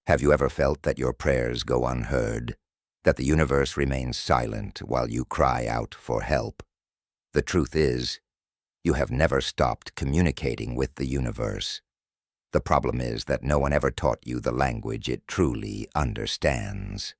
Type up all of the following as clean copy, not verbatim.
Have you ever felt that your prayers go unheard, that the universe remains silent while you cry out for help? The truth is, you have never stopped communicating with the universe. The problem is that no one ever taught you the language it truly understands.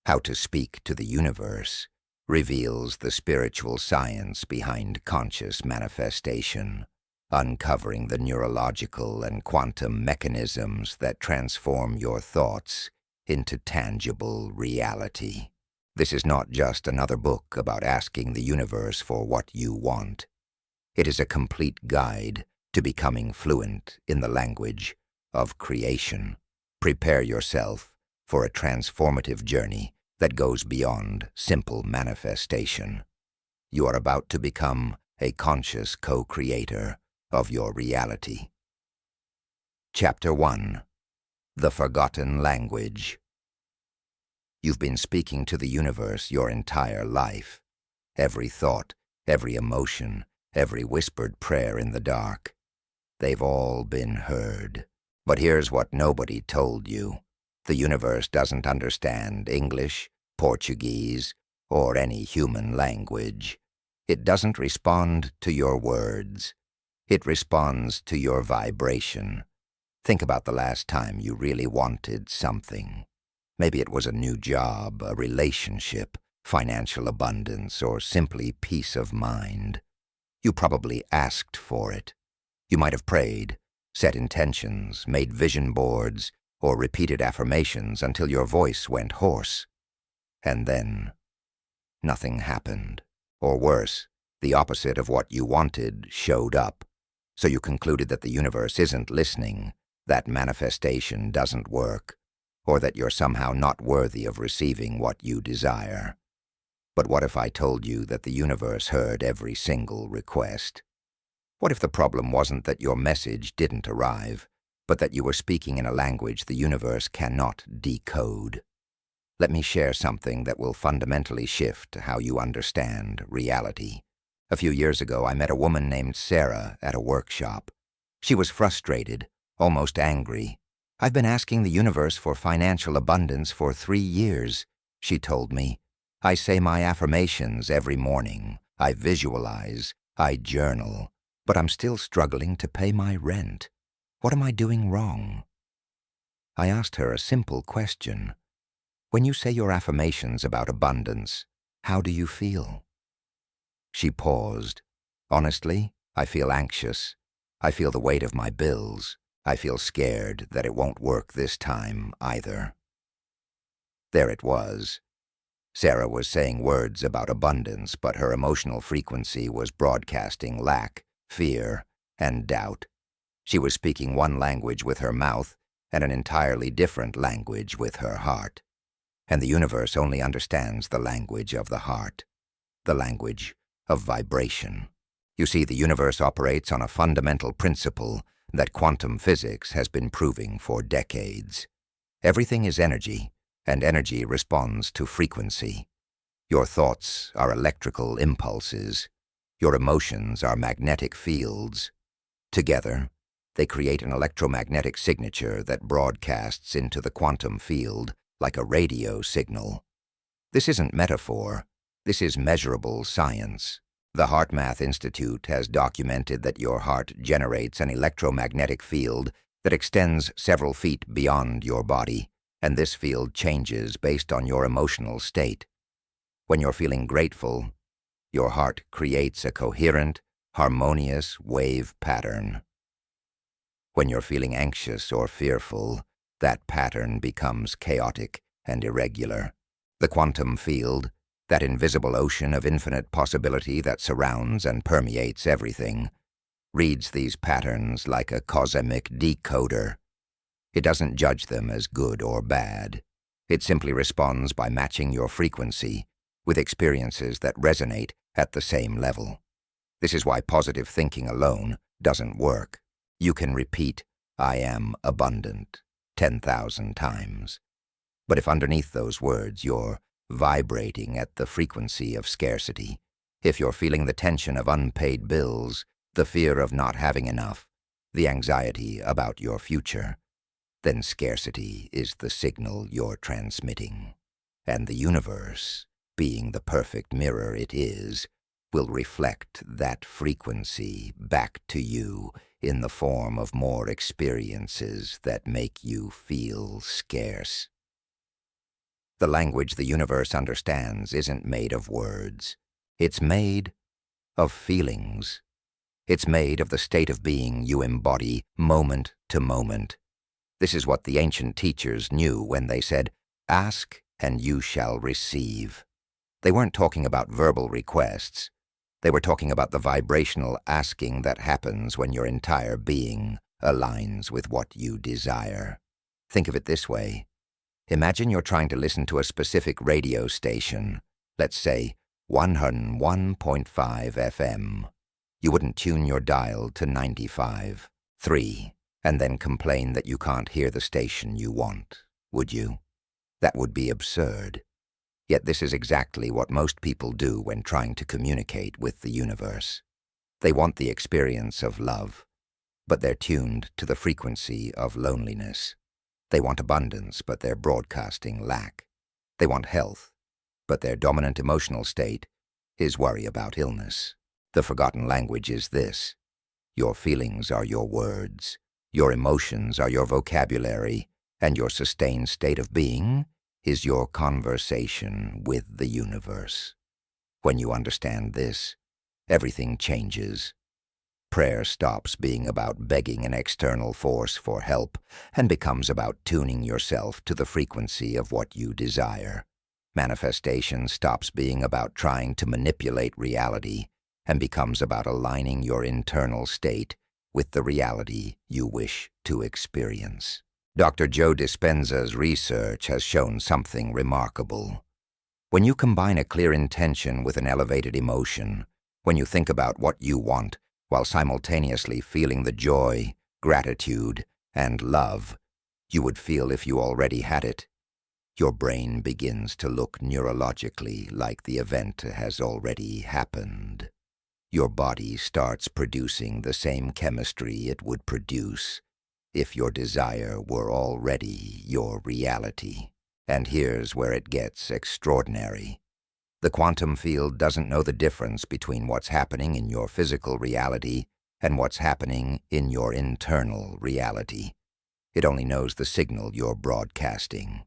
How to speak to the universe reveals the spiritual science behind conscious manifestation, uncovering the neurological and quantum mechanisms that transform your thoughts into tangible reality. This is not just another book about asking the universe for what you want. It is a complete guide to becoming fluent in the language of creation. Prepare yourself for a transformative journey that goes beyond simple manifestation. You are about to become a conscious co-creator of your reality. Chapter 1. The Forgotten Language. You've been speaking to the universe your entire life. Every thought, every emotion, every whispered prayer in the dark. They've all been heard. But here's what nobody told you. The universe doesn't understand English, Portuguese, or any human language. It doesn't respond to your words. It responds to your vibration. Think about the last time you really wanted something. Maybe it was a new job, a relationship, financial abundance, or simply peace of mind. You probably asked for it. You might have prayed, set intentions, made vision boards, or repeated affirmations until your voice went hoarse. And then, nothing happened. Or worse, the opposite of what you wanted showed up. So you concluded that the universe isn't listening, that manifestation doesn't work, or that you're somehow not worthy of receiving what you desire. But what if I told you that the universe heard every single request? What if the problem wasn't that your message didn't arrive, but that you were speaking in a language the universe cannot decode? Let me share something that will fundamentally shift how you understand reality. A few years ago, I met a woman named Sarah at a workshop. She was frustrated, almost angry. "I've been asking the universe for financial abundance for 3 years," she told me. "I say my affirmations every morning. I visualize. I journal. But I'm still struggling to pay my rent. What am I doing wrong?" I asked her a simple question. "When you say your affirmations about abundance, how do you feel?" She paused. "Honestly, I feel anxious. I feel the weight of my bills. I feel scared that it won't work this time either." There it was. Sarah was saying words about abundance, but her emotional frequency was broadcasting lack, fear, and doubt. She was speaking one language with her mouth and an entirely different language with her heart. And the universe only understands the language of the heart, the language of vibration. You see, the universe operates on a fundamental principle that quantum physics has been proving for decades. Everything is energy, and energy responds to frequency. Your thoughts are electrical impulses. Your emotions are magnetic fields. Together, they create an electromagnetic signature that broadcasts into the quantum field like a radio signal. This isn't metaphor. This is measurable science. The HeartMath Institute has documented that your heart generates an electromagnetic field that extends several feet beyond your body, and this field changes based on your emotional state. When you're feeling grateful, your heart creates a coherent, harmonious wave pattern. When you're feeling anxious or fearful, that pattern becomes chaotic and irregular. The quantum field, that invisible ocean of infinite possibility that surrounds and permeates everything, reads these patterns like a cosmic decoder. It doesn't judge them as good or bad. It simply responds by matching your frequency with experiences that resonate at the same level. This is why positive thinking alone doesn't work. You can repeat, "I am abundant," 10,000 times. But if underneath those words you're vibrating at the frequency of scarcity, if you're feeling the tension of unpaid bills, the fear of not having enough, the anxiety about your future, then scarcity is the signal you're transmitting. And the universe, being the perfect mirror it is, will reflect that frequency back to you in the form of more experiences that make you feel scarce. The language the universe understands isn't made of words. It's made of feelings. It's made of the state of being you embody moment to moment. This is what the ancient teachers knew when they said, "Ask and you shall receive." They weren't talking about verbal requests. They were talking about the vibrational asking that happens when your entire being aligns with what you desire. Think of it this way. Imagine you're trying to listen to a specific radio station, let's say 101.5 FM. You wouldn't tune your dial to 95.3 and then complain that you can't hear the station you want, would you? That would be absurd. Yet this is exactly what most people do when trying to communicate with the universe. They want the experience of love, but they're tuned to the frequency of loneliness. They want abundance, but they're broadcasting lack. They want health, but their dominant emotional state is worry about illness. The forgotten language is this: your feelings are your words, your emotions are your vocabulary, and your sustained state of being is your conversation with the universe. When you understand this, everything changes. Prayer stops being about begging an external force for help and becomes about tuning yourself to the frequency of what you desire. Manifestation stops being about trying to manipulate reality and becomes about aligning your internal state with the reality you wish to experience. Dr. Joe Dispenza's research has shown something remarkable. When you combine a clear intention with an elevated emotion, when you think about what you want while simultaneously feeling the joy, gratitude, and love you would feel if you already had it, your brain begins to look neurologically like the event has already happened. Your body starts producing the same chemistry it would produce if your desire were already your reality. And here's where it gets extraordinary. The quantum field doesn't know the difference between what's happening in your physical reality and what's happening in your internal reality. It only knows the signal you're broadcasting.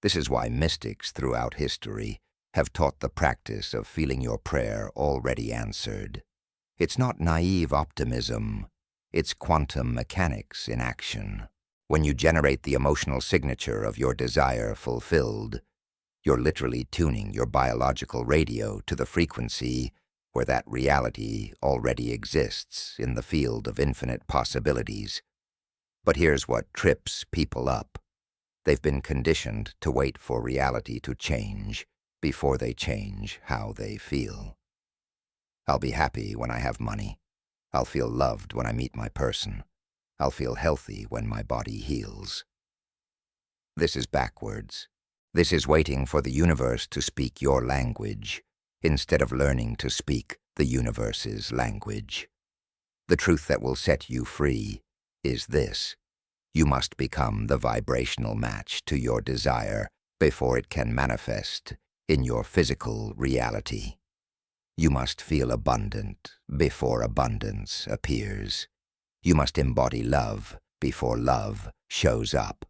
This is why mystics throughout history have taught the practice of feeling your prayer already answered. It's not naive optimism. It's quantum mechanics in action. When you generate the emotional signature of your desire fulfilled, you're literally tuning your biological radio to the frequency where that reality already exists in the field of infinite possibilities. But here's what trips people up. They've been conditioned to wait for reality to change before they change how they feel. I'll be happy when I have money. I'll feel loved when I meet my person. I'll feel healthy when my body heals. This is backwards. This is waiting for the universe to speak your language instead of learning to speak the universe's language. The truth that will set you free is this: you must become the vibrational match to your desire before it can manifest in your physical reality. You must feel abundant before abundance appears. You must embody love before love shows up.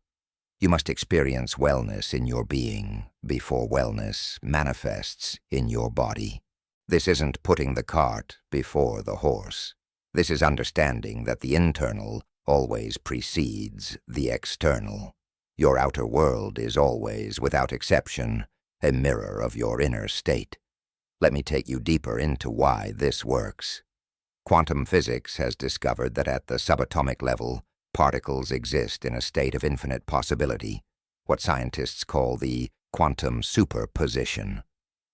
You must experience wellness in your being before wellness manifests in your body. This isn't putting the cart before the horse. This is understanding that the internal always precedes the external. Your outer world is always, without exception, a mirror of your inner state. Let me take you deeper into why this works. Quantum physics has discovered that at the subatomic level, particles exist in a state of infinite possibility, what scientists call the quantum superposition.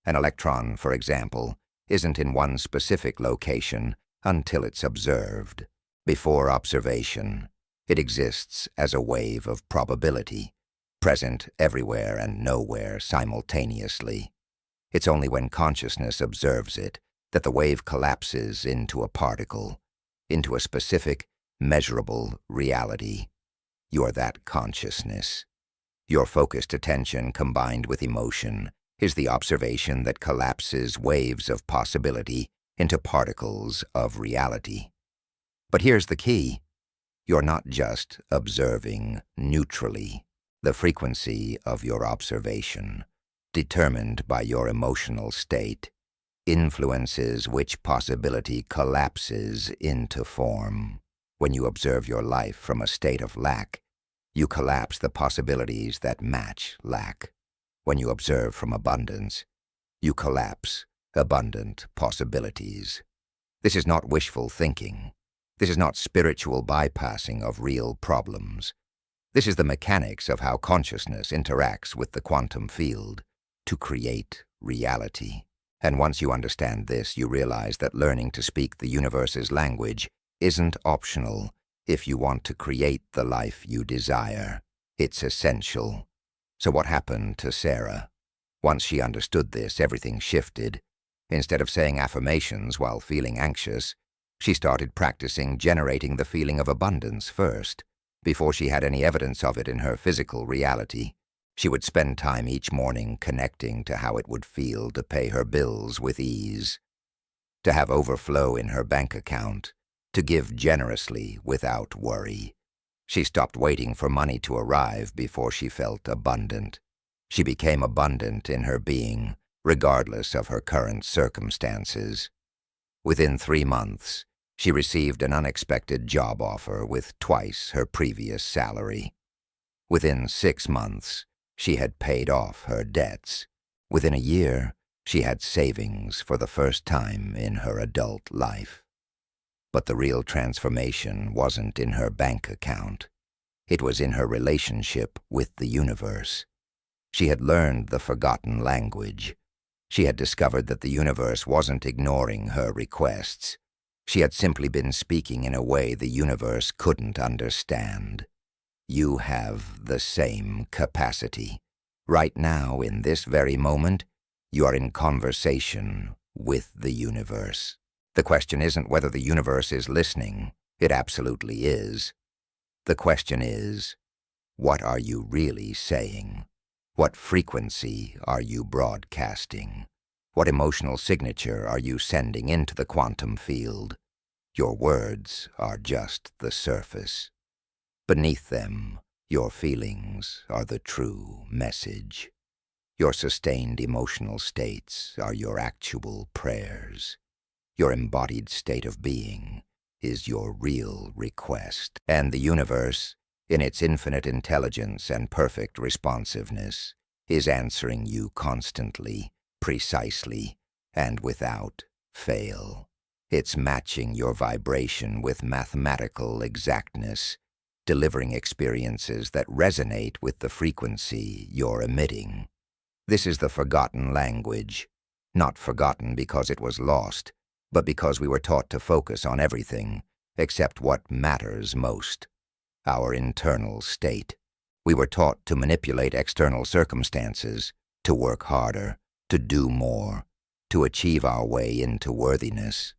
An electron, for example, isn't in one specific location until it's observed. Before observation, it exists as a wave of probability, present everywhere and nowhere simultaneously. It's only when consciousness observes it that the wave collapses into a particle, into a specific, measurable reality. You are that consciousness. Your focused attention combined with emotion is the observation that collapses waves of possibility into particles of reality. But here's the key. You're not just observing neutrally. The frequency of your observation, determined by your emotional state, influences which possibility collapses into form. When you observe your life from a state of lack, you collapse the possibilities that match lack. When you observe from abundance, you collapse abundant possibilities. This is not wishful thinking. This is not spiritual bypassing of real problems. This is the mechanics of how consciousness interacts with the quantum field to create reality. And once you understand this, you realize that learning to speak the universe's language isn't optional if you want to create the life you desire. It's essential. So what happened to Sarah? Once she understood this, everything shifted. Instead of saying affirmations while feeling anxious, she started practicing generating the feeling of abundance first. Before she had any evidence of it in her physical reality, she would spend time each morning connecting to how it would feel to pay her bills with ease, to have overflow in her bank account, to give generously without worry. She stopped waiting for money to arrive before she felt abundant. She became abundant in her being, regardless of her current circumstances. Within 3 months, she received an unexpected job offer with twice her previous salary. Within 6 months, she had paid off her debts. Within a year, she had savings for the first time in her adult life. But the real transformation wasn't in her bank account. It was in her relationship with the universe. She had learned the forgotten language. She had discovered that the universe wasn't ignoring her requests. She had simply been speaking in a way the universe couldn't understand. You have the same capacity. Right now, in this very moment, you are in conversation with the universe. The question isn't whether the universe is listening. It absolutely is. The question is, what are you really saying? What frequency are you broadcasting? What emotional signature are you sending into the quantum field? Your words are just the surface. Beneath them, your feelings are the true message. Your sustained emotional states are your actual prayers. Your embodied state of being is your real request. And the universe, in its infinite intelligence and perfect responsiveness, is answering you constantly, precisely, and without fail. It's matching your vibration with mathematical exactness, delivering experiences that resonate with the frequency you're emitting. This is the forgotten language, not forgotten because it was lost, but because we were taught to focus on everything except what matters most, our internal state. We were taught to manipulate external circumstances, to work harder, to do more, to achieve our way into worthiness.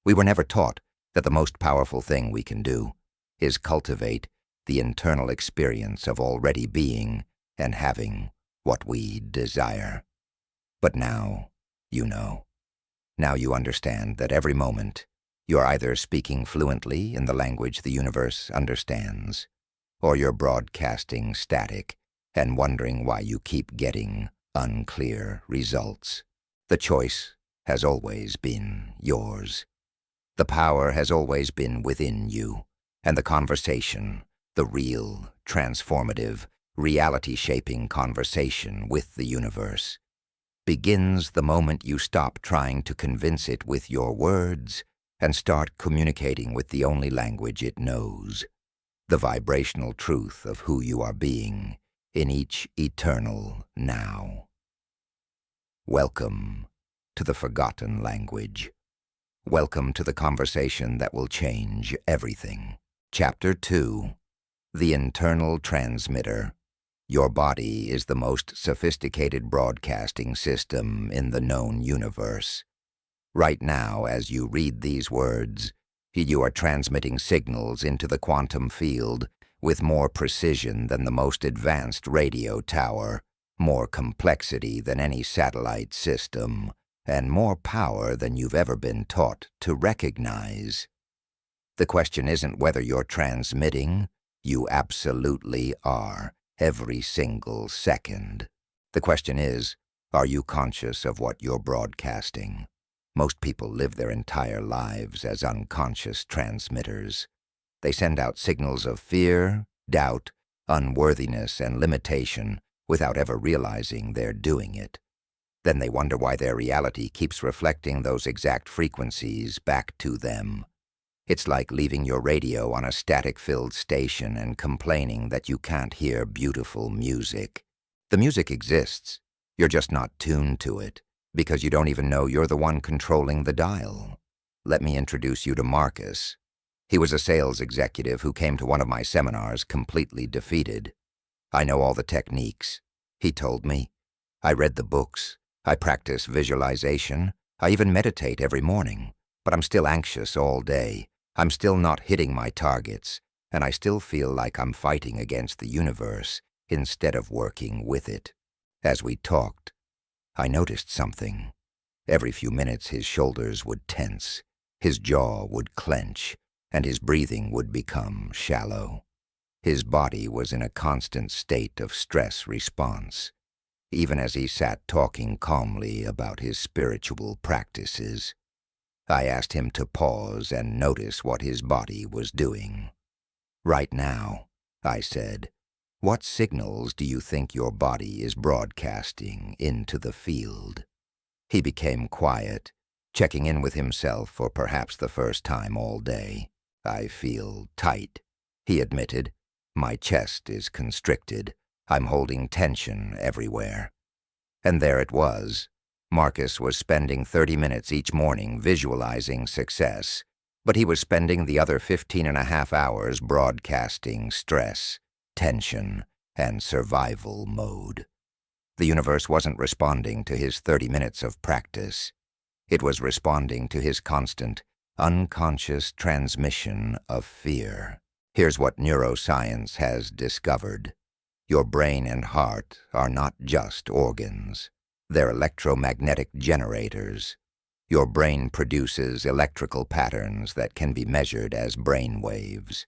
We were never taught that the most powerful thing we can do is cultivate the internal experience of already being and having what we desire. But now, you know. Now you understand that every moment you're either speaking fluently in the language the universe understands, or you're broadcasting static and wondering why you keep getting unclear results. The choice has always been yours. The power has always been within you, and the conversation, the real, transformative, reality-shaping conversation with the universe, begins the moment you stop trying to convince it with your words and start communicating with the only language it knows, the vibrational truth of who you are being in each eternal now. Welcome to the forgotten language. Welcome to the conversation that will change everything. Chapter 2. The Internal Transmitter. Your body is the most sophisticated broadcasting system in the known universe. Right now, as you read these words, you are transmitting signals into the quantum field with more precision than the most advanced radio tower, more complexity than any satellite system, and more power than you've ever been taught to recognize. The question isn't whether you're transmitting. You absolutely are, every single second. The question is, are you conscious of what you're broadcasting? Most people live their entire lives as unconscious transmitters. They send out signals of fear, doubt, unworthiness, and limitation without ever realizing they're doing it. Then they wonder why their reality keeps reflecting those exact frequencies back to them. It's like leaving your radio on a static-filled station and complaining that you can't hear beautiful music. The music exists. You're just not tuned to it, because you don't even know you're the one controlling the dial. Let me introduce you to Marcus. He was a sales executive who came to one of my seminars completely defeated. I know all the techniques, he told me. I read the books. I practice visualization. I even meditate every morning. But I'm still anxious all day. I'm still not hitting my targets, and I still feel like I'm fighting against the universe instead of working with it. As we talked, I noticed something. Every few minutes his shoulders would tense, his jaw would clench, and his breathing would become shallow. His body was in a constant state of stress response, even as he sat talking calmly about his spiritual practices. I asked him to pause and notice what his body was doing. Right now, I said, what signals do you think your body is broadcasting into the field? He became quiet, checking in with himself for perhaps the first time all day. I feel tight, he admitted. My chest is constricted. I'm holding tension everywhere. And there it was. Marcus was spending 30 minutes each morning visualizing success, but he was spending the other 15.5 hours broadcasting stress, tension, and survival mode. The universe wasn't responding to his 30 minutes of practice. It was responding to his constant, unconscious transmission of fear. Here's what neuroscience has discovered. Your brain and heart are not just organs. They're electromagnetic generators. Your brain produces electrical patterns that can be measured as brain waves.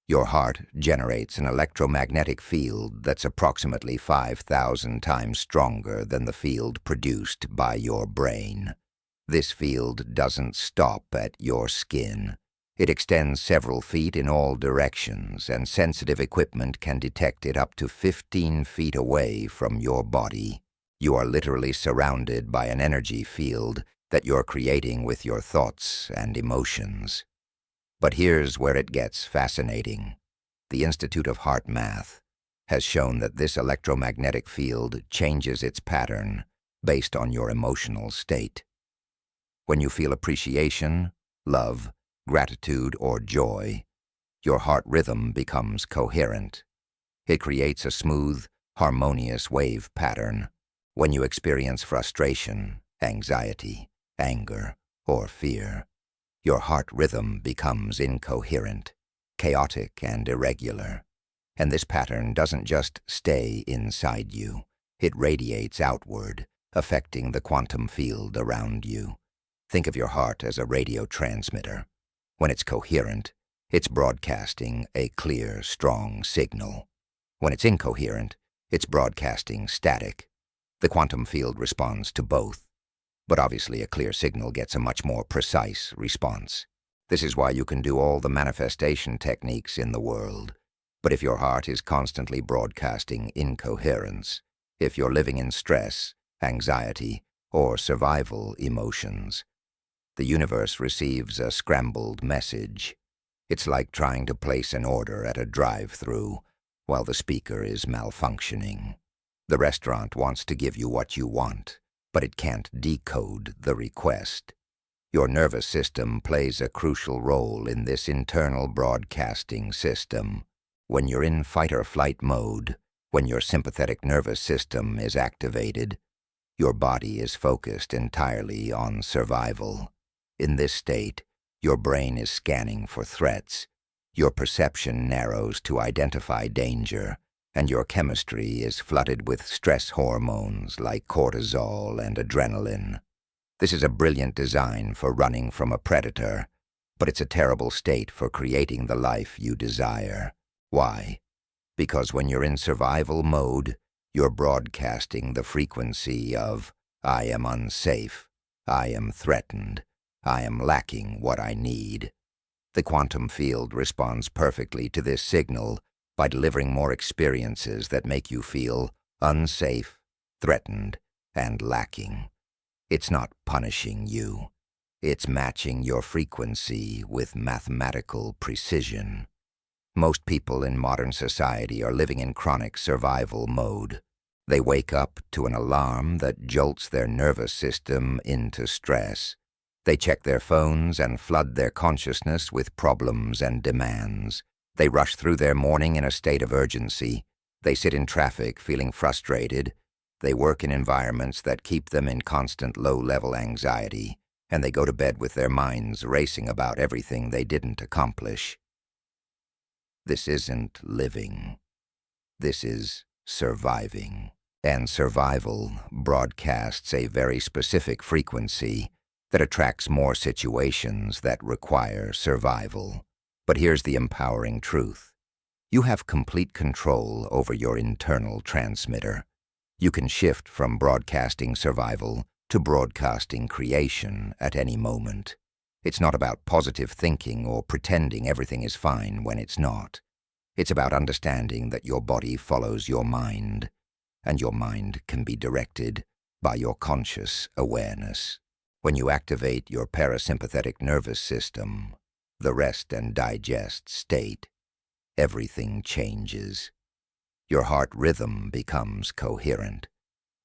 Your heart generates an electromagnetic field that's approximately 5,000 times stronger than the field produced by your brain. This field doesn't stop at your skin. It extends several feet in all directions, and sensitive equipment can detect it up to 15 feet away from your body. You are literally surrounded by an energy field that you're creating with your thoughts and emotions. But here's where it gets fascinating. The Institute of Heart Math has shown that this electromagnetic field changes its pattern based on your emotional state. When you feel appreciation, love, gratitude, or joy, your heart rhythm becomes coherent. It creates a smooth, harmonious wave pattern. When you experience frustration, anxiety, anger, or fear, your heart rhythm becomes incoherent, chaotic, and irregular. And this pattern doesn't just stay inside you. It radiates outward, affecting the quantum field around you. Think of your heart as a radio transmitter. When it's coherent, it's broadcasting a clear, strong signal. When it's incoherent, it's broadcasting static. The quantum field responds to both, but obviously a clear signal gets a much more precise response. This is why you can do all the manifestation techniques in the world. But if your heart is constantly broadcasting incoherence, if you're living in stress, anxiety, or survival emotions, the universe receives a scrambled message. It's like trying to place an order at a drive-thru while the speaker is malfunctioning. The restaurant wants to give you what you want, but it can't decode the request. Your nervous system plays a crucial role in this internal broadcasting system. When you're in fight-or-flight mode, when your sympathetic nervous system is activated, your body is focused entirely on survival. In this state, your brain is scanning for threats. Your perception narrows to identify danger, and your chemistry is flooded with stress hormones like cortisol and adrenaline. This is a brilliant design for running from a predator, but it's a terrible state for creating the life you desire. Why? Because when you're in survival mode, you're broadcasting the frequency of, "I am unsafe, I am threatened, I am lacking what I need." The quantum field responds perfectly to this signal by delivering more experiences that make you feel unsafe, threatened, and lacking. It's not punishing you. It's matching your frequency with mathematical precision. Most people in modern society are living in chronic survival mode. They wake up to an alarm that jolts their nervous system into stress. They check their phones and flood their consciousness with problems and demands. They rush through their morning in a state of urgency. They sit in traffic feeling frustrated. They work in environments that keep them in constant low-level anxiety, and they go to bed with their minds racing about everything they didn't accomplish. This isn't living. This is surviving. And survival broadcasts a very specific frequency that attracts more situations that require survival. But here's the empowering truth. You have complete control over your internal transmitter. You can shift from broadcasting survival to broadcasting creation at any moment. It's not about positive thinking or pretending everything is fine when it's not. It's about understanding that your body follows your mind, and your mind can be directed by your conscious awareness. When you activate your parasympathetic nervous system, the rest and digest state, everything changes. Your heart rhythm becomes coherent.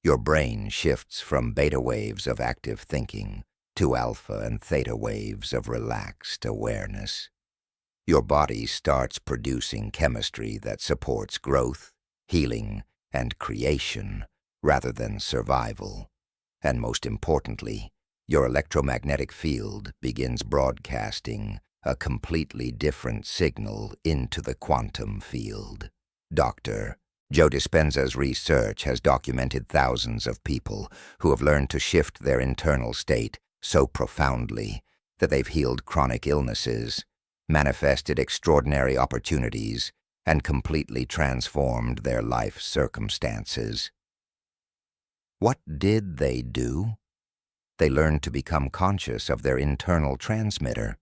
Your brain shifts from beta waves of active thinking to alpha and theta waves of relaxed awareness. Your body starts producing chemistry that supports growth, healing, and creation rather than survival. And most importantly, your electromagnetic field begins broadcasting a completely different signal into the quantum field. Dr. Joe Dispenza's research has documented thousands of people who have learned to shift their internal state so profoundly that they've healed chronic illnesses, manifested extraordinary opportunities, and completely transformed their life circumstances. What did they do? They learned to become conscious of their internal transmitter.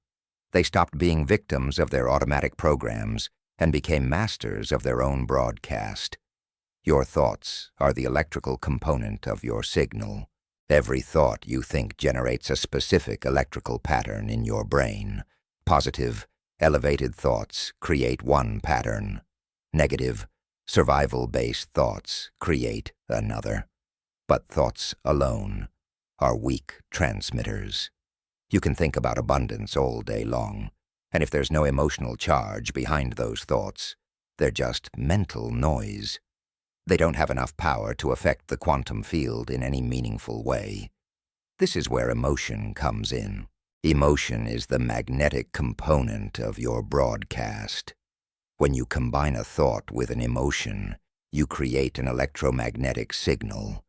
They stopped being victims of their automatic programs and became masters of their own broadcast. Your thoughts are the electrical component of your signal. Every thought you think generates a specific electrical pattern in your brain. Positive, elevated thoughts create one pattern. Negative, survival-based thoughts create another. But thoughts alone are weak transmitters. You can think about abundance all day long, and if there's no emotional charge behind those thoughts, they're just mental noise. They don't have enough power to affect the quantum field in any meaningful way. This is where emotion comes in. Emotion is the magnetic component of your broadcast. When you combine a thought with an emotion, you create an electromagnetic signal.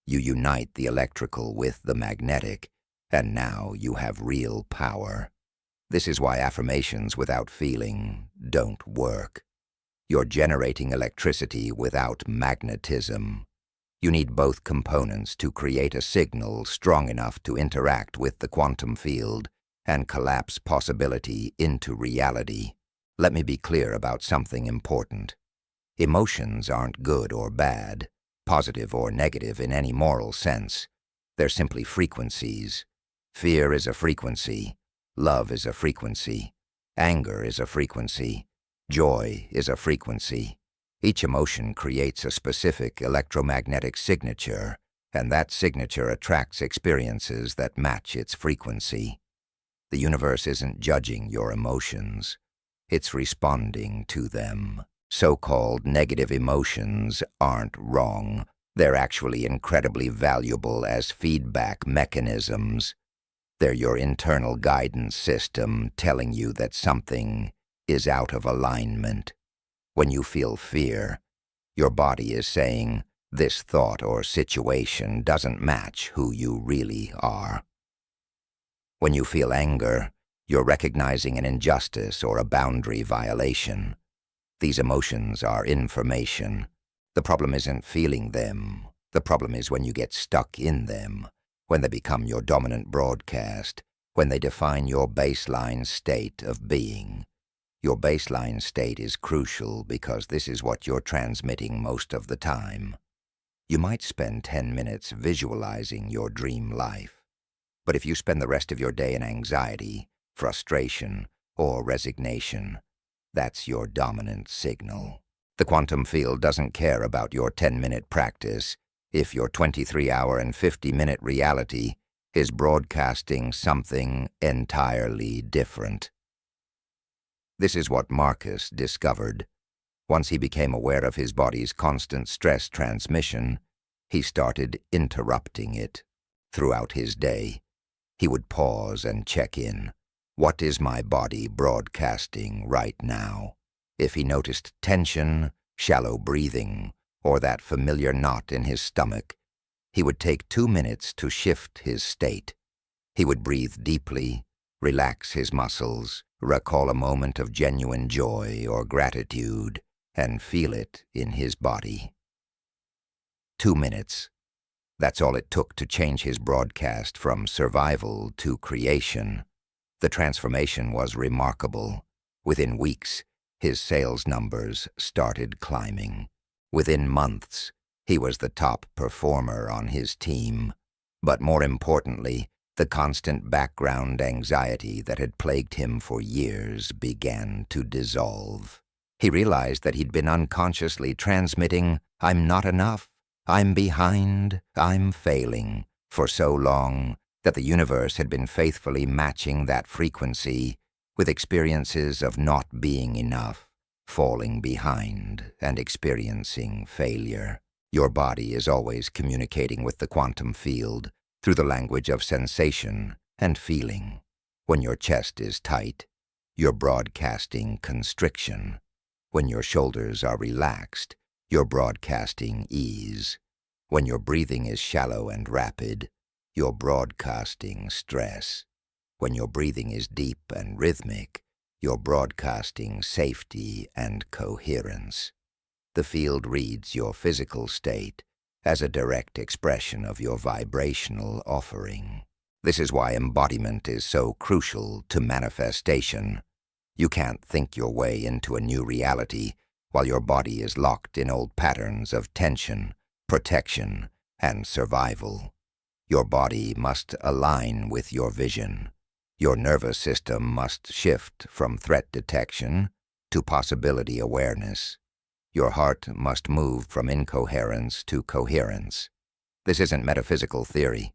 You unite the electrical with the magnetic, and now you have real power. This is why affirmations without feeling don't work. You're generating electricity without magnetism. You need both components to create a signal strong enough to interact with the quantum field and collapse possibility into reality. Let me be clear about something important. Emotions aren't good or bad, positive or negative in any moral sense. They're simply frequencies. Fear is a frequency. Love is a frequency. Anger is a frequency. Joy is a frequency. Each emotion creates a specific electromagnetic signature, and that signature attracts experiences that match its frequency. The universe isn't judging your emotions. It's responding to them. So-called negative emotions aren't wrong. They're actually incredibly valuable as feedback mechanisms. They're your internal guidance system telling you that something is out of alignment. When you feel fear, your body is saying, this thought or situation doesn't match who you really are. When you feel anger, you're recognizing an injustice or a boundary violation. These emotions are information. The problem isn't feeling them. The problem is when you get stuck in them, when they become your dominant broadcast, when they define your baseline state of being. Your baseline state is crucial because this is what you're transmitting most of the time. You might spend 10 minutes visualizing your dream life, but if you spend the rest of your day in anxiety, frustration, or resignation, that's your dominant signal. The quantum field doesn't care about your 10-minute practice if your 23-hour and 50-minute reality is broadcasting something entirely different. This is what Marcus discovered. Once he became aware of his body's constant stress transmission, he started interrupting it. Throughout his day, he would pause and check in. What is my body broadcasting right now? If he noticed tension, shallow breathing, or that familiar knot in his stomach, he would take 2 minutes to shift his state. He would breathe deeply, relax his muscles, recall a moment of genuine joy or gratitude, and feel it in his body. 2 minutes. That's all it took to change his broadcast from survival to creation. The transformation was remarkable. Within weeks, his sales numbers started climbing. Within months, he was the top performer on his team. But more importantly, the constant background anxiety that had plagued him for years began to dissolve. He realized that he'd been unconsciously transmitting, "I'm not enough, I'm behind, I'm failing," for so long that the universe had been faithfully matching that frequency with experiences of not being enough, falling behind, and experiencing failure. Your body is always communicating with the quantum field through the language of sensation and feeling. When your chest is tight, you're broadcasting constriction. When your shoulders are relaxed, you're broadcasting ease. When your breathing is shallow and rapid, you're broadcasting stress. When your breathing is deep and rhythmic, you're broadcasting safety and coherence. The field reads your physical state as a direct expression of your vibrational offering. This is why embodiment is so crucial to manifestation. You can't think your way into a new reality while your body is locked in old patterns of tension, protection, and survival. Your body must align with your vision. Your nervous system must shift from threat detection to possibility awareness. Your heart must move from incoherence to coherence. This isn't metaphysical theory.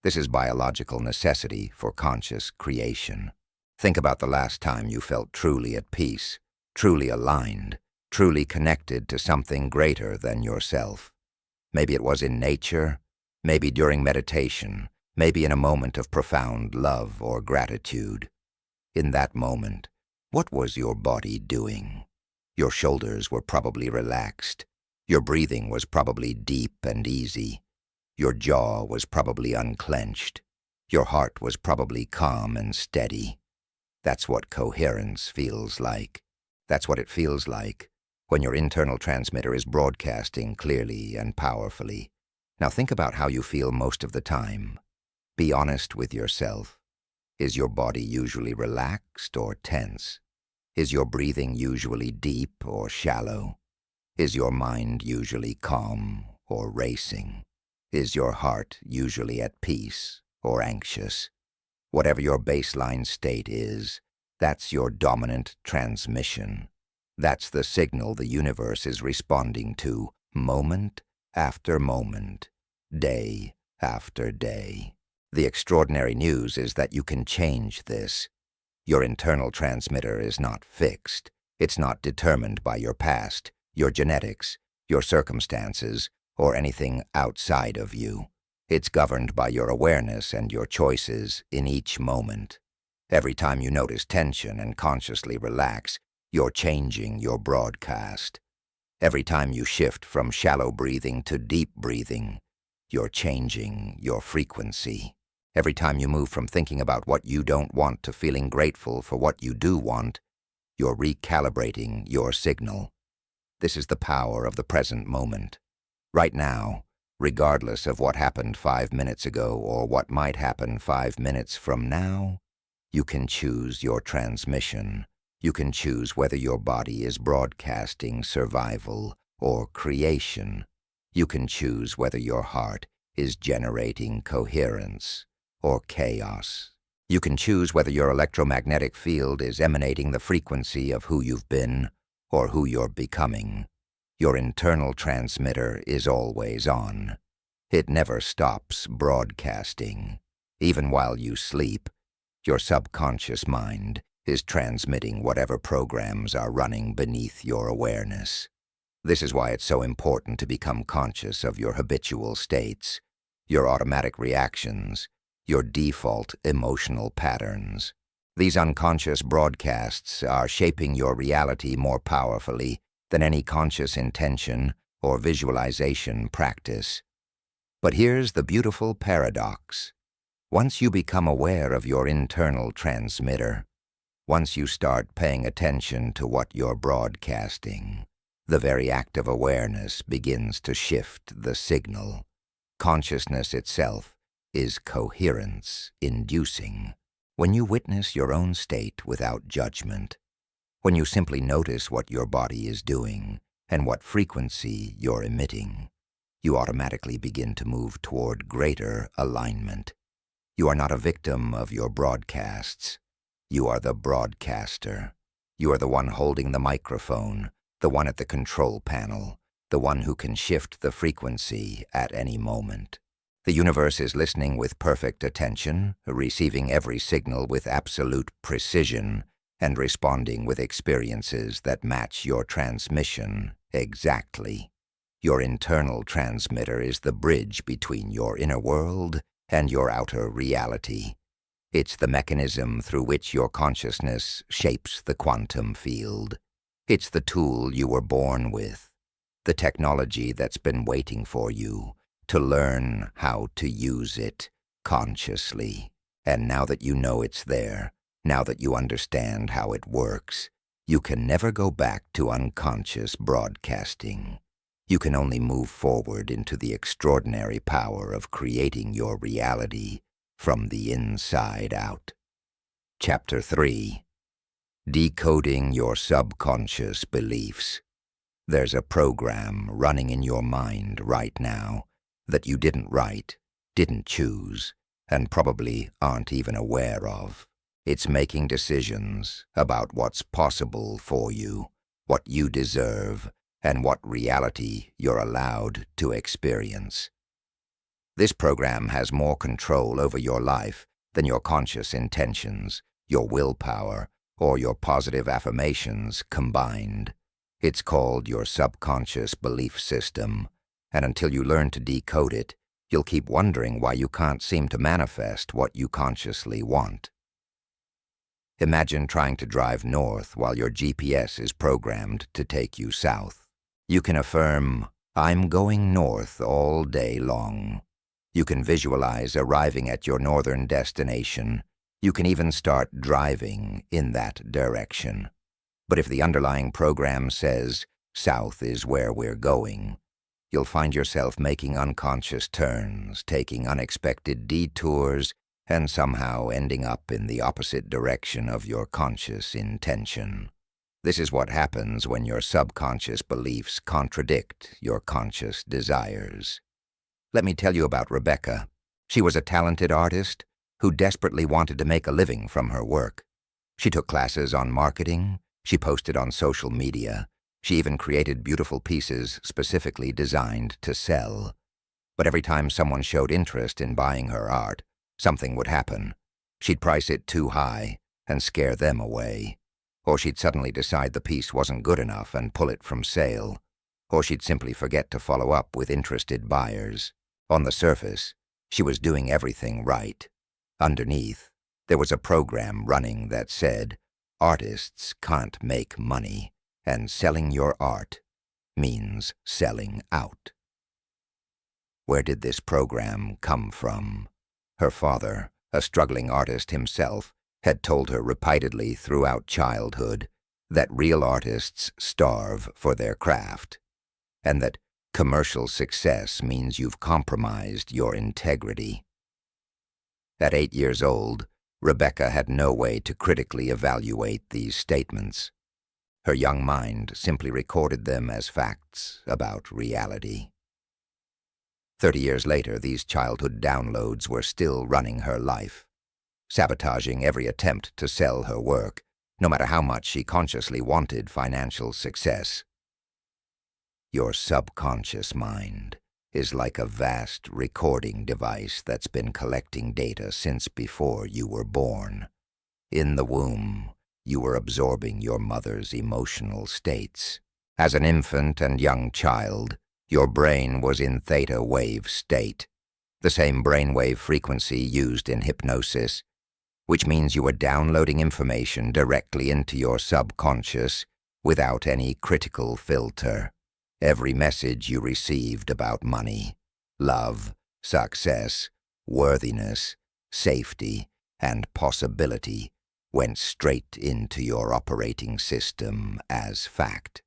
This is biological necessity for conscious creation. Think about the last time you felt truly at peace, truly aligned, truly connected to something greater than yourself. Maybe it was in nature, maybe during meditation, maybe in a moment of profound love or gratitude. In that moment, what was your body doing? Your shoulders were probably relaxed. Your breathing was probably deep and easy. Your jaw was probably unclenched. Your heart was probably calm and steady. That's what coherence feels like. That's what it feels like when your internal transmitter is broadcasting clearly and powerfully. Now think about how you feel most of the time. Be honest with yourself. Is your body usually relaxed or tense? Is your breathing usually deep or shallow? Is your mind usually calm or racing? Is your heart usually at peace or anxious? Whatever your baseline state is, that's your dominant transmission. That's the signal the universe is responding to, moment after moment, day after day. The extraordinary news is that you can change this. Your internal transmitter is not fixed. It's not determined by your past, your genetics, your circumstances, or anything outside of you. It's governed by your awareness and your choices in each moment. Every time you notice tension and consciously relax, you're changing your broadcast. Every time you shift from shallow breathing to deep breathing, you're changing your frequency. Every time you move from thinking about what you don't want to feeling grateful for what you do want, you're recalibrating your signal. This is the power of the present moment. Right now, regardless of what happened 5 minutes ago or what might happen 5 minutes from now, you can choose your transmission. You can choose whether your body is broadcasting survival or creation. You can choose whether your heart is generating coherence or chaos. You can choose whether your electromagnetic field is emanating the frequency of who you've been or who you're becoming. Your internal transmitter is always on. It never stops broadcasting. Even while you sleep, your subconscious mind is transmitting whatever programs are running beneath your awareness. This is why it's so important to become conscious of your habitual states, your automatic reactions, your default emotional patterns. These unconscious broadcasts are shaping your reality more powerfully than any conscious intention or visualization practice. But here's the beautiful paradox. Once you become aware of your internal transmitter, once you start paying attention to what you're broadcasting, the very act of awareness begins to shift the signal. Consciousness itself is coherence-inducing. When you witness your own state without judgment, when you simply notice what your body is doing and what frequency you're emitting, you automatically begin to move toward greater alignment. You are not a victim of your broadcasts. You are the broadcaster. You are the one holding the microphone, the one at the control panel, the one who can shift the frequency at any moment. The universe is listening with perfect attention, receiving every signal with absolute precision, and responding with experiences that match your transmission exactly. Your internal transmitter is the bridge between your inner world and your outer reality. It's the mechanism through which your consciousness shapes the quantum field. It's the tool you were born with, the technology that's been waiting for you to learn how to use it consciously. And now that you know it's there, now that you understand how it works, you can never go back to unconscious broadcasting. You can only move forward into the extraordinary power of creating your reality from the inside out. Chapter 3. Decoding your subconscious beliefs. There's a program running in your mind right now that you didn't write, didn't choose, and probably aren't even aware of. It's making decisions about what's possible for you, what you deserve, and what reality you're allowed to experience. This program has more control over your life than your conscious intentions, your willpower, or your positive affirmations combined. It's called your subconscious belief system, and until you learn to decode it, you'll keep wondering why you can't seem to manifest what you consciously want. Imagine trying to drive north while your GPS is programmed to take you south. You can affirm, "I'm going north all day long." You can visualize arriving at your northern destination. You can even start driving in that direction. But if the underlying program says, "South is where we're going," you'll find yourself making unconscious turns, taking unexpected detours, and somehow ending up in the opposite direction of your conscious intention. This is what happens when your subconscious beliefs contradict your conscious desires. Let me tell you about Rebecca. She was a talented artist who desperately wanted to make a living from her work. She took classes on marketing, she posted on social media, she even created beautiful pieces specifically designed to sell. But every time someone showed interest in buying her art, something would happen. She'd price it too high and scare them away. Or she'd suddenly decide the piece wasn't good enough and pull it from sale. Or she'd simply forget to follow up with interested buyers. On the surface, she was doing everything right. Underneath, There was a program running that said, artists can't make money, and selling your art means selling out. Where did this program come from? Her father, a struggling artist himself, had told her repeatedly throughout childhood that real artists starve for their craft, and that commercial success means you've compromised your integrity. At 8 years old, Rebecca had no way to critically evaluate these statements. Her young mind simply recorded them as facts about reality. 30 years later, these childhood downloads were still running her life, sabotaging every attempt to sell her work, no matter how much she consciously wanted financial success. Your subconscious mind is like a vast recording device that's been collecting data since before you were born. In the womb, you were absorbing your mother's emotional states. As an infant and young child, your brain was in theta wave state, the same brainwave frequency used in hypnosis, which means you were downloading information directly into your subconscious without any critical filter. Every message you received about money, love, success, worthiness, safety, and possibility went straight into your operating system as fact.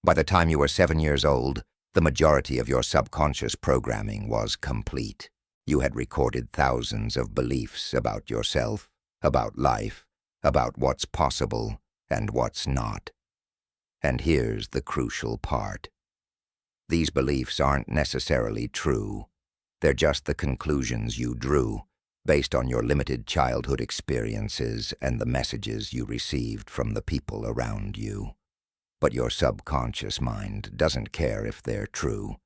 By the time you were 7 years old, the majority of your subconscious programming was complete. You had recorded thousands of beliefs about yourself, about life, about what's possible and what's not. And here's the crucial part. These beliefs aren't necessarily true. They're just the conclusions you drew based on your limited childhood experiences and the messages you received from the people around you. But your subconscious mind doesn't care if they're true.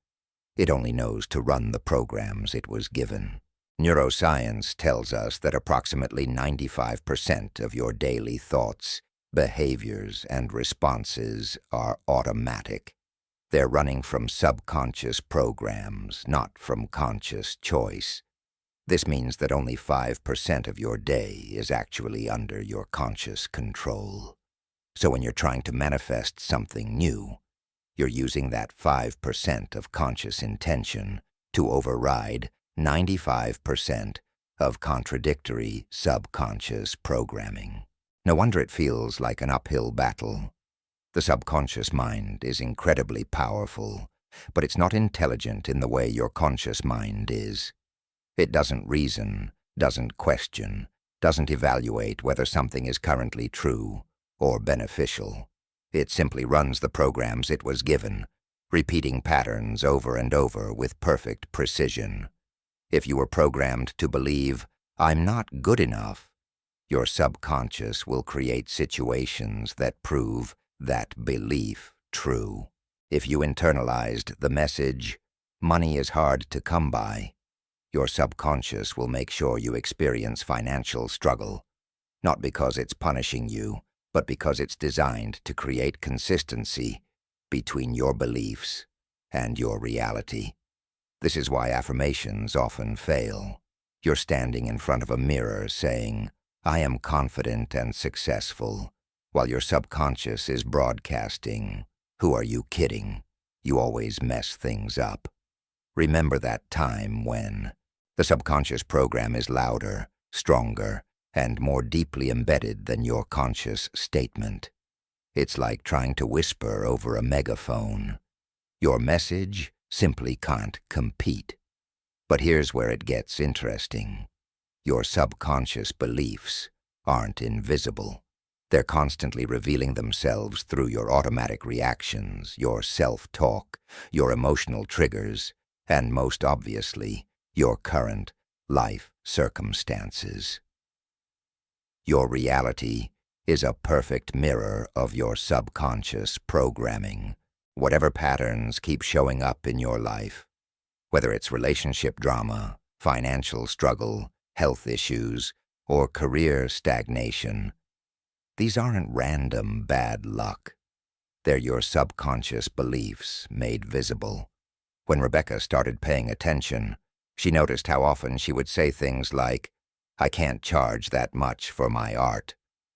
It only knows to run the programs it was given. Neuroscience tells us that approximately 95% of your daily thoughts, behaviors, and responses are automatic. They're running from subconscious programs, not from conscious choice. This means that only 5% of your day is actually under your conscious control. So when you're trying to manifest something new, you're using that 5% of conscious intention to override 95% of contradictory subconscious programming. No wonder it feels like an uphill battle. The subconscious mind is incredibly powerful, but it's not intelligent in the way your conscious mind is. It doesn't reason, doesn't question, doesn't evaluate whether something is currently true or beneficial. It simply runs the programs it was given, repeating patterns over and over with perfect precision. If you were programmed to believe, "I'm not good enough," your subconscious will create situations that prove that belief true. If you internalized the message, "Money is hard to come by," your subconscious will make sure you experience financial struggle, not because it's punishing you, but because it's designed to create consistency between your beliefs and your reality. This is why affirmations often fail. You're standing in front of a mirror saying, "I am confident and successful," while your subconscious is broadcasting, "Who are you kidding? You always mess things up." Remember that time when the subconscious program is louder, stronger, and more deeply embedded than your conscious statement. It's like trying to whisper over a megaphone. Your message simply can't compete. But here's where it gets interesting. Your subconscious beliefs aren't invisible. They're constantly revealing themselves through your automatic reactions, your self-talk, your emotional triggers, and most obviously, your current life circumstances. Your reality is a perfect mirror of your subconscious programming. Whatever patterns keep showing up in your life, whether it's relationship drama, financial struggle, health issues, or career stagnation, these aren't random bad luck. They're your subconscious beliefs made visible. When Rebecca started paying attention, she noticed how often she would say things like, I can't charge that much for my art.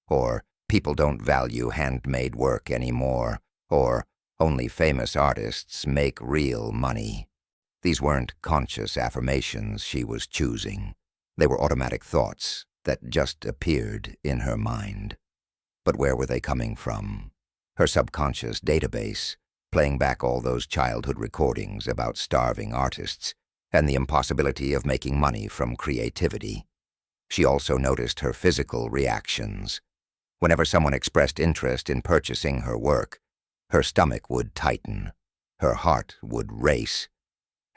Or, people don't value handmade work anymore. Or, only famous artists make real money. These weren't conscious affirmations she was choosing. They were automatic thoughts that just appeared in her mind. But where were they coming from? Her subconscious database, playing back all those childhood recordings about starving artists and the impossibility of making money from creativity. She also noticed her physical reactions. Whenever someone expressed interest in purchasing her work, her stomach would tighten, her heart would race,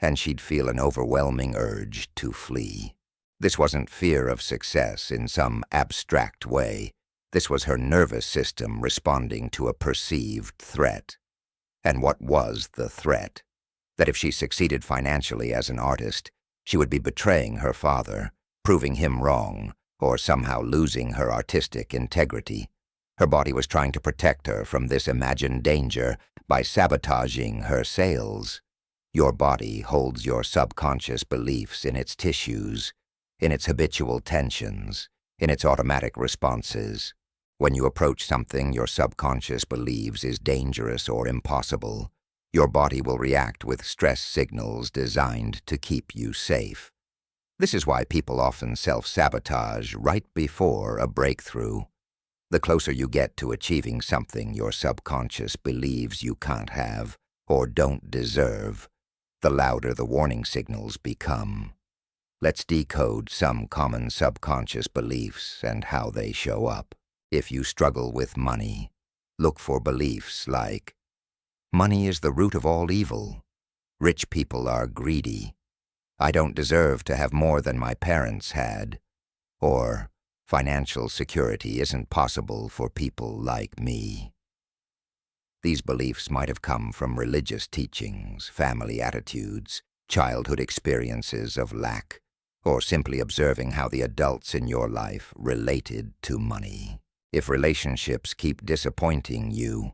and she'd feel an overwhelming urge to flee. This wasn't fear of success in some abstract way. This was her nervous system responding to a perceived threat. And what was the threat? That if she succeeded financially as an artist, she would be betraying her father, proving him wrong, or somehow losing her artistic integrity. Her body was trying to protect her from this imagined danger by sabotaging her sales. Your body holds your subconscious beliefs in its tissues, in its habitual tensions, in its automatic responses. When you approach something your subconscious believes is dangerous or impossible, your body will react with stress signals designed to keep you safe. This is why people often self-sabotage right before a breakthrough. The closer you get to achieving something your subconscious believes you can't have or don't deserve, the louder the warning signals become. Let's decode some common subconscious beliefs and how they show up. If you struggle with money, look for beliefs like, money is the root of all evil. Rich people are greedy. I don't deserve to have more than my parents had. Or, financial security isn't possible for people like me. These beliefs might have come from religious teachings, family attitudes, childhood experiences of lack, or simply observing how the adults in your life related to money. If relationships keep disappointing you,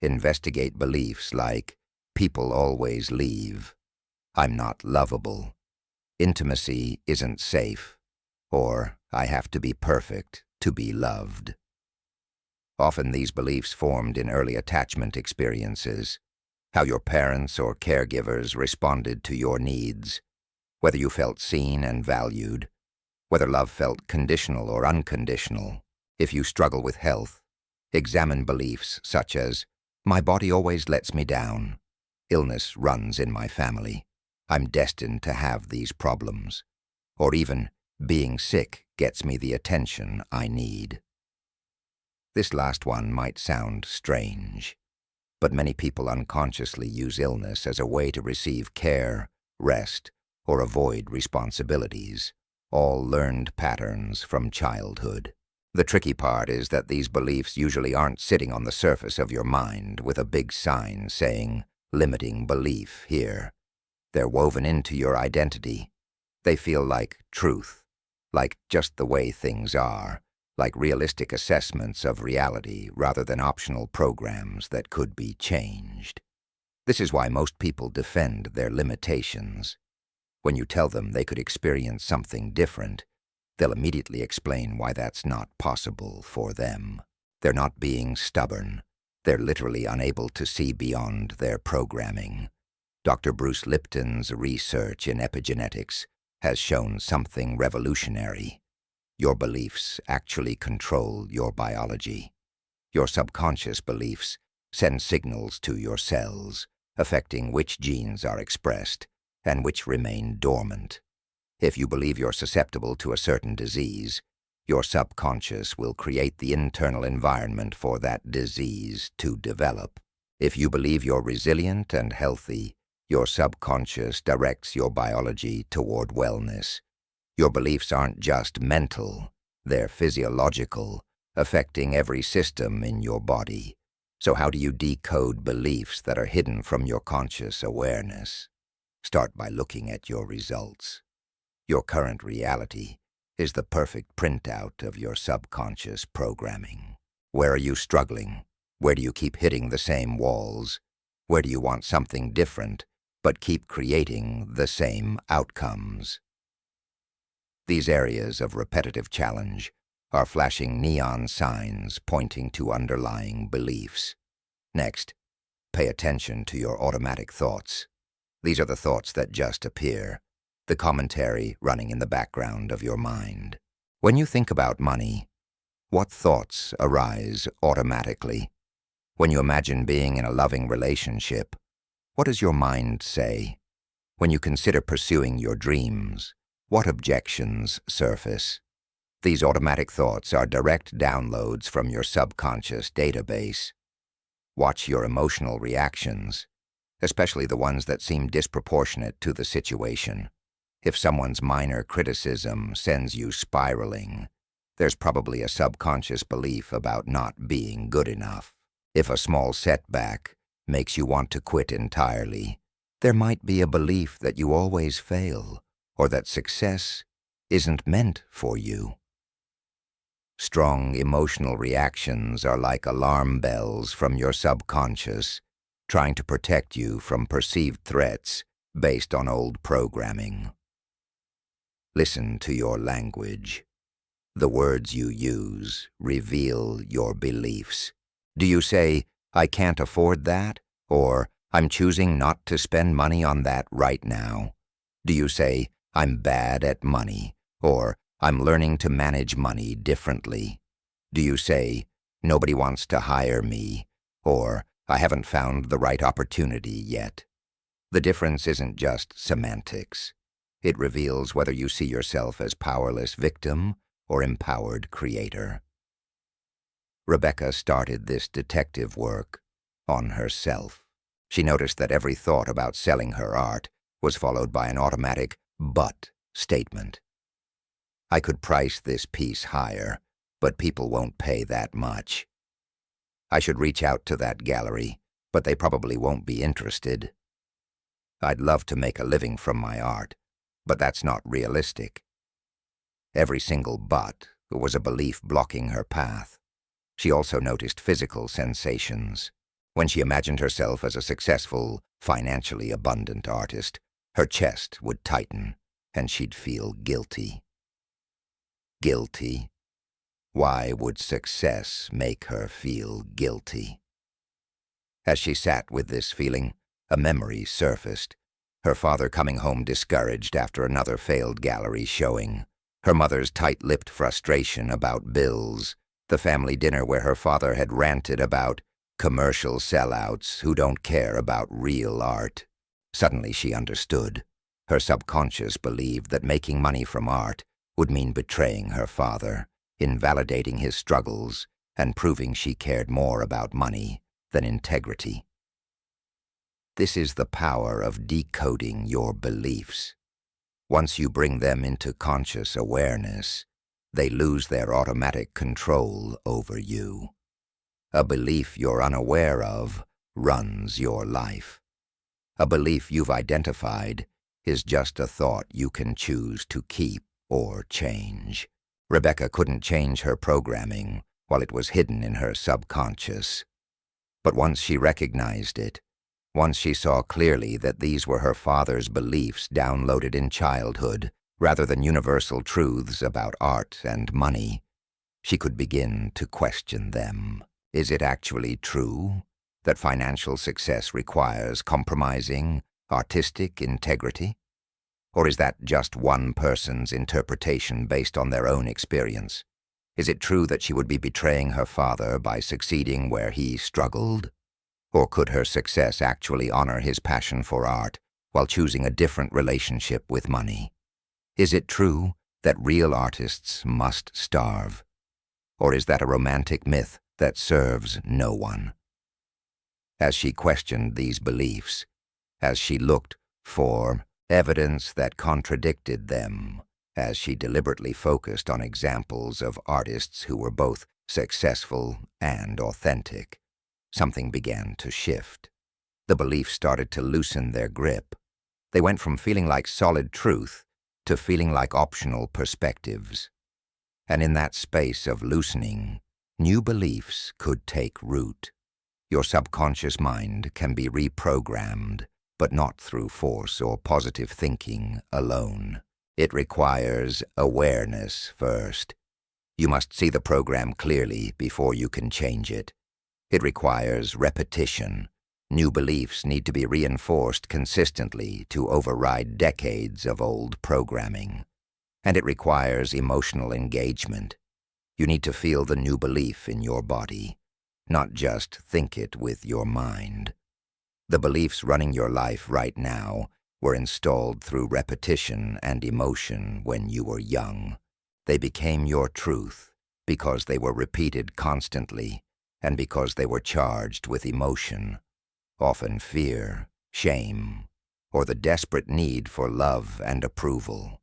investigate beliefs like, people always leave, I'm not lovable, intimacy isn't safe, or I have to be perfect to be loved. Often these beliefs formed in early attachment experiences, how your parents or caregivers responded to your needs, whether you felt seen and valued, whether love felt conditional or unconditional. If you struggle with health, examine beliefs such as, my body always lets me down, illness runs in my family, I'm destined to have these problems, or even, being sick gets me the attention I need. This last one might sound strange, but many people unconsciously use illness as a way to receive care, rest, or avoid responsibilities, all learned patterns from childhood. The tricky part is that these beliefs usually aren't sitting on the surface of your mind with a big sign saying, limiting belief here. They're woven into your identity. They feel like truth, like just the way things are, like realistic assessments of reality rather than optional programs that could be changed. This is why most people defend their limitations. When you tell them they could experience something different, they'll immediately explain why that's not possible for them. They're not being stubborn. They're literally unable to see beyond their programming. Dr. Bruce Lipton's research in epigenetics has shown something revolutionary. Your beliefs actually control your biology. Your subconscious beliefs send signals to your cells, affecting which genes are expressed and which remain dormant. If you believe you're susceptible to a certain disease, your subconscious will create the internal environment for that disease to develop. If you believe you're resilient and healthy, your subconscious directs your biology toward wellness. Your beliefs aren't just mental, they're physiological, affecting every system in your body. So how do you decode beliefs that are hidden from your conscious awareness? Start by looking at your results. Your current reality is the perfect printout of your subconscious programming. Where are you struggling? Where do you keep hitting the same walls? Where do you want something different, but keep creating the same outcomes? These areas of repetitive challenge are flashing neon signs pointing to underlying beliefs. Next, pay attention to your automatic thoughts. These are the thoughts that just appear, the commentary running in the background of your mind. When you think about money, what thoughts arise automatically? When you imagine being in a loving relationship, what does your mind say? When you consider pursuing your dreams, what objections surface? These automatic thoughts are direct downloads from your subconscious database. Watch your emotional reactions, especially the ones that seem disproportionate to the situation. If someone's minor criticism sends you spiraling, there's probably a subconscious belief about not being good enough. If a small setback makes you want to quit entirely, there might be a belief that you always fail or that success isn't meant for you. Strong emotional reactions are like alarm bells from your subconscious, trying to protect you from perceived threats based on old programming. Listen to your language. The words you use reveal your beliefs. Do you say, "I can't afford that," or "I'm choosing not to spend money on that right now"? Do you say, "I'm bad at money," or "I'm learning to manage money differently"? Do you say, "Nobody wants to hire me," or "I haven't found the right opportunity yet"? The difference isn't just semantics. It reveals whether you see yourself as powerless victim or empowered creator. Rebecca started this detective work on herself. She noticed that every thought about selling her art was followed by an automatic "but" statement. "I could price this piece higher, but people won't pay that much. I should reach out to that gallery, but they probably won't be interested. I'd love to make a living from my art, but that's not realistic." Every single "but" was a belief blocking her path. She also noticed physical sensations. When she imagined herself as a successful, financially abundant artist, her chest would tighten, and she'd feel guilty. Guilty? Why would success make her feel guilty? As she sat with this feeling, a memory surfaced. Her father coming home discouraged after another failed gallery showing. Her mother's tight-lipped frustration about bills. The family dinner where her father had ranted about commercial sellouts who don't care about real art. Suddenly she understood. Her subconscious believed that making money from art would mean betraying her father, invalidating his struggles, and proving she cared more about money than integrity. This is the power of decoding your beliefs. Once you bring them into conscious awareness, they lose their automatic control over you. A belief you're unaware of runs your life. A belief you've identified is just a thought you can choose to keep or change. Rebecca couldn't change her programming while it was hidden in her subconscious. But once she recognized it, once she saw clearly that these were her father's beliefs downloaded in childhood, rather than universal truths about art and money, she could begin to question them. Is it actually true that financial success requires compromising artistic integrity? Or is that just one person's interpretation based on their own experience? Is it true that she would be betraying her father by succeeding where he struggled? Or could her success actually honor his passion for art while choosing a different relationship with money? Is it true that real artists must starve? Or is that a romantic myth that serves no one? As she questioned these beliefs, as she looked for evidence that contradicted them, as she deliberately focused on examples of artists who were both successful and authentic, something began to shift. The beliefs started to loosen their grip. They went from feeling like solid truth to feeling like optional perspectives. And in that space of loosening, new beliefs could take root. Your subconscious mind can be reprogrammed, but not through force or positive thinking alone. It requires awareness first. You must see the program clearly before you can change it. It requires repetition. New beliefs need to be reinforced consistently to override decades of old programming. And it requires emotional engagement. You need to feel the new belief in your body, not just think it with your mind. The beliefs running your life right now were installed through repetition and emotion when you were young. They became your truth because they were repeated constantly and because they were charged with emotion, often fear, shame, or the desperate need for love and approval.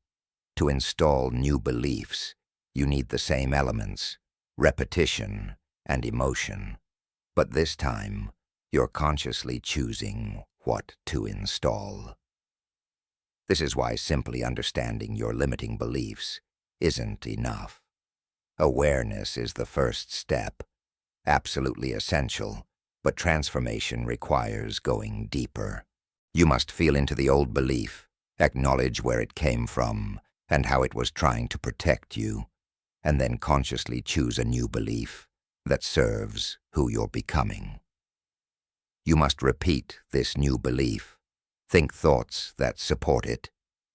To install new beliefs, you need the same elements, repetition and emotion. But this time, you're consciously choosing what to install. This is why simply understanding your limiting beliefs isn't enough. Awareness is the first step, absolutely essential, but transformation requires going deeper. You must feel into the old belief, acknowledge where it came from and how it was trying to protect you, and then consciously choose a new belief that serves who you're becoming. You must repeat this new belief, think thoughts that support it,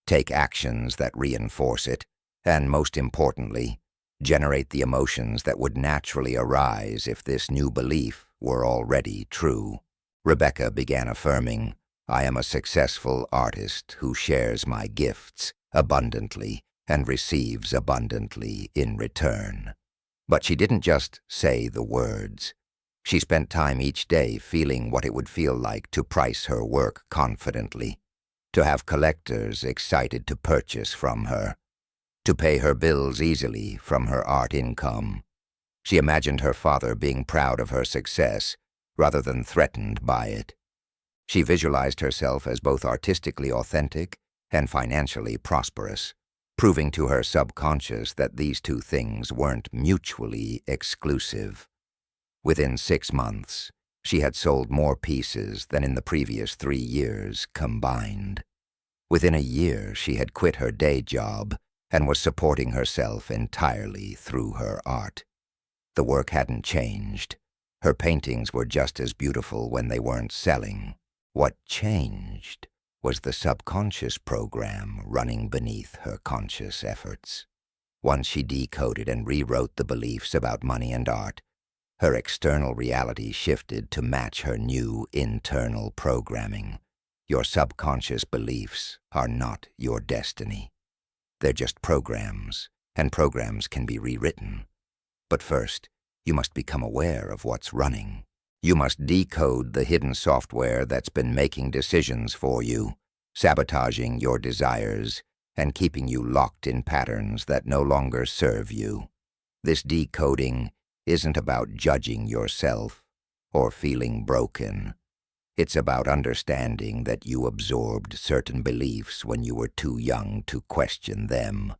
take actions that reinforce it, and most importantly, generate the emotions that would naturally arise if this new belief were already true. Rebecca began affirming, "I am a successful artist who shares my gifts abundantly and receives abundantly in return." But she didn't just say the words. She spent time each day feeling what it would feel like to price her work confidently, to have collectors excited to purchase from her, to pay her bills easily from her art income. She imagined her father being proud of her success rather than threatened by it. She visualized herself as both artistically authentic and financially prosperous, proving to her subconscious that these two things weren't mutually exclusive. Within 6 months, she had sold more pieces than in the previous 3 years combined. Within a year, she had quit her day job and was supporting herself entirely through her art. The work hadn't changed. Her paintings were just as beautiful when they weren't selling. What changed was the subconscious program running beneath her conscious efforts. Once she decoded and rewrote the beliefs about money and art, her external reality shifted to match her new internal programming. Your subconscious beliefs are not your destiny. They're just programs, and programs can be rewritten. But first, you must become aware of what's running. You must decode the hidden software that's been making decisions for you, sabotaging your desires, and keeping you locked in patterns that no longer serve you. This decoding isn't about judging yourself or feeling broken. It's about understanding that you absorbed certain beliefs when you were too young to question them.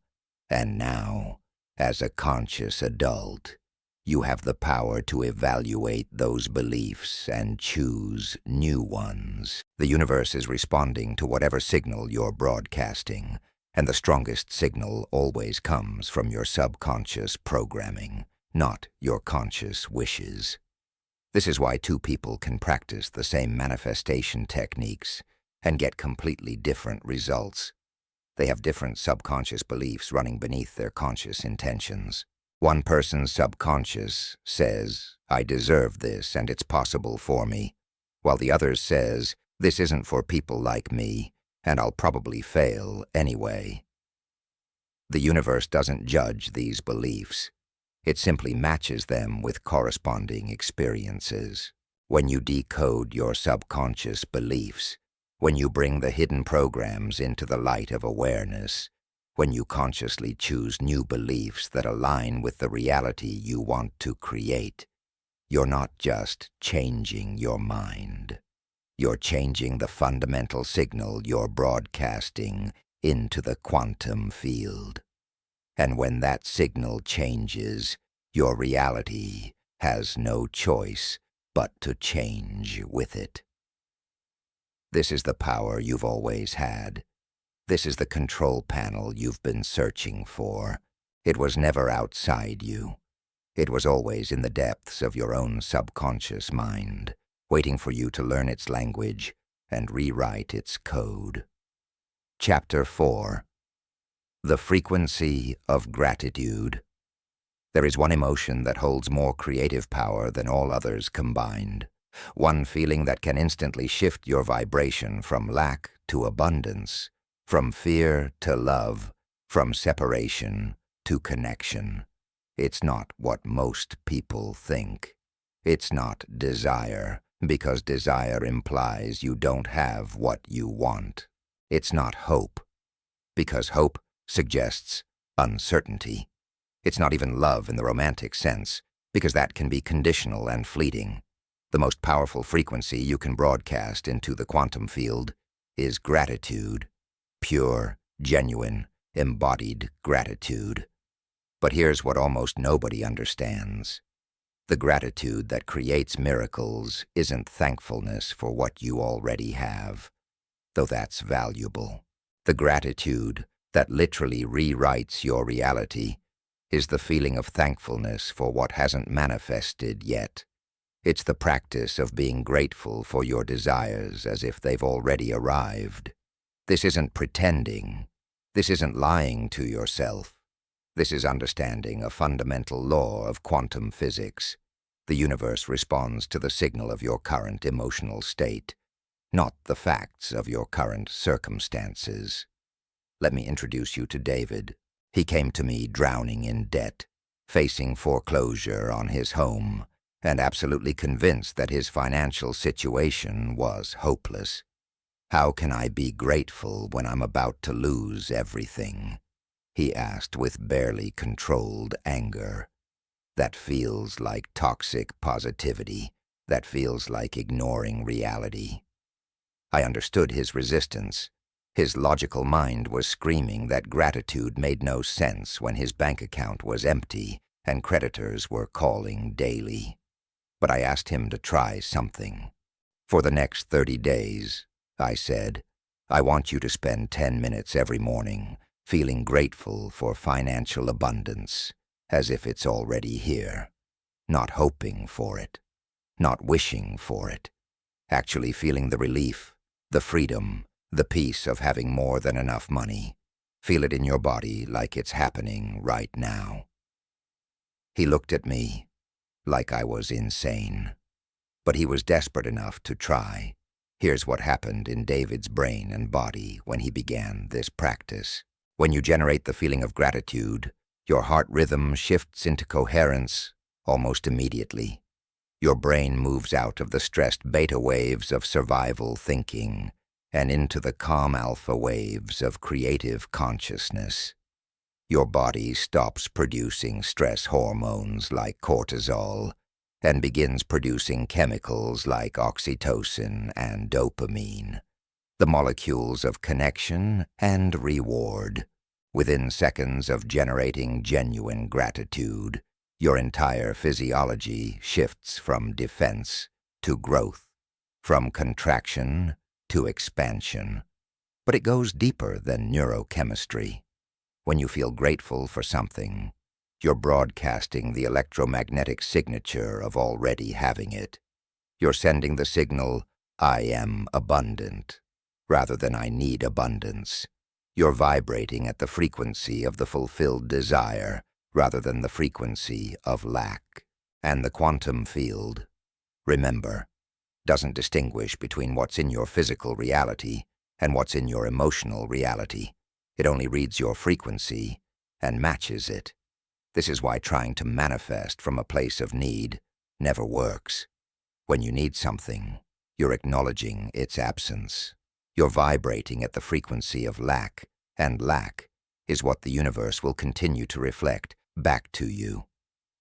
And now, as a conscious adult, you have the power to evaluate those beliefs and choose new ones. The universe is responding to whatever signal you're broadcasting, and the strongest signal always comes from your subconscious programming, not your conscious wishes. This is why two people can practice the same manifestation techniques and get completely different results. They have different subconscious beliefs running beneath their conscious intentions. One person's subconscious says, "I deserve this and it's possible for me," while the other says, "This isn't for people like me, and I'll probably fail anyway." The universe doesn't judge these beliefs. It simply matches them with corresponding experiences. When you decode your subconscious beliefs, when you bring the hidden programs into the light of awareness, when you consciously choose new beliefs that align with the reality you want to create, you're not just changing your mind. You're changing the fundamental signal you're broadcasting into the quantum field. And when that signal changes, your reality has no choice but to change with it. This is the power you've always had. This is the control panel you've been searching for. It was never outside you. It was always in the depths of your own subconscious mind, waiting for you to learn its language and rewrite its code. Chapter 4. The Frequency of Gratitude. There is one emotion that holds more creative power than all others combined. One feeling that can instantly shift your vibration from lack to abundance, from fear to love, from separation to connection. It's not what most people think. It's not desire, because desire implies you don't have what you want. It's not hope, because hope suggests uncertainty. It's not even love in the romantic sense, because that can be conditional and fleeting. The most powerful frequency you can broadcast into the quantum field is gratitude. Pure, genuine, embodied gratitude. But here's what almost nobody understands. The gratitude that creates miracles isn't thankfulness for what you already have, though that's valuable. The gratitude that literally rewrites your reality is the feeling of thankfulness for what hasn't manifested yet. It's the practice of being grateful for your desires as if they've already arrived. This isn't pretending. This isn't lying to yourself. This is understanding a fundamental law of quantum physics. The universe responds to the signal of your current emotional state, not the facts of your current circumstances. Let me introduce you to David. He came to me drowning in debt, facing foreclosure on his home, and absolutely convinced that his financial situation was hopeless. "How can I be grateful when I'm about to lose everything?" he asked with barely controlled anger. That feels like toxic positivity. That feels like ignoring reality. I understood his resistance. His logical mind was screaming that gratitude made no sense when his bank account was empty and creditors were calling daily. But I asked him to try something. "For the next 30 days, I said, I want you to spend 10 minutes every morning feeling grateful for financial abundance, as if it's already here. Not hoping for it, not wishing for it, actually feeling the relief, the freedom, the peace of having more than enough money. Feel it in your body like it's happening right now." He looked at me like I was insane, but he was desperate enough to try. Here's what happened in David's brain and body when he began this practice. When you generate the feeling of gratitude, your heart rhythm shifts into coherence almost immediately. Your brain moves out of the stressed beta waves of survival thinking and into the calm alpha waves of creative consciousness. Your body stops producing stress hormones like cortisol and begins producing chemicals like oxytocin and dopamine, the molecules of connection and reward. Within seconds of generating genuine gratitude, your entire physiology shifts from defense to growth, from contraction to expansion. But it goes deeper than neurochemistry. When you feel grateful for something, you're broadcasting the electromagnetic signature of already having it. You're sending the signal, "I am abundant," rather than "I need abundance." You're vibrating at the frequency of the fulfilled desire rather than the frequency of lack. And the quantum field, remember, doesn't distinguish between what's in your physical reality and what's in your emotional reality. It only reads your frequency and matches it. This is why trying to manifest from a place of need never works. When you need something, you're acknowledging its absence. You're vibrating at the frequency of lack, and lack is what the universe will continue to reflect back to you.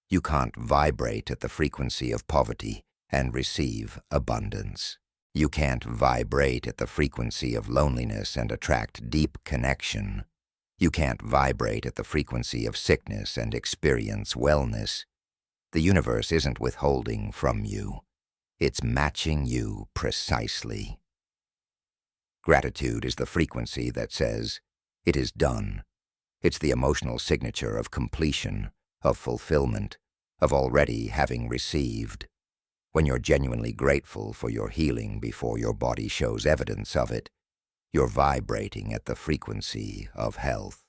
You can't vibrate at the frequency of poverty and receive abundance. You can't vibrate at the frequency of loneliness and attract deep connection. You can't vibrate at the frequency of sickness and experience wellness. The universe isn't withholding from you. It's matching you precisely. Gratitude is the frequency that says, "It is done." It's the emotional signature of completion, of fulfillment, of already having received. When you're genuinely grateful for your healing before your body shows evidence of it, you're vibrating at the frequency of health.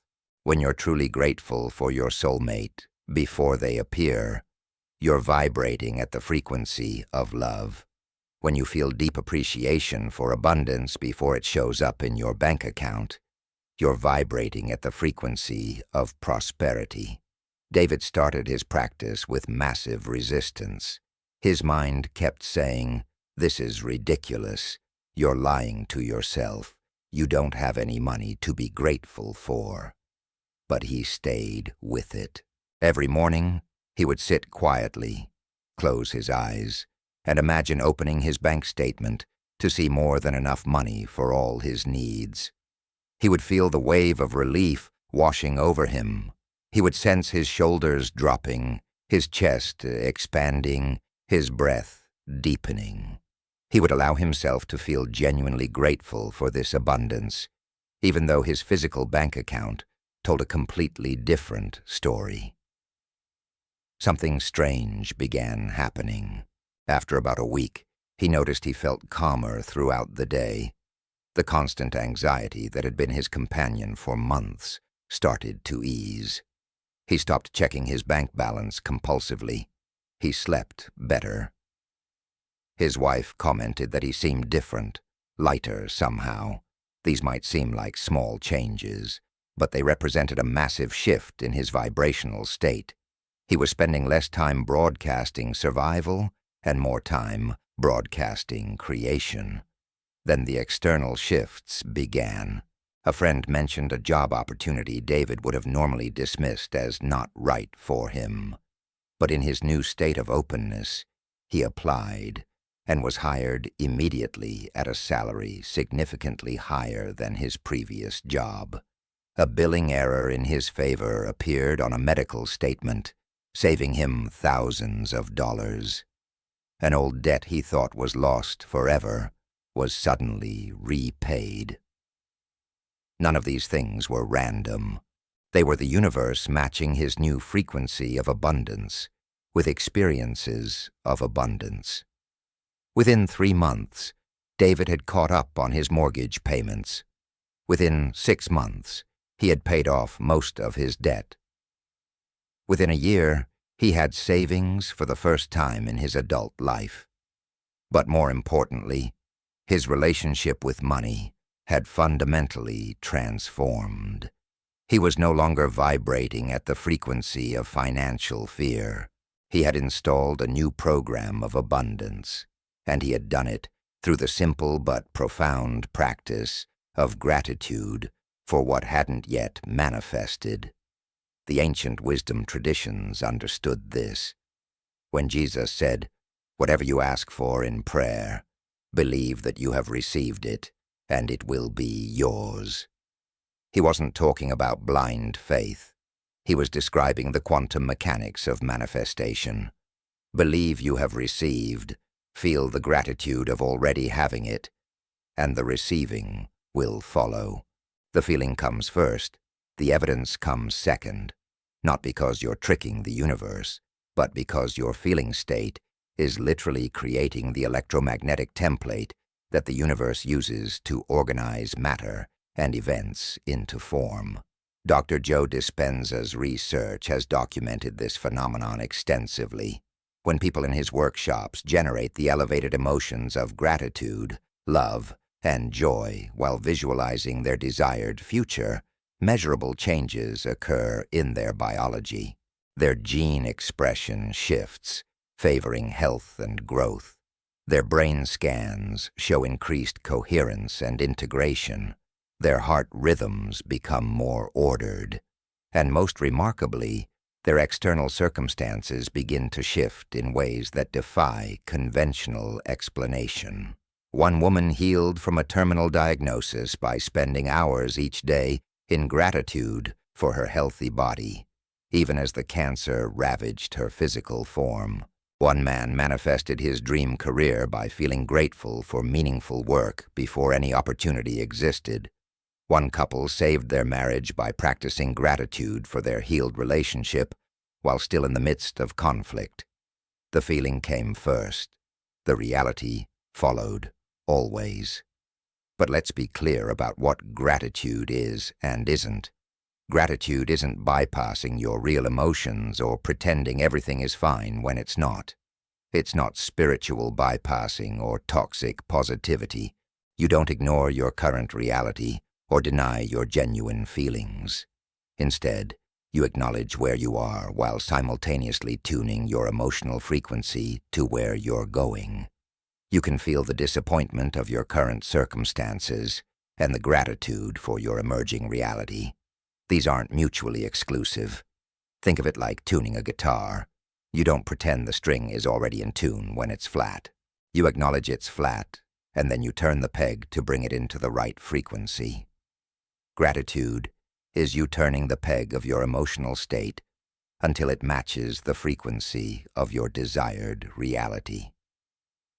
When you're truly grateful for your soulmate before they appear, you're vibrating at the frequency of love. When you feel deep appreciation for abundance before it shows up in your bank account, you're vibrating at the frequency of prosperity. David started his practice with massive resistance. His mind kept saying, "This is ridiculous. You're lying to yourself. You don't have any money to be grateful for." But he stayed with it. Every morning, he would sit quietly, close his eyes, and imagine opening his bank statement to see more than enough money for all his needs. He would feel the wave of relief washing over him. He would sense his shoulders dropping, his chest expanding, his breath deepening. He would allow himself to feel genuinely grateful for this abundance, even though his physical bank account told a completely different story. Something strange began happening. After about a week, he noticed he felt calmer throughout the day. The constant anxiety that had been his companion for months started to ease. He stopped checking his bank balance compulsively. He slept better. His wife commented that he seemed different, lighter somehow. These might seem like small changes, but they represented a massive shift in his vibrational state. He was spending less time broadcasting survival and more time broadcasting creation. Then the external shifts began. A friend mentioned a job opportunity David would have normally dismissed as not right for him. But in his new state of openness, he applied and was hired immediately at a salary significantly higher than his previous job. A billing error in his favor appeared on a medical statement, saving him thousands of dollars. An old debt he thought was lost forever was suddenly repaid. None of these things were random. They were the universe matching his new frequency of abundance with experiences of abundance. Within 3 months, David had caught up on his mortgage payments. Within 6 months, he had paid off most of his debt. Within a year, he had savings for the first time in his adult life. But more importantly, his relationship with money had fundamentally transformed. He was no longer vibrating at the frequency of financial fear. He had installed a new program of abundance, and he had done it through the simple but profound practice of gratitude for what hadn't yet manifested. The ancient wisdom traditions understood this. When Jesus said, "Whatever you ask for in prayer, believe that you have received it, and it will be yours." He wasn't talking about blind faith. He was describing the quantum mechanics of manifestation. Believe you have received, feel the gratitude of already having it, and the receiving will follow. The feeling comes first, the evidence comes second, not because you're tricking the universe, but because your feeling state is literally creating the electromagnetic template that the universe uses to organize matter and events into form. Dr. Joe Dispenza's research has documented this phenomenon extensively. When people in his workshops generate the elevated emotions of gratitude, love, and joy while visualizing their desired future, measurable changes occur in their biology. Their gene expression shifts, favoring health and growth. Their brain scans show increased coherence and integration. Their heart rhythms become more ordered. And most remarkably, their external circumstances begin to shift in ways that defy conventional explanation. One woman healed from a terminal diagnosis by spending hours each day in gratitude for her healthy body, even as the cancer ravaged her physical form. One man manifested his dream career by feeling grateful for meaningful work before any opportunity existed. One couple saved their marriage by practicing gratitude for their healed relationship while still in the midst of conflict. The feeling came first. The reality followed, always. But let's be clear about what gratitude is and isn't. Gratitude isn't bypassing your real emotions or pretending everything is fine when it's not. It's not spiritual bypassing or toxic positivity. You don't ignore your current reality or deny your genuine feelings. Instead, you acknowledge where you are while simultaneously tuning your emotional frequency to where you're going. You can feel the disappointment of your current circumstances and the gratitude for your emerging reality. These aren't mutually exclusive. Think of it like tuning a guitar. You don't pretend the string is already in tune when it's flat. You acknowledge it's flat, and then you turn the peg to bring it into the right frequency. Gratitude is you turning the peg of your emotional state until it matches the frequency of your desired reality.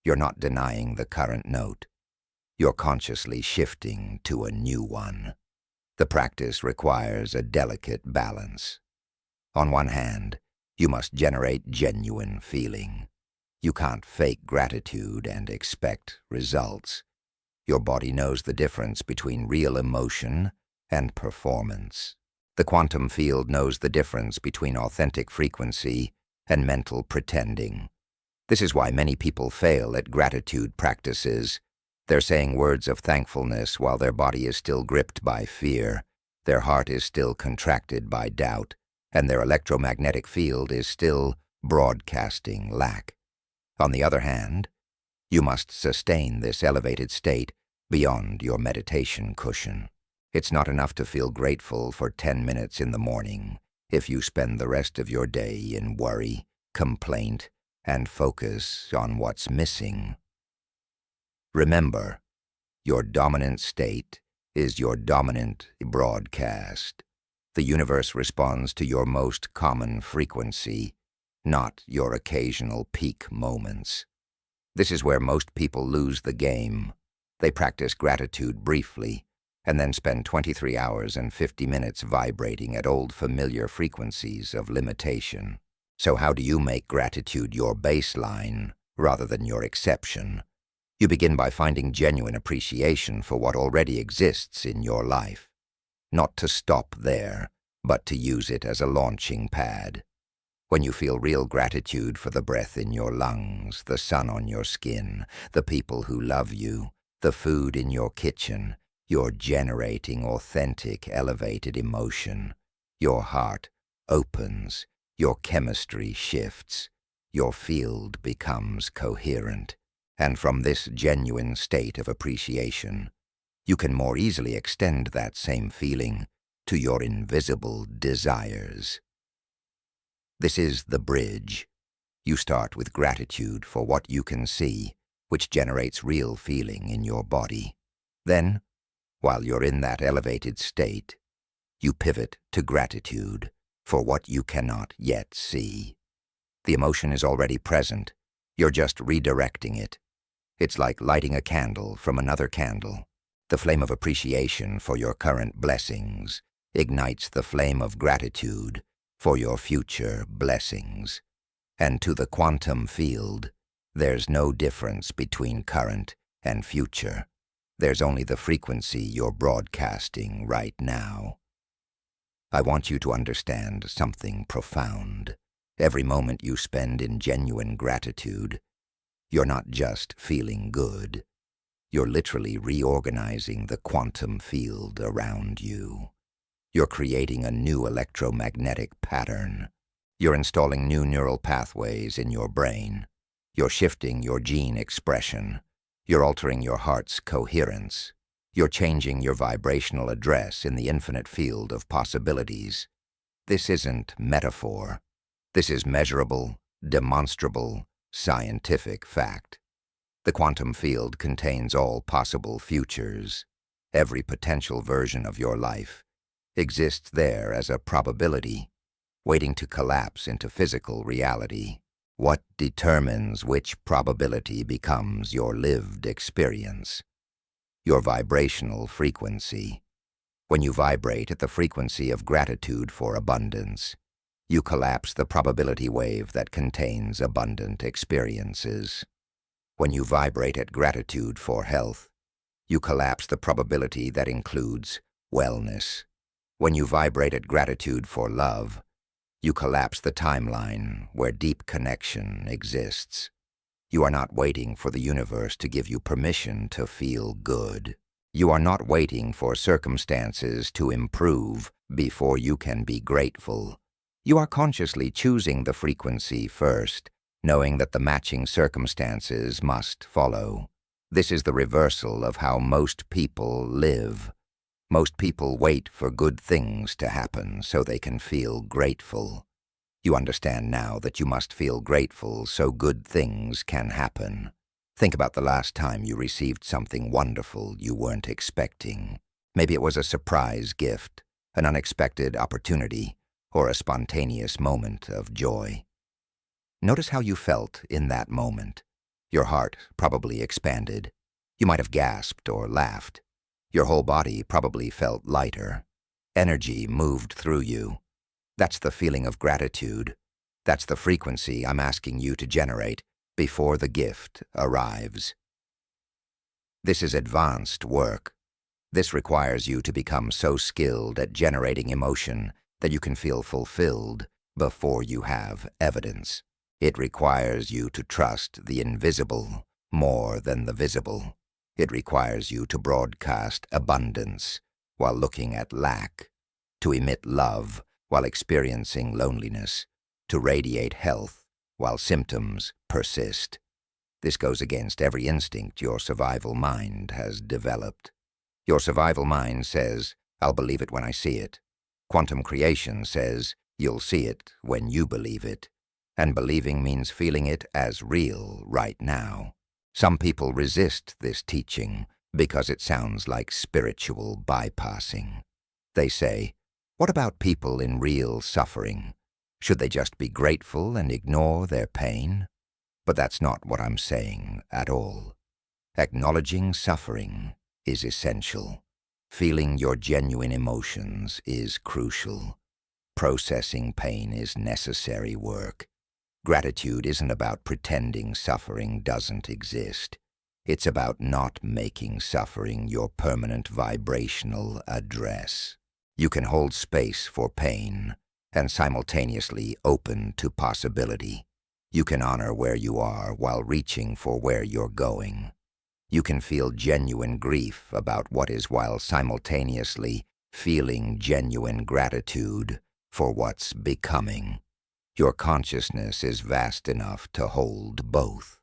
You're not denying the current note. You're consciously shifting to a new one. The practice requires a delicate balance. On one hand, you must generate genuine feeling. You can't fake gratitude and expect results. Your body knows the difference between real emotion and performance. The quantum field knows the difference between authentic frequency and mental pretending. This is why many people fail at gratitude practices. They're saying words of thankfulness while their body is still gripped by fear, their heart is still contracted by doubt, and their electromagnetic field is still broadcasting lack. On the other hand, you must sustain this elevated state beyond your meditation cushion. It's not enough to feel grateful for 10 minutes in the morning if you spend the rest of your day in worry, complaint, and focus on what's missing. Remember, your dominant state is your dominant broadcast. The universe responds to your most common frequency, not your occasional peak moments. This is where most people lose the game. They practice gratitude briefly, and then spend 23 hours and 50 minutes vibrating at old familiar frequencies of limitation. So how do you make gratitude your baseline rather than your exception? You begin by finding genuine appreciation for what already exists in your life. Not to stop there, but to use it as a launching pad. When you feel real gratitude for the breath in your lungs, the sun on your skin, the people who love you, the food in your kitchen, you're generating authentic, elevated emotion. Your heart opens. Your chemistry shifts, your field becomes coherent, and from this genuine state of appreciation, you can more easily extend that same feeling to your invisible desires. This is the bridge. You start with gratitude for what you can see, which generates real feeling in your body. Then, while you're in that elevated state, you pivot to gratitude for what you cannot yet see. The emotion is already present. You're just redirecting it. It's like lighting a candle from another candle. The flame of appreciation for your current blessings ignites the flame of gratitude for your future blessings. And to the quantum field, there's no difference between current and future. There's only the frequency you're broadcasting right now. I want you to understand something profound. Every moment you spend in genuine gratitude, you're not just feeling good. You're literally reorganizing the quantum field around you. You're creating a new electromagnetic pattern. You're installing new neural pathways in your brain. You're shifting your gene expression. You're altering your heart's coherence. You're changing your vibrational address in the infinite field of possibilities. This isn't metaphor. This is measurable, demonstrable, scientific fact. The quantum field contains all possible futures. Every potential version of your life exists there as a probability, waiting to collapse into physical reality. What determines which probability becomes your lived experience? Your vibrational frequency. When you vibrate at the frequency of gratitude for abundance, you collapse the probability wave that contains abundant experiences. When you vibrate at gratitude for health, you collapse the probability that includes wellness. When you vibrate at gratitude for love, you collapse the timeline where deep connection exists. You are not waiting for the universe to give you permission to feel good. You are not waiting for circumstances to improve before you can be grateful. You are consciously choosing the frequency first, knowing that the matching circumstances must follow. This is the reversal of how most people live. Most people wait for good things to happen so they can feel grateful. You understand now that you must feel grateful so good things can happen. Think about the last time you received something wonderful you weren't expecting. Maybe it was a surprise gift, an unexpected opportunity, or a spontaneous moment of joy. Notice how you felt in that moment. Your heart probably expanded. You might have gasped or laughed. Your whole body probably felt lighter. Energy moved through you. That's the feeling of gratitude. That's the frequency I'm asking you to generate before the gift arrives. This is advanced work. This requires you to become so skilled at generating emotion that you can feel fulfilled before you have evidence. It requires you to trust the invisible more than the visible. It requires you to broadcast abundance while looking at lack, to emit love while experiencing loneliness, to radiate health while symptoms persist. This goes against every instinct your survival mind has developed. Your survival mind says, "I'll believe it when I see it." Quantum creation says, "You'll see it when you believe it." And believing means feeling it as real right now. Some people resist this teaching because it sounds like spiritual bypassing. They say, "What about people in real suffering? Should they just be grateful and ignore their pain?" But that's not what I'm saying at all. Acknowledging suffering is essential. Feeling your genuine emotions is crucial. Processing pain is necessary work. Gratitude isn't about pretending suffering doesn't exist. It's about not making suffering your permanent vibrational address. You can hold space for pain and simultaneously open to possibility. You can honor where you are while reaching for where you're going. You can feel genuine grief about what is while simultaneously feeling genuine gratitude for what's becoming. Your consciousness is vast enough to hold both.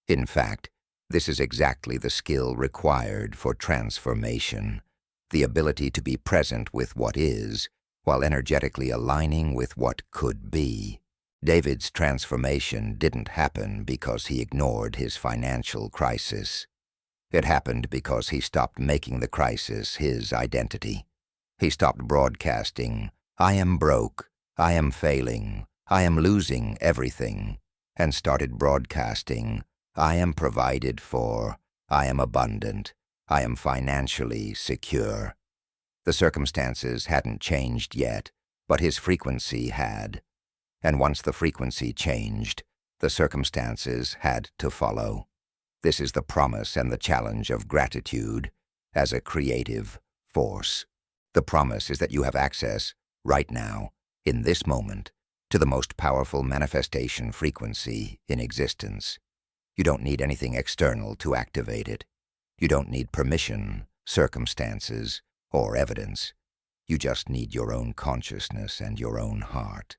In fact, this is exactly the skill required for transformation, the ability to be present with what is, while energetically aligning with what could be. David's transformation didn't happen because he ignored his financial crisis. It happened because he stopped making the crisis his identity. He stopped broadcasting, "I am broke, I am failing, I am losing everything," and started broadcasting, "I am provided for, I am abundant, I am financially secure." The circumstances hadn't changed yet, but his frequency had. And once the frequency changed, the circumstances had to follow. This is the promise and the challenge of gratitude as a creative force. The promise is that you have access, right now, in this moment, to the most powerful manifestation frequency in existence. You don't need anything external to activate it. You don't need permission, circumstances, or evidence. You just need your own consciousness and your own heart.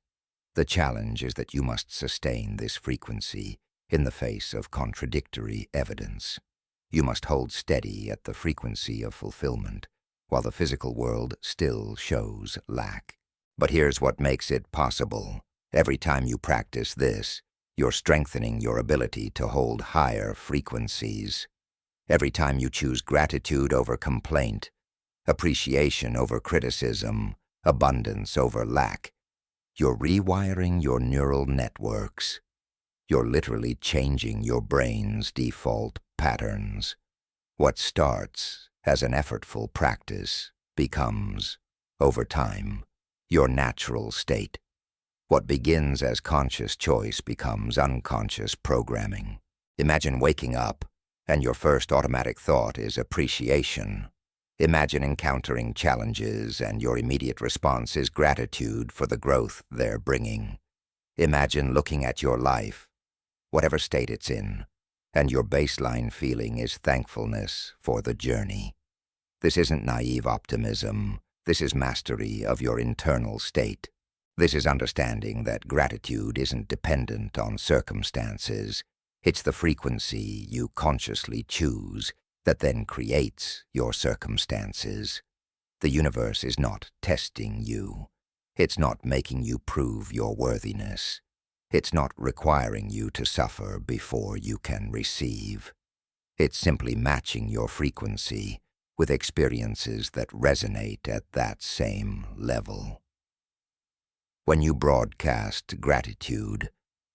The challenge is that you must sustain this frequency in the face of contradictory evidence. You must hold steady at the frequency of fulfillment, while the physical world still shows lack. But here's what makes it possible. Every time you practice this, you're strengthening your ability to hold higher frequencies. Every time you choose gratitude over complaint, appreciation over criticism, abundance over lack, you're rewiring your neural networks. You're literally changing your brain's default patterns. What starts as an effortful practice becomes, over time, your natural state. What begins as conscious choice becomes unconscious programming. Imagine waking up, and your first automatic thought is appreciation. Imagine encountering challenges, and your immediate response is gratitude for the growth they're bringing. Imagine looking at your life, whatever state it's in, and your baseline feeling is thankfulness for the journey. This isn't naive optimism. This is mastery of your internal state. This is understanding that gratitude isn't dependent on circumstances. It's the frequency you consciously choose that then creates your circumstances. The universe is not testing you. It's not making you prove your worthiness. It's not requiring you to suffer before you can receive. It's simply matching your frequency with experiences that resonate at that same level. When you broadcast gratitude,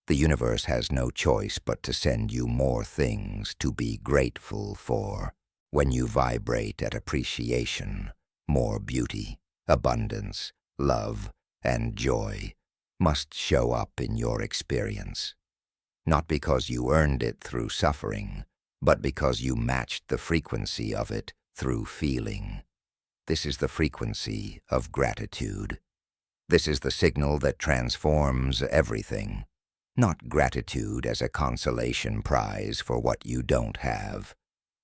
the universe has no choice but to send you more things to be grateful for. When you vibrate at appreciation, more beauty, abundance, love, and joy must show up in your experience. Not because you earned it through suffering, but because you matched the frequency of it through feeling. This is the frequency of gratitude. This is the signal that transforms everything. Not gratitude as a consolation prize for what you don't have.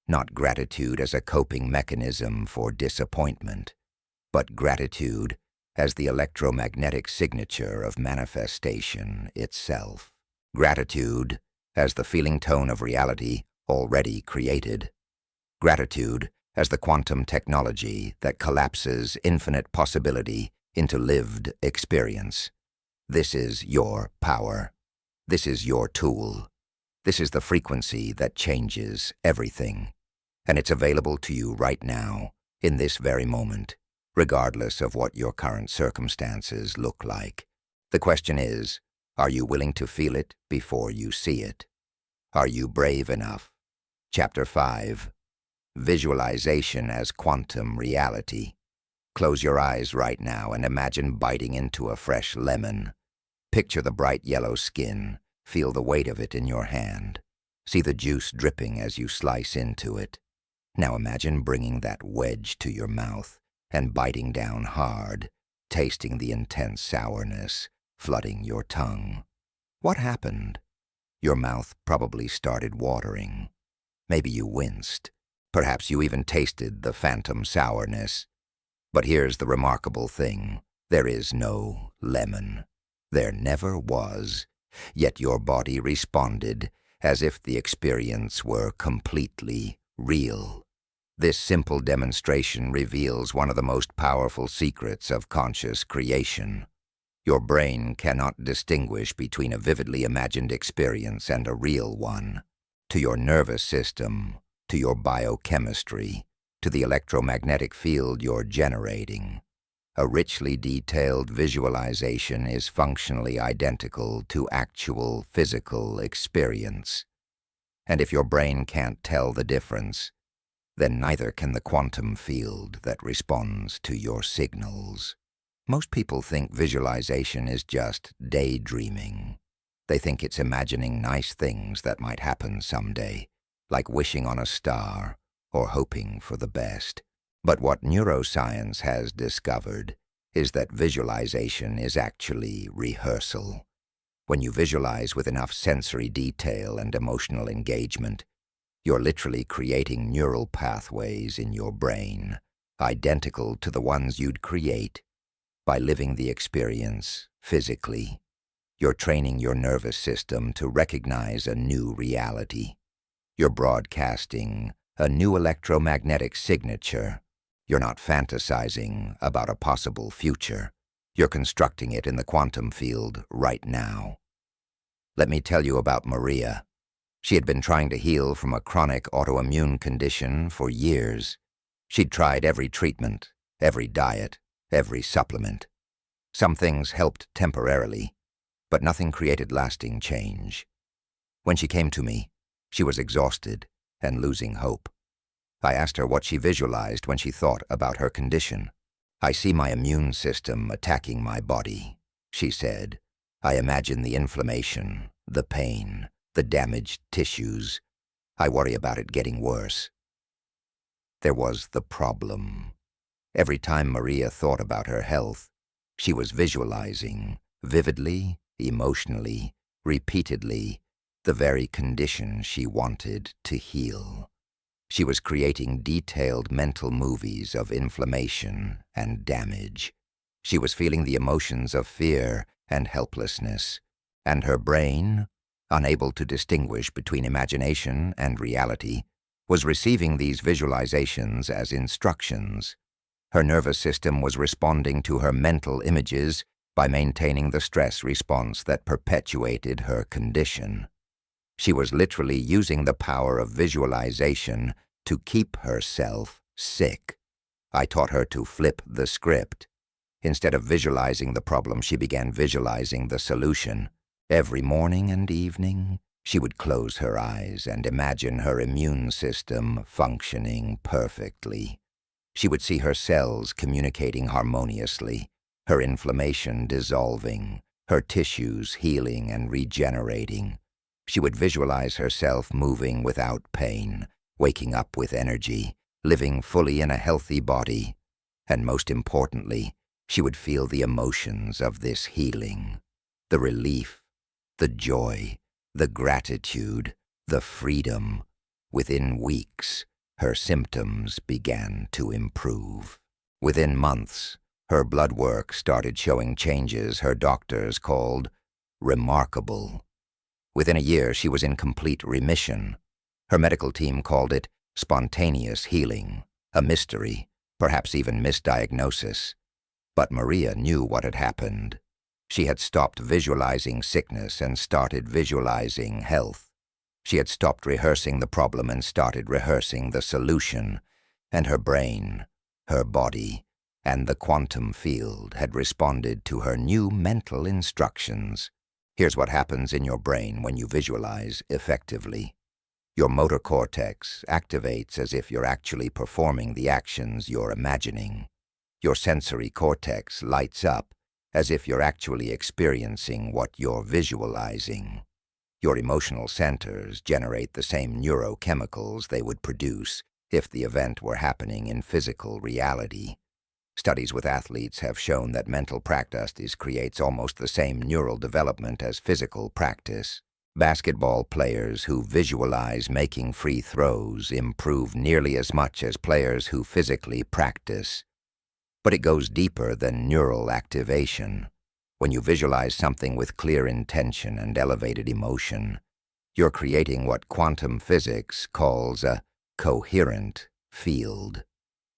Not gratitude as a coping mechanism for disappointment, but gratitude as the electromagnetic signature of manifestation itself. Gratitude as the feeling tone of reality already created. Gratitude as the quantum technology that collapses infinite possibility into lived experience. This is your power. This is your tool. This is the frequency that changes everything. And it's available to you right now, in this very moment, regardless of what your current circumstances look like. The question is, are you willing to feel it before you see it? Are you brave enough? Chapter 5. Visualization as quantum reality. Close your eyes right now and imagine biting into a fresh lemon. Picture the bright yellow skin. Feel the weight of it in your hand. See the juice dripping as you slice into it. Now imagine bringing that wedge to your mouth and biting down hard, tasting the intense sourness flooding your tongue. What happened? Your mouth probably started watering. Maybe you winced. Perhaps you even tasted the phantom sourness. But here's the remarkable thing. There is no lemon. There never was. Yet your body responded as if the experience were completely real. This simple demonstration reveals one of the most powerful secrets of conscious creation. Your brain cannot distinguish between a vividly imagined experience and a real one. To your nervous system, to your biochemistry, to the electromagnetic field you're generating, a richly detailed visualization is functionally identical to actual physical experience. And if your brain can't tell the difference, then neither can the quantum field that responds to your signals. Most people think visualization is just daydreaming. They think it's imagining nice things that might happen someday, like wishing on a star or hoping for the best. But what neuroscience has discovered is that visualization is actually rehearsal. When you visualize with enough sensory detail and emotional engagement, you're literally creating neural pathways in your brain, identical to the ones you'd create by living the experience physically. You're training your nervous system to recognize a new reality. You're broadcasting a new electromagnetic signature. You're not fantasizing about a possible future. You're constructing it in the quantum field right now. Let me tell you about Maria. She had been trying to heal from a chronic autoimmune condition for years. She'd tried every treatment, every diet, every supplement. Some things helped temporarily, but nothing created lasting change. When she came to me, she was exhausted and losing hope. I asked her what she visualized when she thought about her condition. "I see my immune system attacking my body," she said. "I imagine the inflammation, the pain, the damaged tissues. I worry about it getting worse." There was the problem. Every time Maria thought about her health, she was visualizing, vividly, emotionally, repeatedly, the very condition she wanted to heal. She was creating detailed mental movies of inflammation and damage. She was feeling the emotions of fear and helplessness, and her brain, unable to distinguish between imagination and reality, was receiving these visualizations as instructions. Her nervous system was responding to her mental images by maintaining the stress response that perpetuated her condition. She was literally using the power of visualization to keep herself sick. I taught her to flip the script. Instead of visualizing the problem, she began visualizing the solution. Every morning and evening, she would close her eyes and imagine her immune system functioning perfectly. She would see her cells communicating harmoniously, her inflammation dissolving, her tissues healing and regenerating. She would visualize herself moving without pain, waking up with energy, living fully in a healthy body. And most importantly, she would feel the emotions of this healing, the relief, the joy, the gratitude, the freedom. Within weeks, her symptoms began to improve. Within months, her blood work started showing changes her doctors called remarkable. Within a year, she was in complete remission. Her medical team called it spontaneous healing, a mystery, perhaps even misdiagnosis. But Maria knew what had happened. She had stopped visualizing sickness and started visualizing health. She had stopped rehearsing the problem and started rehearsing the solution. And her brain, her body, and the quantum field had responded to her new mental instructions. Here's what happens in your brain when you visualize effectively. Your motor cortex activates as if you're actually performing the actions you're imagining. Your sensory cortex lights up as if you're actually experiencing what you're visualizing. Your emotional centers generate the same neurochemicals they would produce if the event were happening in physical reality. Studies with athletes have shown that mental practice creates almost the same neural development as physical practice. Basketball players who visualize making free throws improve nearly as much as players who physically practice. But it goes deeper than neural activation. When you visualize something with clear intention and elevated emotion, you're creating what quantum physics calls a coherent field.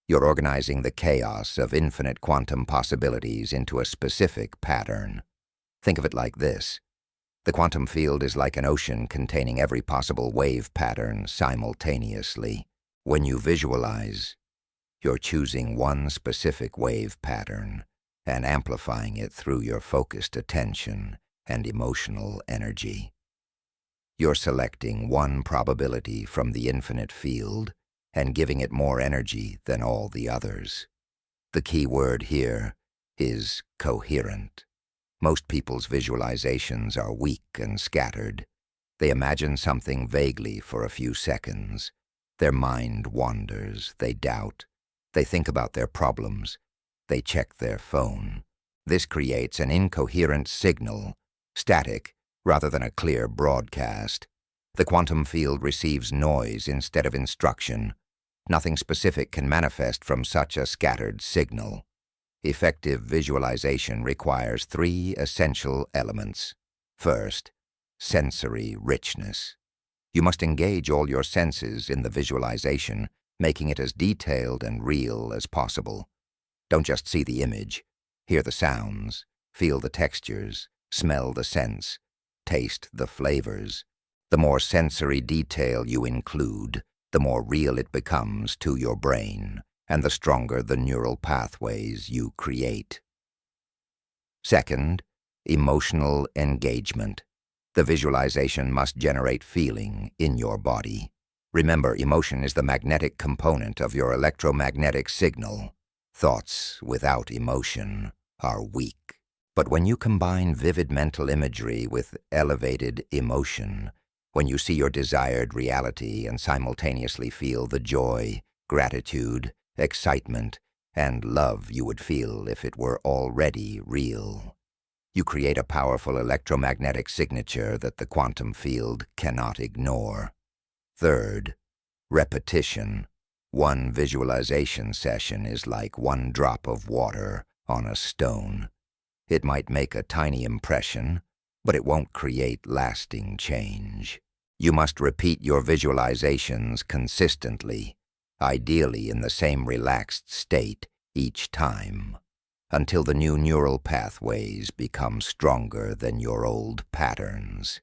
You're organizing the chaos of infinite quantum possibilities into a specific pattern. Think of it like this. The quantum field is like an ocean containing every possible wave pattern simultaneously. When you visualize, you're choosing one specific wave pattern and amplifying it through your focused attention and emotional energy. You're selecting one probability from the infinite field and giving it more energy than all the others. The key word here is coherent. Most people's visualizations are weak and scattered. They imagine something vaguely for a few seconds. Their mind wanders, they doubt, they think about their problems, they check their phone. This creates an incoherent signal, static rather than a clear broadcast. The quantum field receives noise instead of instruction. Nothing specific can manifest from such a scattered signal. Effective visualization requires 3 essential elements. First, sensory richness. You must engage all your senses in the visualization, making it as detailed and real as possible. Don't just see the image. Hear the sounds, feel the textures, smell the scents, taste the flavors. The more sensory detail you include, the more real it becomes to your brain, and the stronger the neural pathways you create. Second, emotional engagement. The visualization must generate feeling in your body. Remember, emotion is the magnetic component of your electromagnetic signal. Thoughts without emotion are weak. But when you combine vivid mental imagery with elevated emotion, when you see your desired reality and simultaneously feel the joy, gratitude, excitement, and love you would feel if it were already real, you create a powerful electromagnetic signature that the quantum field cannot ignore. Third, repetition. One visualization session is like one drop of water on a stone. It might make a tiny impression, but it won't create lasting change. You must repeat your visualizations consistently, ideally in the same relaxed state each time, until the new neural pathways become stronger than your old patterns.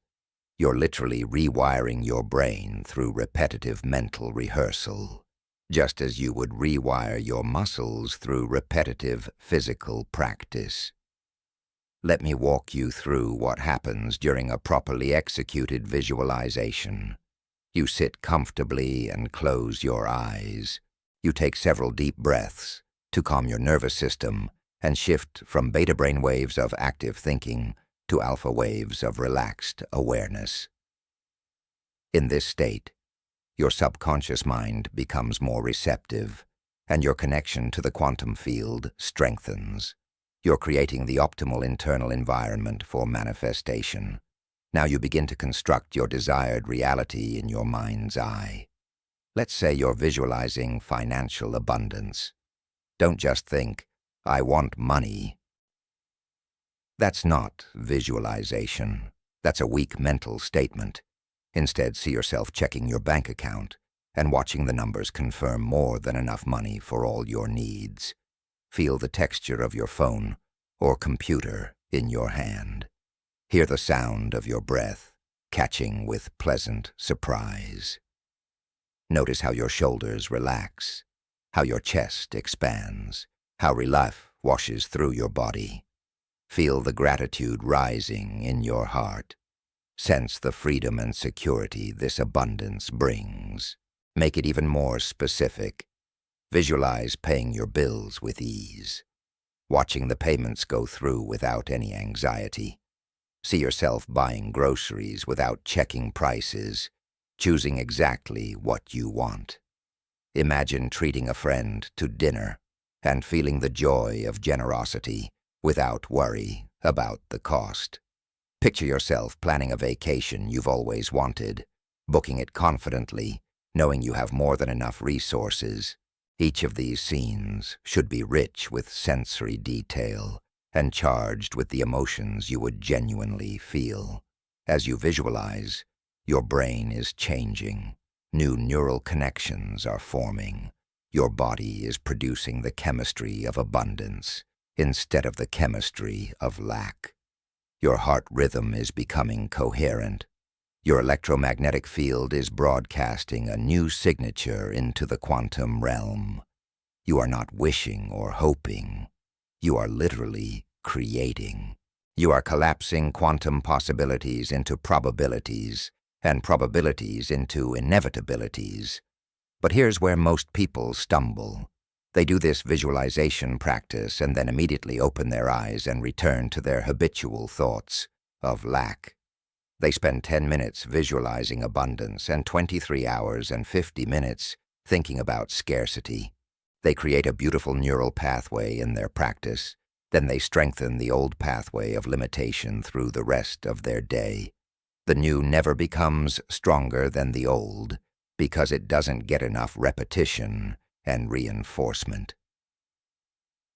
You're literally rewiring your brain through repetitive mental rehearsal, just as you would rewire your muscles through repetitive physical practice. Let me walk you through what happens during a properly executed visualization. You sit comfortably and close your eyes. You take several deep breaths to calm your nervous system and shift from beta brain waves of active thinking to alpha waves of relaxed awareness. In this state, your subconscious mind becomes more receptive, and your connection to the quantum field strengthens. You're creating the optimal internal environment for manifestation. Now you begin to construct your desired reality in your mind's eye. Let's say you're visualizing financial abundance. Don't just think, "I want money." That's not visualization. That's a weak mental statement. Instead, see yourself checking your bank account and watching the numbers confirm more than enough money for all your needs. Feel the texture of your phone or computer in your hand. Hear the sound of your breath, catching with pleasant surprise. Notice how your shoulders relax, how your chest expands, how relief washes through your body. Feel the gratitude rising in your heart. Sense the freedom and security this abundance brings. Make it even more specific. Visualize paying your bills with ease, watching the payments go through without any anxiety. See yourself buying groceries without checking prices, choosing exactly what you want. Imagine treating a friend to dinner and feeling the joy of generosity without worry about the cost. Picture yourself planning a vacation you've always wanted, booking it confidently, knowing you have more than enough resources. Each of these scenes should be rich with sensory detail and charged with the emotions you would genuinely feel. As you visualize, your brain is changing. New neural connections are forming. Your body is producing the chemistry of abundance instead of the chemistry of lack. Your heart rhythm is becoming coherent. Your electromagnetic field is broadcasting a new signature into the quantum realm. You are not wishing or hoping. You are literally creating. You are collapsing quantum possibilities into probabilities and probabilities into inevitabilities. But here's where most people stumble. They do this visualization practice and then immediately open their eyes and return to their habitual thoughts of lack. They spend 10 minutes visualizing abundance and 23 hours and 50 minutes thinking about scarcity. They create a beautiful neural pathway in their practice, then they strengthen the old pathway of limitation through the rest of their day. The new never becomes stronger than the old because it doesn't get enough repetition and reinforcement.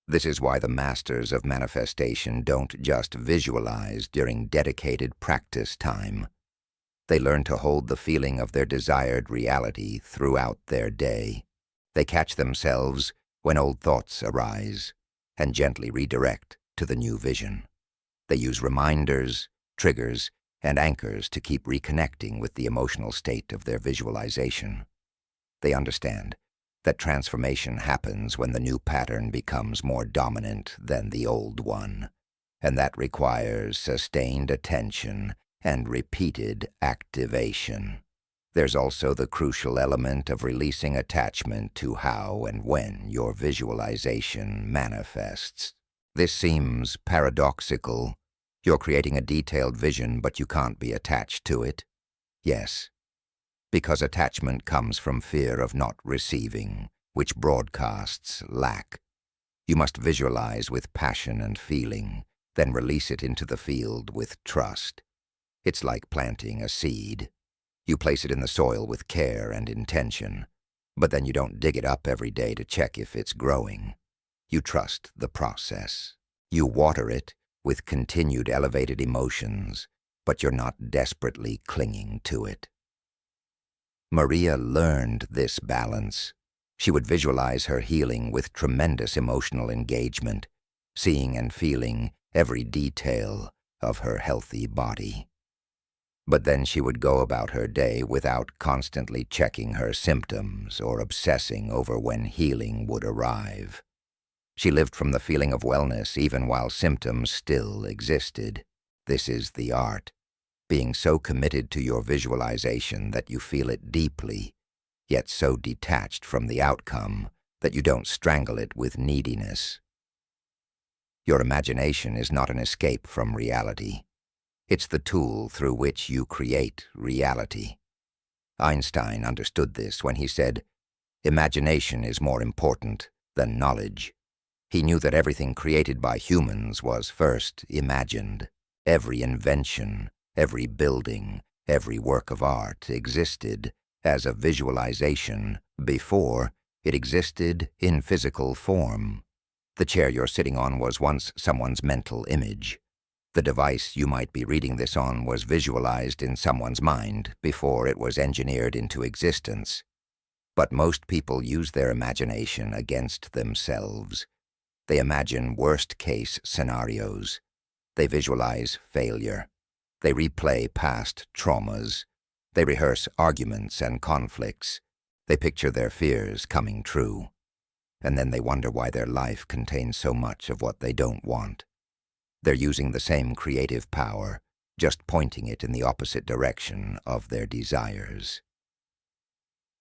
This is why the masters of manifestation don't just visualize during dedicated practice time. They learn to hold the feeling of their desired reality throughout their day. They catch themselves when old thoughts arise and gently redirect to the new vision. They use reminders, triggers, and anchors to keep reconnecting with the emotional state of their visualization. They understand that transformation happens when the new pattern becomes more dominant than the old one, and that requires sustained attention and repeated activation. There's also the crucial element of releasing attachment to how and when your visualization manifests. This seems paradoxical. You're creating a detailed vision, but you can't be attached to it. Yes, because attachment comes from fear of not receiving, which broadcasts lack. You must visualize with passion and feeling, then release it into the field with trust. It's like planting a seed. You place it in the soil with care and intention, but then you don't dig it up every day to check if it's growing. You trust the process. You water it with continued elevated emotions, but you're not desperately clinging to it. Maria learned this balance. She would visualize her healing with tremendous emotional engagement, seeing and feeling every detail of her healthy body. But then she would go about her day without constantly checking her symptoms or obsessing over when healing would arrive. She lived from the feeling of wellness even while symptoms still existed. This is the art, being so committed to your visualization that you feel it deeply, yet so detached from the outcome that you don't strangle it with neediness. Your imagination is not an escape from reality. It's the tool through which you create reality. Einstein understood this when he said, "Imagination is more important than knowledge." He knew that everything created by humans was first imagined. Every invention, every building, every work of art existed as a visualization before it existed in physical form. The chair you're sitting on was once someone's mental image. The device you might be reading this on was visualized in someone's mind before it was engineered into existence. But most people use their imagination against themselves. They imagine worst-case scenarios. They visualize failure. They replay past traumas. They rehearse arguments and conflicts. They picture their fears coming true. And then they wonder why their life contains so much of what they don't want. They're using the same creative power, just pointing it in the opposite direction of their desires.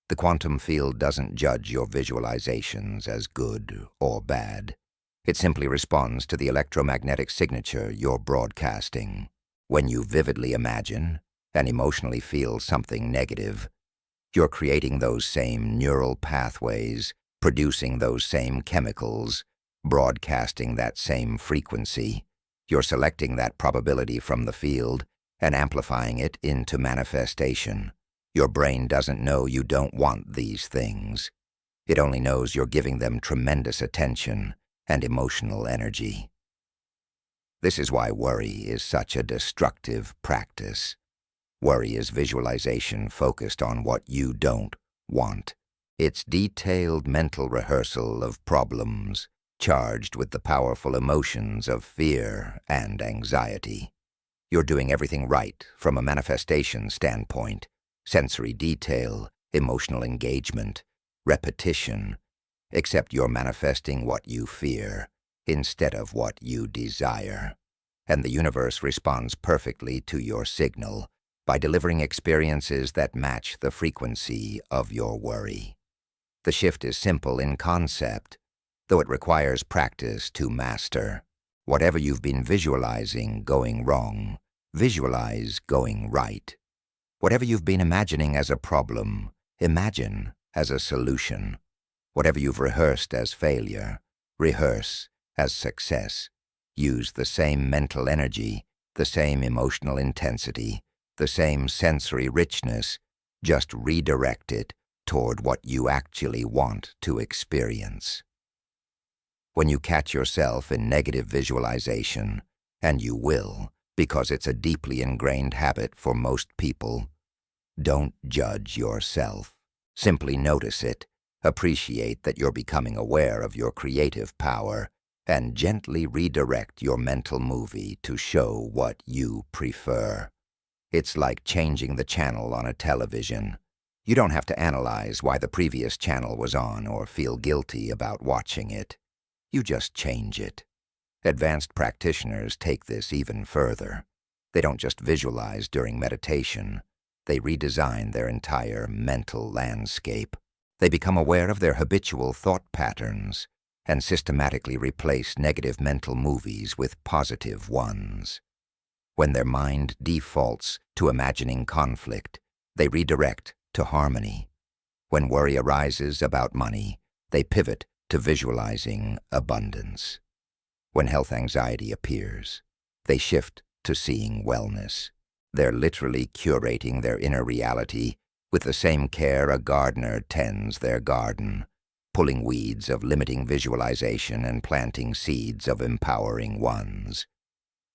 The quantum field doesn't judge your visualizations as good or bad. It simply responds to the electromagnetic signature you're broadcasting. When you vividly imagine and emotionally feel something negative, you're creating those same neural pathways, producing those same chemicals, broadcasting that same frequency. You're selecting that probability from the field and amplifying it into manifestation. Your brain doesn't know you don't want these things. It only knows you're giving them tremendous attention and emotional energy. This is why worry is such a destructive practice. Worry is visualization focused on what you don't want. It's detailed mental rehearsal of problems, charged with the powerful emotions of fear and anxiety. You're doing everything right from a manifestation standpoint: sensory detail, emotional engagement, repetition, except you're manifesting what you fear instead of what you desire. And the universe responds perfectly to your signal by delivering experiences that match the frequency of your worry. The shift is simple in concept, though it requires practice to master. Whatever you've been visualizing going wrong, visualize going right. Whatever you've been imagining as a problem, imagine as a solution. Whatever you've rehearsed as failure, rehearse as success. Use the same mental energy, the same emotional intensity, the same sensory richness, just redirect it toward what you actually want to experience. When you catch yourself in negative visualization, and you will, because it's a deeply ingrained habit for most people, don't judge yourself. Simply notice it, appreciate that you're becoming aware of your creative power, and gently redirect your mental movie to show what you prefer. It's like changing the channel on a television. You don't have to analyze why the previous channel was on or feel guilty about watching it. You just change it. Advanced practitioners take this even further. They don't just visualize during meditation. They redesign their entire mental landscape. They become aware of their habitual thought patterns and systematically replace negative mental movies with positive ones. When their mind defaults to imagining conflict, they redirect to harmony. When worry arises about money, they pivot to visualizing abundance. When health anxiety appears, they shift to seeing wellness. They're literally curating their inner reality with the same care a gardener tends their garden, pulling weeds of limiting visualization and planting seeds of empowering ones.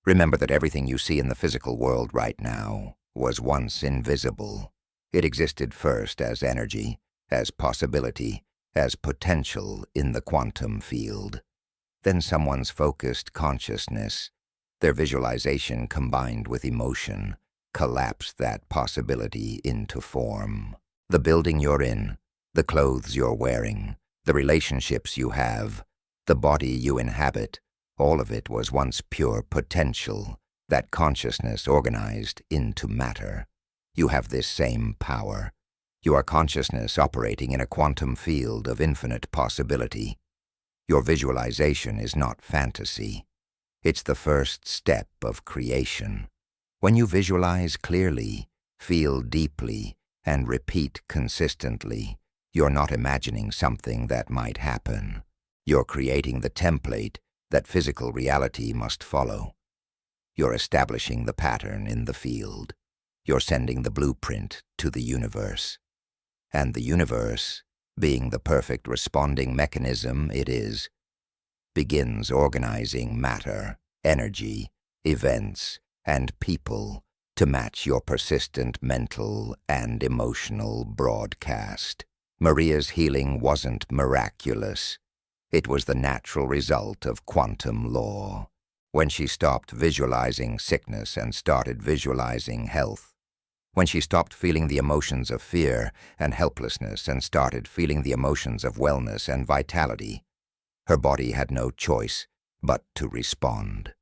Remember that everything you see in the physical world right now was once invisible. It existed first as energy, as possibility, as potential in the quantum field. Then someone's focused consciousness, their visualization combined with emotion, collapsed that possibility into form. The building you're in, the clothes you're wearing, the relationships you have, the body you inhabit, all of it was once pure potential, that consciousness organized into matter. You have this same power. You are consciousness operating in a quantum field of infinite possibility. Your visualization is not fantasy. It's the first step of creation. When you visualize clearly, feel deeply, and repeat consistently, you're not imagining something that might happen. You're creating the template that physical reality must follow. You're establishing the pattern in the field. You're sending the blueprint to the universe. And the universe, being the perfect responding mechanism it is, begins organizing matter, energy, events, and people to match your persistent mental and emotional broadcast. Maria's healing wasn't miraculous. It was the natural result of quantum law. When she stopped visualizing sickness and started visualizing health, when she stopped feeling the emotions of fear and helplessness and started feeling the emotions of wellness and vitality, her body had no choice but to respond.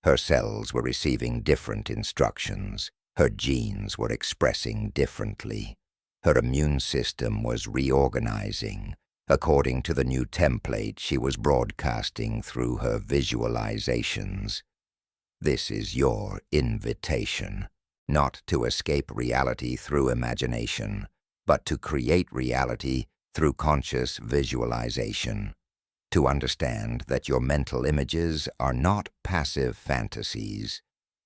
Her cells were receiving different instructions. Her genes were expressing differently. Her immune system was reorganizing according to the new template she was broadcasting through her visualizations. This is your invitation. Not to escape reality through imagination, but to create reality through conscious visualization. To understand that your mental images are not passive fantasies.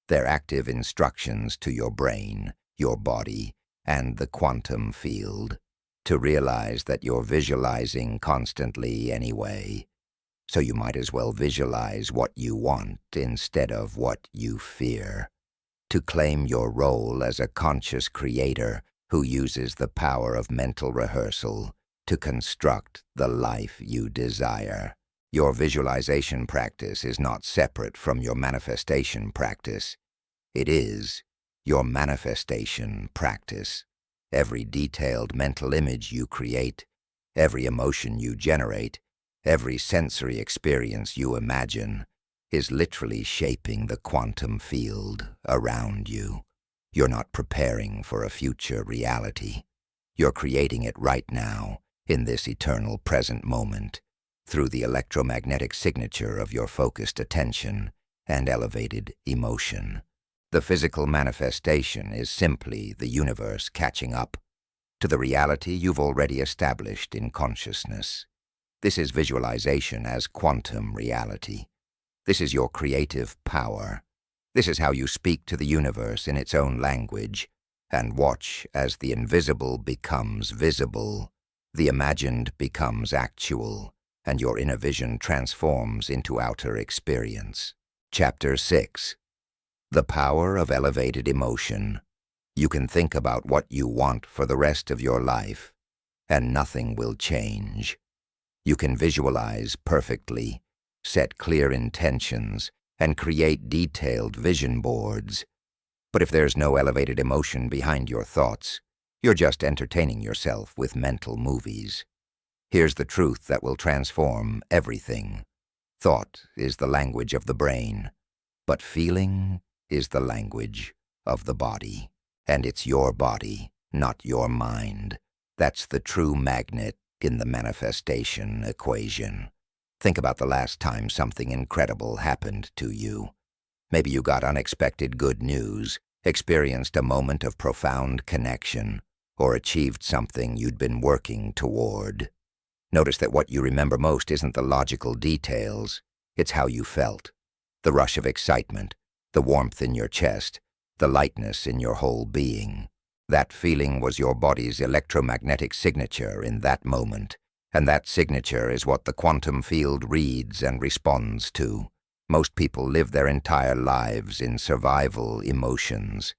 They're active instructions to your brain, your body, and the quantum field. To realize that you're visualizing constantly anyway, so you might as well visualize what you want instead of what you fear. To claim your role as a conscious creator who uses the power of mental rehearsal to construct the life you desire. Your visualization practice is not separate from your manifestation practice. It is your manifestation practice. Every detailed mental image you create, every emotion you generate, every sensory experience you imagine, is literally shaping the quantum field around you. You're not preparing for a future reality. You're creating it right now, in this eternal present moment, through the electromagnetic signature of your focused attention and elevated emotion. The physical manifestation is simply the universe catching up to the reality you've already established in consciousness. This is visualization as quantum reality. This is your creative power. This is how you speak to the universe in its own language, and watch as the invisible becomes visible, the imagined becomes actual, and your inner vision transforms into outer experience. Chapter 6. The Power of Elevated Emotion. You can think about what you want for the rest of your life, and nothing will change. You can visualize perfectly, set clear intentions, and create detailed vision boards. But if there's no elevated emotion behind your thoughts, you're just entertaining yourself with mental movies. Here's the truth that will transform everything. Thought is the language of the brain, but feeling is the language of the body. And it's your body, not your mind. That's the true magnet in the manifestation equation. Think about the last time something incredible happened to you. Maybe you got unexpected good news, experienced a moment of profound connection, or achieved something you'd been working toward. Notice that what you remember most isn't the logical details, it's how you felt. The rush of excitement, the warmth in your chest, the lightness in your whole being. That feeling was your body's electromagnetic signature in that moment, and that signature is what the quantum field reads and responds to. Most people live their entire lives in survival emotions.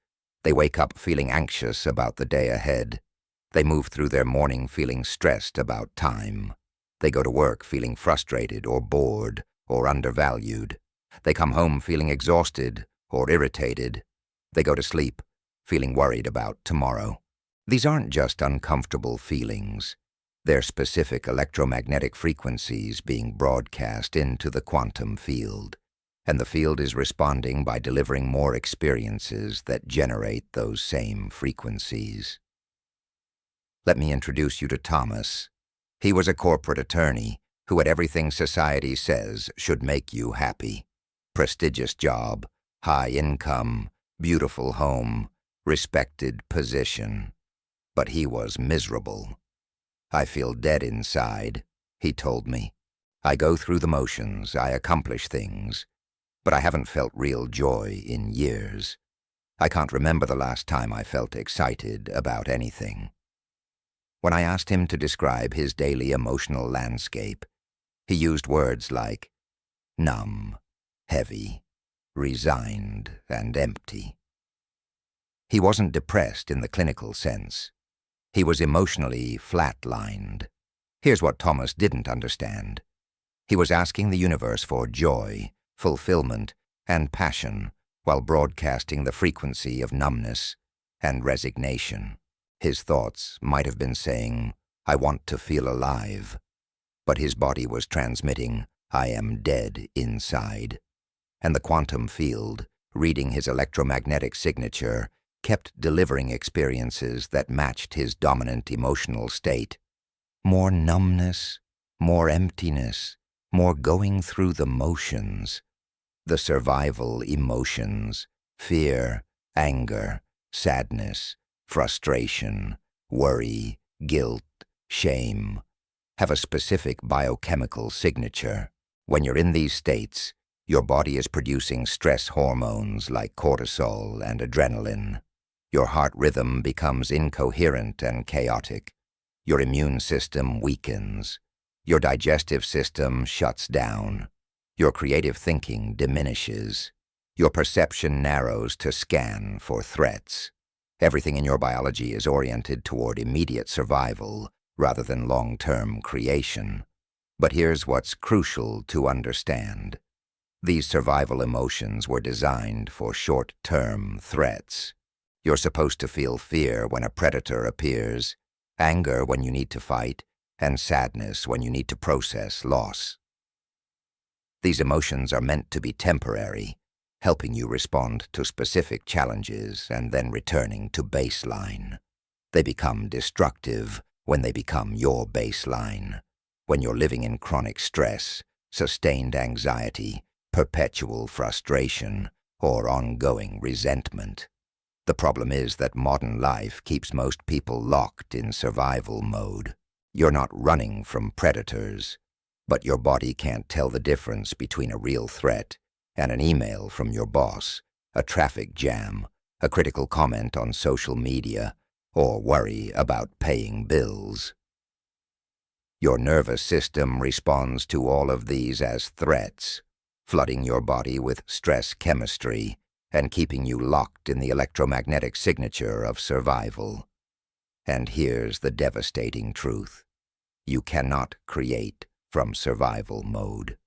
They wake up feeling anxious about the day ahead. They move through their morning feeling stressed about time. They go to work feeling frustrated or bored or undervalued. They come home feeling exhausted or irritated. They go to sleep feeling worried about tomorrow. These aren't just uncomfortable feelings. They're specific electromagnetic frequencies being broadcast into the quantum field, and the field is responding by delivering more experiences that generate those same frequencies. Let me introduce you to Thomas. He was a corporate attorney who had everything society says should make you happy. Prestigious job, high income, beautiful home, respected position. But he was miserable. "I feel dead inside," he told me. "I go through the motions, I accomplish things, but I haven't felt real joy in years. I can't remember the last time I felt excited about anything." When I asked him to describe his daily emotional landscape, he used words like numb, heavy, resigned, and empty. He wasn't depressed in the clinical sense. He was emotionally flatlined. Here's what Thomas didn't understand. He was asking the universe for joy, fulfillment, and passion while broadcasting the frequency of numbness and resignation. His thoughts might have been saying, "I want to feel alive," but his body was transmitting, "I am dead inside." And the quantum field, reading his electromagnetic signature, kept delivering experiences that matched his dominant emotional state. More numbness, more emptiness, more going through the motions. The survival emotions, fear, anger, sadness, frustration, worry, guilt, shame, have a specific biochemical signature. When you're in these states, your body is producing stress hormones like cortisol and adrenaline. Your heart rhythm becomes incoherent and chaotic. Your immune system weakens. Your digestive system shuts down. Your creative thinking diminishes. Your perception narrows to scan for threats. Everything in your biology is oriented toward immediate survival rather than long-term creation. But here's what's crucial to understand. These survival emotions were designed for short-term threats. You're supposed to feel fear when a predator appears, anger when you need to fight, and sadness when you need to process loss. These emotions are meant to be temporary, helping you respond to specific challenges and then returning to baseline. They become destructive when they become your baseline, when you're living in chronic stress, sustained anxiety, perpetual frustration, or ongoing resentment. The problem is that modern life keeps most people locked in survival mode. You're not running from predators, but your body can't tell the difference between a real threat and an email from your boss, a traffic jam, a critical comment on social media, or worry about paying bills. Your nervous system responds to all of these as threats, flooding your body with stress chemistry and keeping you locked in the electromagnetic signature of survival. And here's the devastating truth. You cannot create from survival mode.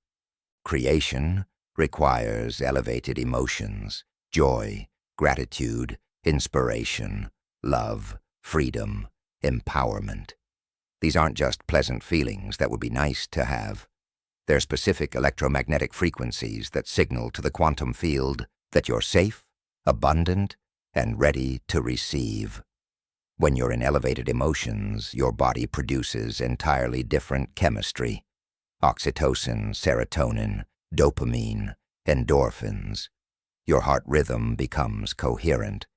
Creation requires elevated emotions, joy, gratitude, inspiration, love, freedom, empowerment. These aren't just pleasant feelings that would be nice to have. They're specific electromagnetic frequencies that signal to the quantum field that you're safe, abundant, and ready to receive. When you're in elevated emotions, your body produces entirely different chemistry: oxytocin, serotonin, dopamine, endorphins. Your heart rhythm becomes coherent.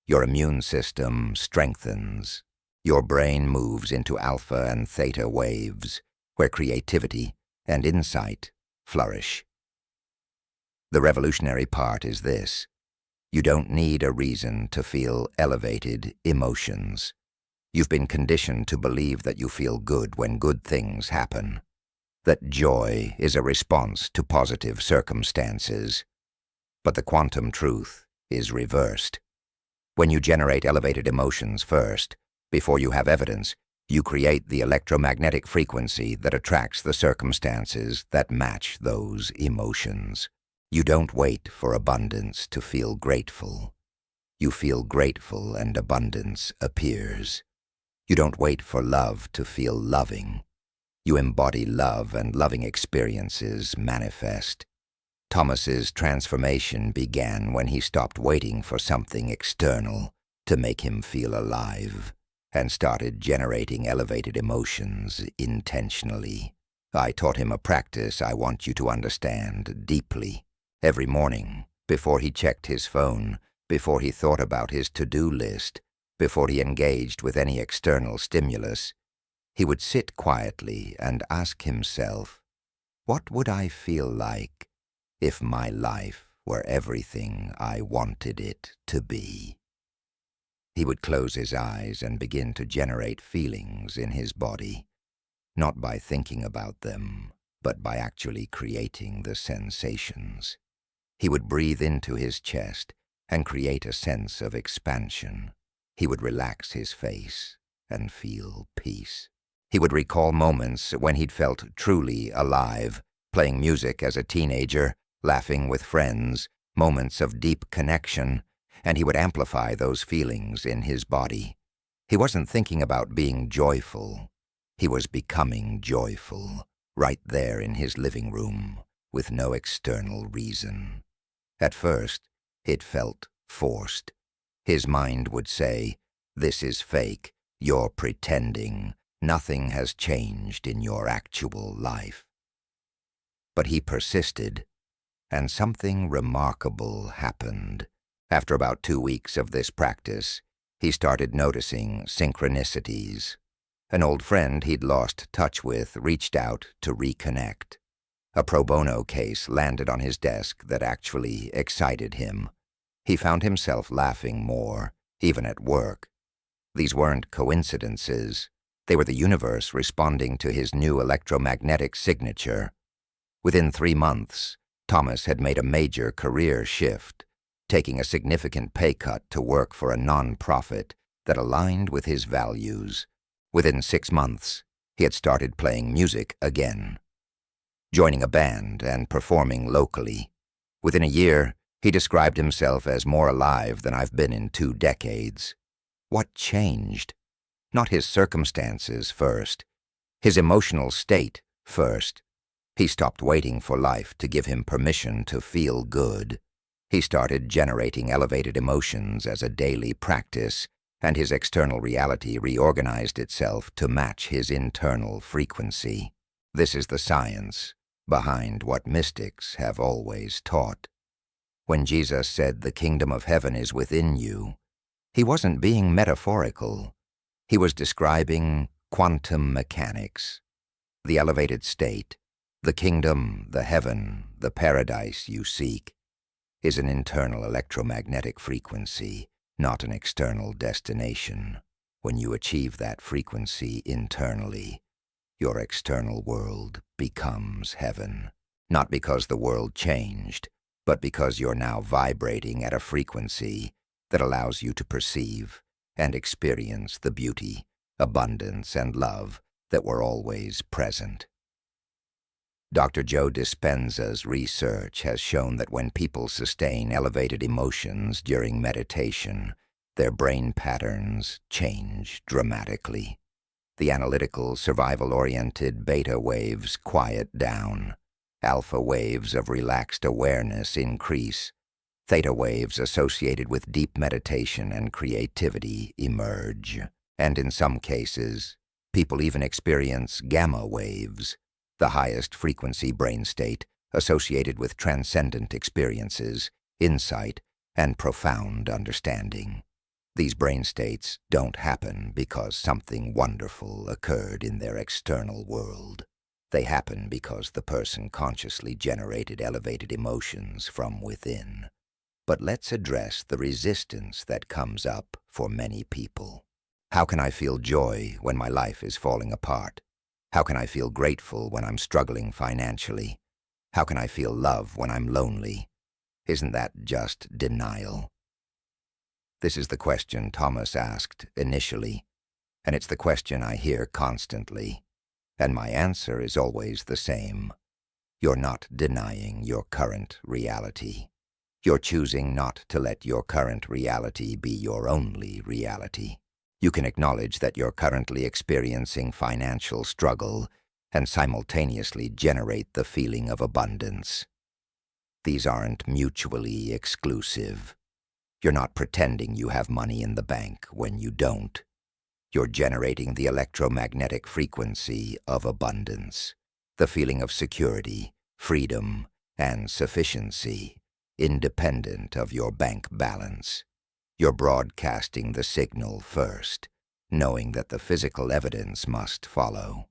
Your immune system strengthens. Your brain moves into alpha and theta waves, where creativity and insight flourish. The revolutionary part is this: you don't need a reason to feel elevated emotions. You've been conditioned to believe that you feel good when good things happen, that joy is a response to positive circumstances. But the quantum truth is reversed. When you generate elevated emotions first, before you have evidence, you create the electromagnetic frequency that attracts the circumstances that match those emotions. You don't wait for abundance to feel grateful. You feel grateful and abundance appears. You don't wait for love to feel loving. You embody love and loving experiences manifest. Thomas's transformation began when he stopped waiting for something external to make him feel alive and started generating elevated emotions intentionally. I taught him a practice I want you to understand deeply. Every morning, before he checked his phone, before he thought about his to-do list, before he engaged with any external stimulus, he would sit quietly and ask himself, "What would I feel like if my life were everything I wanted it to be?" He would close his eyes and begin to generate feelings in his body, not by thinking about them, but by actually creating the sensations. He would breathe into his chest and create a sense of expansion. He would relax his face and feel peace. He would recall moments when he'd felt truly alive, playing music as a teenager, laughing with friends, moments of deep connection, and he would amplify those feelings in his body. He wasn't thinking about being joyful. He was becoming joyful, right there in his living room, with no external reason. At first, it felt forced. His mind would say, "This is fake, you're pretending, nothing has changed in your actual life." But he persisted, and something remarkable happened. After about 2 weeks of this practice, he started noticing synchronicities. An old friend he'd lost touch with reached out to reconnect. A pro bono case landed on his desk that actually excited him. He found himself laughing more, even at work. These weren't coincidences. They were the universe responding to his new electromagnetic signature. Within 3 months, Thomas had made a major career shift, taking a significant pay cut to work for a non-profit that aligned with his values. Within 6 months, he had started playing music again, joining a band and performing locally. Within a year, he described himself as more alive than I've been in 2 decades. What changed? Not his circumstances first, his emotional state first. He stopped waiting for life to give him permission to feel good. He started generating elevated emotions as a daily practice, and his external reality reorganized itself to match his internal frequency. This is the science behind what mystics have always taught. When Jesus said the kingdom of heaven is within you, he wasn't being metaphorical. He was describing quantum mechanics. The elevated state, the kingdom, the heaven, the paradise you seek, is an internal electromagnetic frequency, not an external destination. When you achieve that frequency internally, your external world becomes heaven. Not because the world changed, but because you're now vibrating at a frequency that allows you to perceive and experience the beauty, abundance, and love that were always present. Dr. Joe Dispenza's research has shown that when people sustain elevated emotions during meditation, their brain patterns change dramatically. The analytical, survival-oriented beta waves quiet down. Alpha waves of relaxed awareness increase. Theta waves associated with deep meditation and creativity emerge, and in some cases, people even experience gamma waves, the highest frequency brain state associated with transcendent experiences, insight, and profound understanding. These brain states don't happen because something wonderful occurred in their external world. They happen because the person consciously generated elevated emotions from within. But let's address the resistance that comes up for many people. How can I feel joy when my life is falling apart? How can I feel grateful when I'm struggling financially? How can I feel love when I'm lonely? Isn't that just denial? This is the question Thomas asked initially, and it's the question I hear constantly, and my answer is always the same. You're not denying your current reality. You're choosing not to let your current reality be your only reality. You can acknowledge that you're currently experiencing financial struggle and simultaneously generate the feeling of abundance. These aren't mutually exclusive. You're not pretending you have money in the bank when you don't. You're generating the electromagnetic frequency of abundance, the feeling of security, freedom, and sufficiency, independent of your bank balance. You're broadcasting the signal first, knowing that the physical evidence must follow.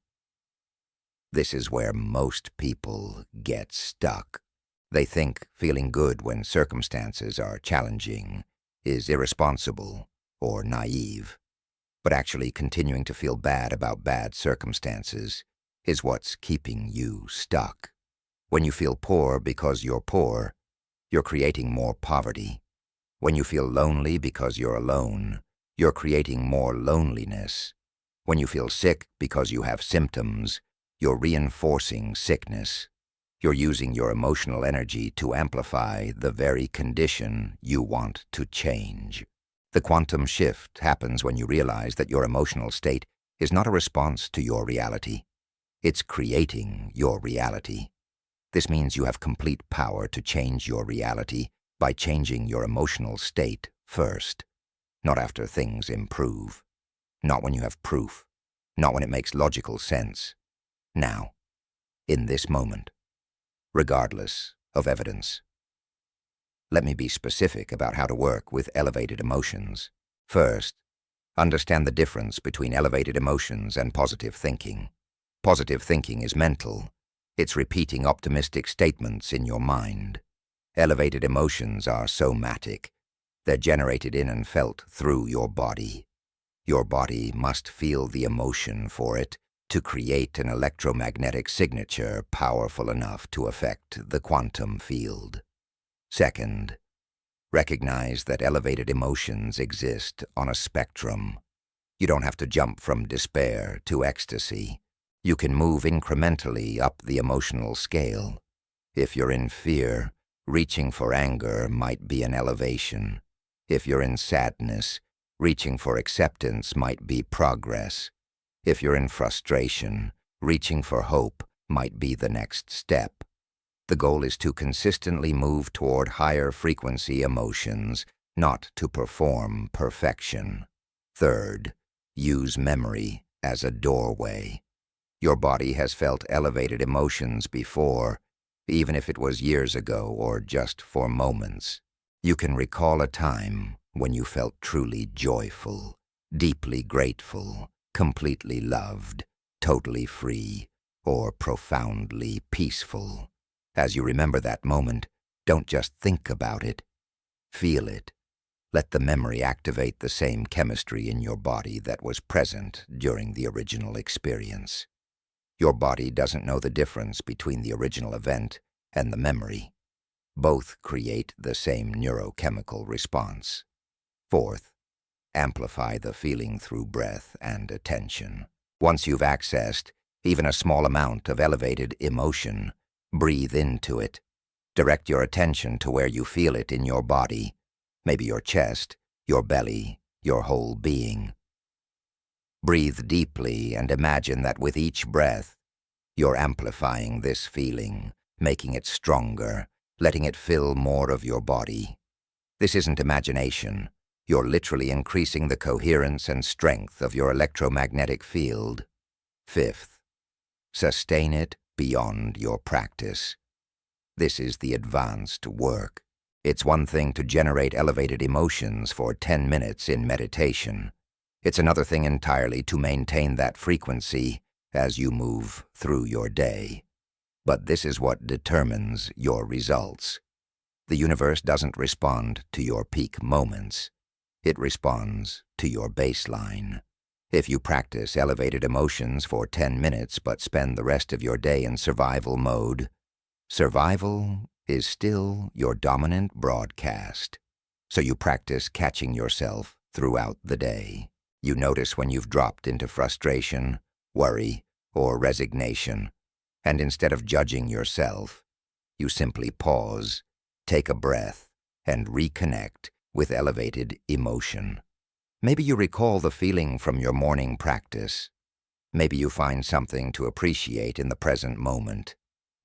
This is where most people get stuck. They think feeling good when circumstances are challenging is irresponsible or naive. But actually continuing to feel bad about bad circumstances is what's keeping you stuck. When you feel poor because you're poor, you're creating more poverty. When you feel lonely because you're alone, you're creating more loneliness. When you feel sick because you have symptoms, you're reinforcing sickness. You're using your emotional energy to amplify the very condition you want to change. The quantum shift happens when you realize that your emotional state is not a response to your reality. It's creating your reality. This means you have complete power to change your reality by changing your emotional state first, not after things improve, not when you have proof, not when it makes logical sense. Now, in this moment, regardless of evidence. Let me be specific about how to work with elevated emotions. First, understand the difference between elevated emotions and positive thinking. Positive thinking is mental. It's repeating optimistic statements in your mind. Elevated emotions are somatic. They're generated in and felt through your body. Your body must feel the emotion for it to create an electromagnetic signature powerful enough to affect the quantum field. Second, recognize that elevated emotions exist on a spectrum. You don't have to jump from despair to ecstasy. You can move incrementally up the emotional scale. If you're in fear, reaching for anger might be an elevation. If you're in sadness, reaching for acceptance might be progress. If you're in frustration, reaching for hope might be the next step. The goal is to consistently move toward higher frequency emotions, not to perform perfection. Third, use memory as a doorway. Your body has felt elevated emotions before, even if it was years ago or just for moments. You can recall a time when you felt truly joyful, deeply grateful, completely loved, totally free, or profoundly peaceful. As you remember that moment, don't just think about it. Feel it. Let the memory activate the same chemistry in your body that was present during the original experience. Your body doesn't know the difference between the original event and the memory. Both create the same neurochemical response. Fourth, amplify the feeling through breath and attention. Once you've accessed even a small amount of elevated emotion, breathe into it. Direct your attention to where you feel it in your body, maybe your chest, your belly, your whole being. Breathe deeply and imagine that with each breath, you're amplifying this feeling, making it stronger, letting it fill more of your body. This isn't imagination. You're literally increasing the coherence and strength of your electromagnetic field. Fifth, sustain it beyond your practice. This is the advanced work. It's one thing to generate elevated emotions for 10 minutes in meditation. It's another thing entirely to maintain that frequency as you move through your day. But this is what determines your results. The universe doesn't respond to your peak moments. It responds to your baseline. If you practice elevated emotions for 10 minutes but spend the rest of your day in survival mode, survival is still your dominant broadcast. So you practice catching yourself throughout the day. You notice when you've dropped into frustration, worry, or resignation, and instead of judging yourself, you simply pause, take a breath, and reconnect with elevated emotion. Maybe you recall the feeling from your morning practice. Maybe you find something to appreciate in the present moment.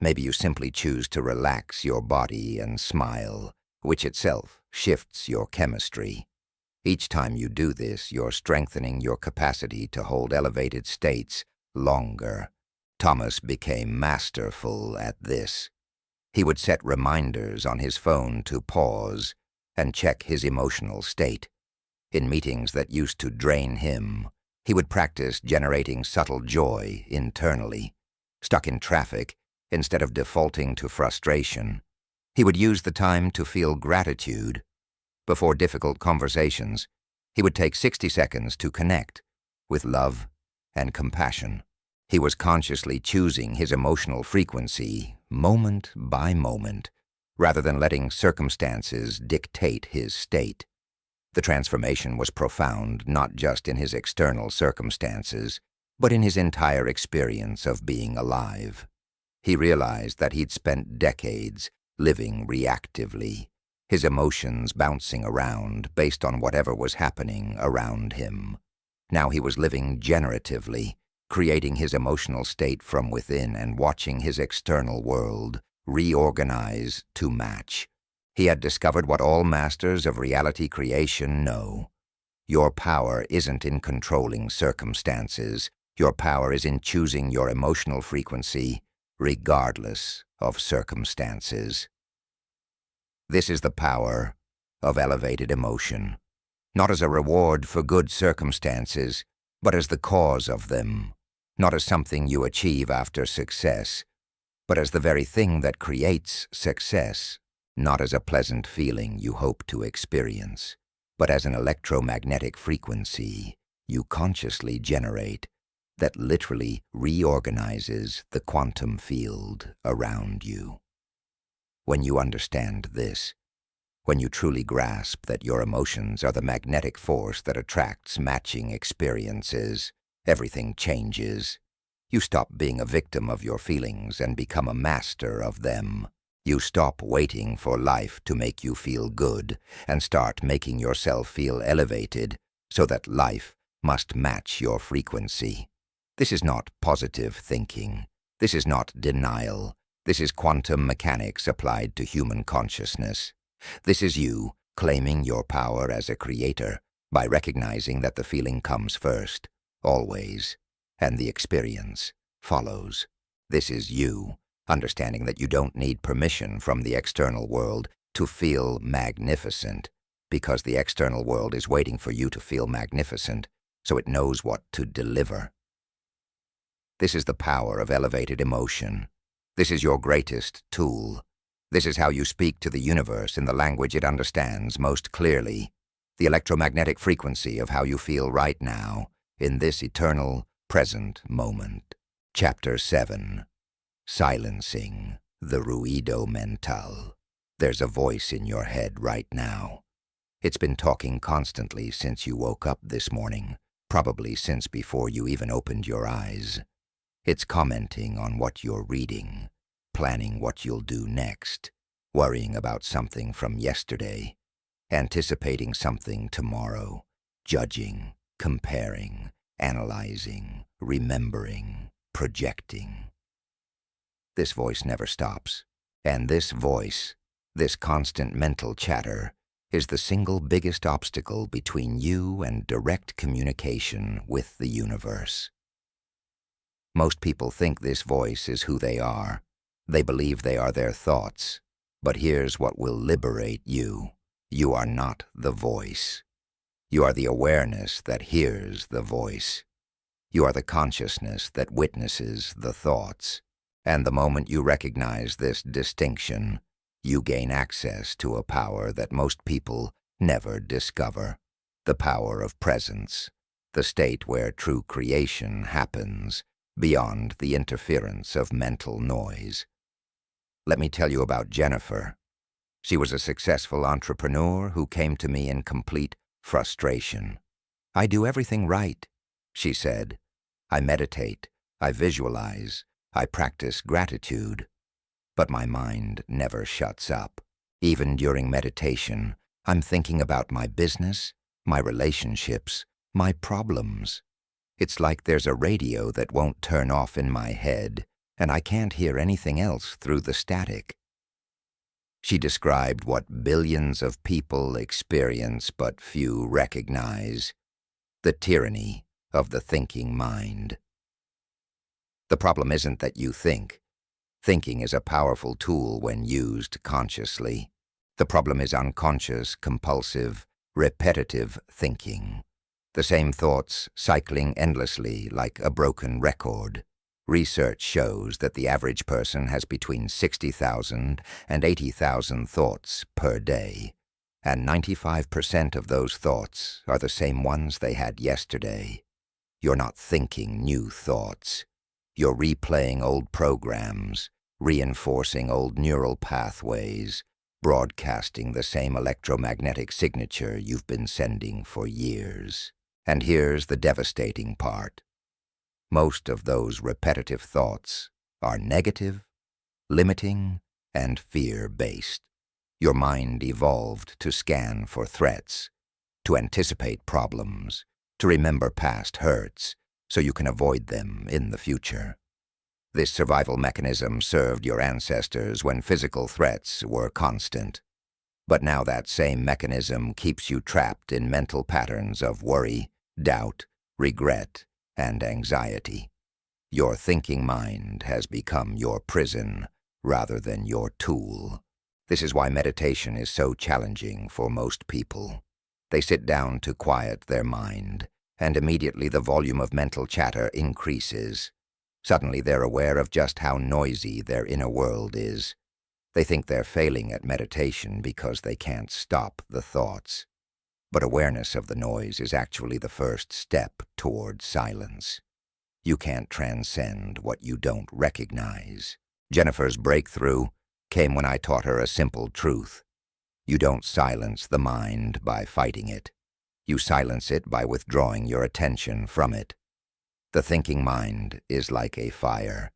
Maybe you simply choose to relax your body and smile, which itself shifts your chemistry. Each time you do this, you're strengthening your capacity to hold elevated states longer. Thomas became masterful at this. He would set reminders on his phone to pause and check his emotional state. In meetings that used to drain him, he would practice generating subtle joy internally. Stuck in traffic, instead of defaulting to frustration, he would use the time to feel gratitude. Before difficult conversations, he would take 60 seconds to connect with love and compassion. He was consciously choosing his emotional frequency moment by moment, rather than letting circumstances dictate his state. The transformation was profound not just in his external circumstances, but in his entire experience of being alive. He realized that he'd spent decades living reactively, his emotions bouncing around based on whatever was happening around him. Now he was living generatively, creating his emotional state from within and watching his external world reorganize to match. He had discovered what all masters of reality creation know. Your power isn't in controlling circumstances. Your power is in choosing your emotional frequency, regardless of circumstances. This is the power of elevated emotion, not as a reward for good circumstances, but as the cause of them, not as something you achieve after success, but as the very thing that creates success, not as a pleasant feeling you hope to experience, but as an electromagnetic frequency you consciously generate that literally reorganizes the quantum field around you. When you understand this, when you truly grasp that your emotions are the magnetic force that attracts matching experiences, everything changes. You stop being a victim of your feelings and become a master of them. You stop waiting for life to make you feel good and start making yourself feel elevated so that life must match your frequency. This is not positive thinking. This is not denial. This is quantum mechanics applied to human consciousness. This is you claiming your power as a creator by recognizing that the feeling comes first, always, and the experience follows. This is you understanding that you don't need permission from the external world to feel magnificent, because the external world is waiting for you to feel magnificent, so it knows what to deliver. This is the power of elevated emotion. This is your greatest tool. This is how you speak to the universe in the language it understands most clearly, the electromagnetic frequency of how you feel right now, in this eternal, present moment. Chapter 7. Silencing the ruido mental. There's a voice in your head right now. It's been talking constantly since you woke up this morning, probably since before you even opened your eyes. It's commenting on what you're reading, planning what you'll do next, worrying about something from yesterday, anticipating something tomorrow, judging, comparing, analyzing, remembering, projecting. This voice never stops, and this voice, this constant mental chatter, is the single biggest obstacle between you and direct communication with the universe. Most people think this voice is who they are. They believe they are their thoughts. But here's what will liberate you. You are not the voice. You are the awareness that hears the voice. You are the consciousness that witnesses the thoughts. And the moment you recognize this distinction, you gain access to a power that most people never discover. The power of presence, the state where true creation happens beyond the interference of mental noise. Let me tell you about Jennifer. She was a successful entrepreneur who came to me in complete frustration. "I do everything right," she said. "I meditate, I visualize, I practice gratitude. But my mind never shuts up. Even during meditation, I'm thinking about my business, my relationships, my problems. It's like there's a radio that won't turn off in my head, and I can't hear anything else through the static." She described what billions of people experience but few recognize: the tyranny of the thinking mind. The problem isn't that you think. Thinking is a powerful tool when used consciously. The problem is unconscious, compulsive, repetitive thinking. The same thoughts cycling endlessly like a broken record. Research shows that the average person has between 60,000 and 80,000 thoughts per day, and 95% of those thoughts are the same ones they had yesterday. You're not thinking new thoughts. You're replaying old programs, reinforcing old neural pathways, broadcasting the same electromagnetic signature you've been sending for years. And here's the devastating part. Most of those repetitive thoughts are negative, limiting, and fear-based. Your mind evolved to scan for threats, to anticipate problems, to remember past hurts, so you can avoid them in the future. This survival mechanism served your ancestors when physical threats were constant. But now that same mechanism keeps you trapped in mental patterns of worry, doubt, regret, and anxiety. Your thinking mind has become your prison rather than your tool. This is why meditation is so challenging for most people. They sit down to quiet their mind, and immediately the volume of mental chatter increases. Suddenly they're aware of just how noisy their inner world is. They think they're failing at meditation because they can't stop the thoughts. But awareness of the noise is actually the first step toward silence. You can't transcend what you don't recognize. Jennifer's breakthrough came when I taught her a simple truth. You don't silence the mind by fighting it. You silence it by withdrawing your attention from it. The thinking mind is like a fire.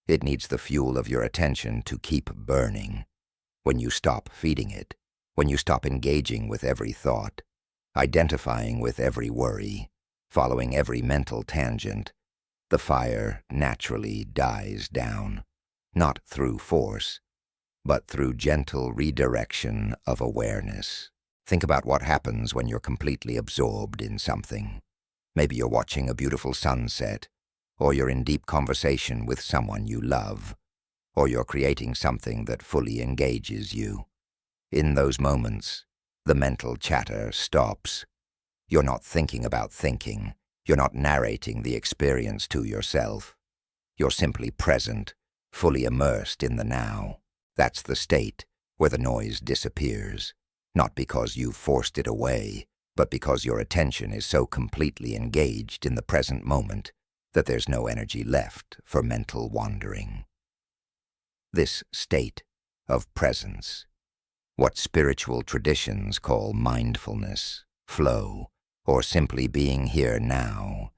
It needs the fuel of your attention to keep burning. When you stop feeding it, when you stop engaging with every thought, identifying with every worry, following every mental tangent, the fire naturally dies down, not through force, but through gentle redirection of awareness. Think about what happens when you're completely absorbed in something. Maybe you're watching a beautiful sunset, or you're in deep conversation with someone you love, or you're creating something that fully engages you. In those moments, the mental chatter stops. You're not thinking about thinking. You're not narrating the experience to yourself. You're simply present, fully immersed in the now. That's the state where the noise disappears, not because you've forced it away, but because your attention is so completely engaged in the present moment that there's no energy left for mental wandering. This state of presence, what spiritual traditions call mindfulness, flow, or simply being here now,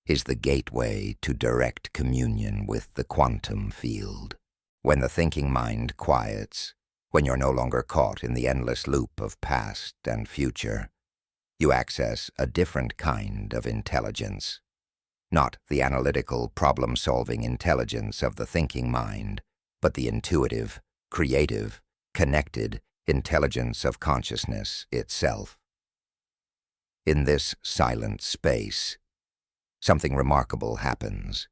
is the gateway to direct communion with the quantum field. When the thinking mind quiets, when you're no longer caught in the endless loop of past and future, you access a different kind of intelligence. Not the analytical, problem-solving intelligence of the thinking mind, but the intuitive, creative, connected, intelligence of consciousness itself. In this silent space, something remarkable happens.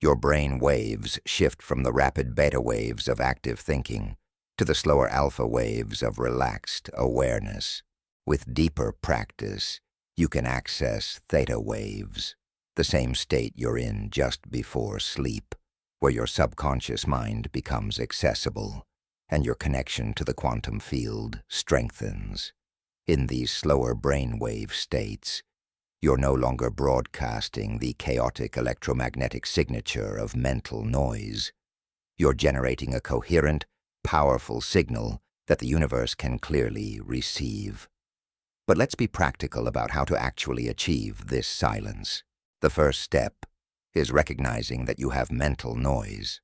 Your brain waves shift from the rapid beta waves of active thinking to the slower alpha waves of relaxed awareness. With deeper practice, you can access theta waves, the same state you're in just before sleep, where your subconscious mind becomes accessible and your connection to the quantum field strengthens. In these slower brainwave states, you're no longer broadcasting the chaotic electromagnetic signature of mental noise. You're generating a coherent, powerful signal that the universe can clearly receive. But let's be practical about how to actually achieve this silence. The first step is recognizing that you have mental noise.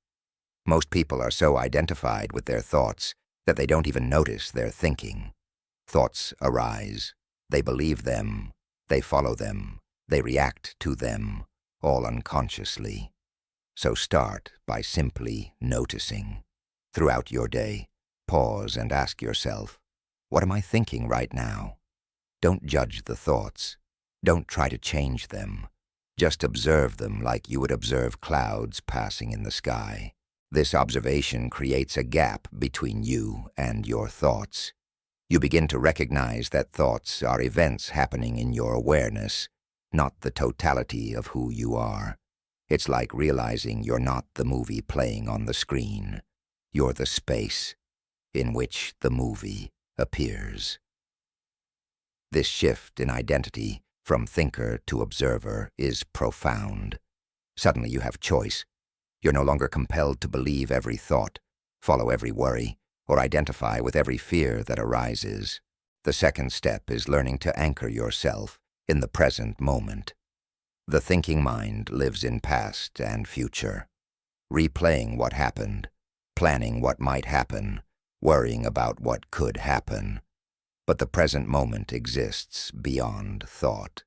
Most people are so identified with their thoughts that they don't even notice they're thinking. Thoughts arise, they believe them, they follow them, they react to them, all unconsciously. So start by simply noticing. Throughout your day, pause and ask yourself, what am I thinking right now? Don't judge the thoughts. Don't try to change them. Just observe them like you would observe clouds passing in the sky. This observation creates a gap between you and your thoughts. You begin to recognize that thoughts are events happening in your awareness, not the totality of who you are. It's like realizing you're not the movie playing on the screen. You're the space in which the movie appears. This shift in identity from thinker to observer is profound. Suddenly you have choice. You're no longer compelled to believe every thought, follow every worry, or identify with every fear that arises. The second step is learning to anchor yourself in the present moment. The thinking mind lives in past and future, replaying what happened, planning what might happen, worrying about what could happen. But the present moment exists beyond thought.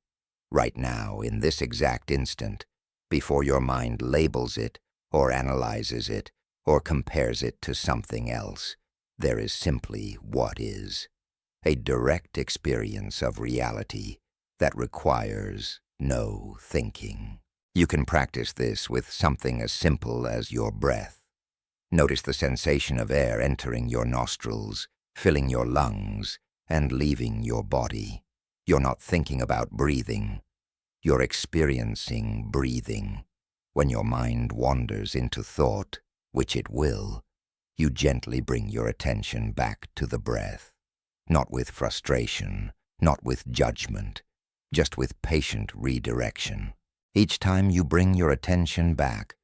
Right now, in this exact instant, before your mind labels it, or analyzes it, or compares it to something else, there is simply what is. A direct experience of reality that requires no thinking. You can practice this with something as simple as your breath. Notice the sensation of air entering your nostrils, filling your lungs, and leaving your body. You're not thinking about breathing. You're experiencing breathing. When your mind wanders into thought, which it will, you gently bring your attention back to the breath. Not with frustration, not with judgment, just with patient redirection. Each time you bring your attention back,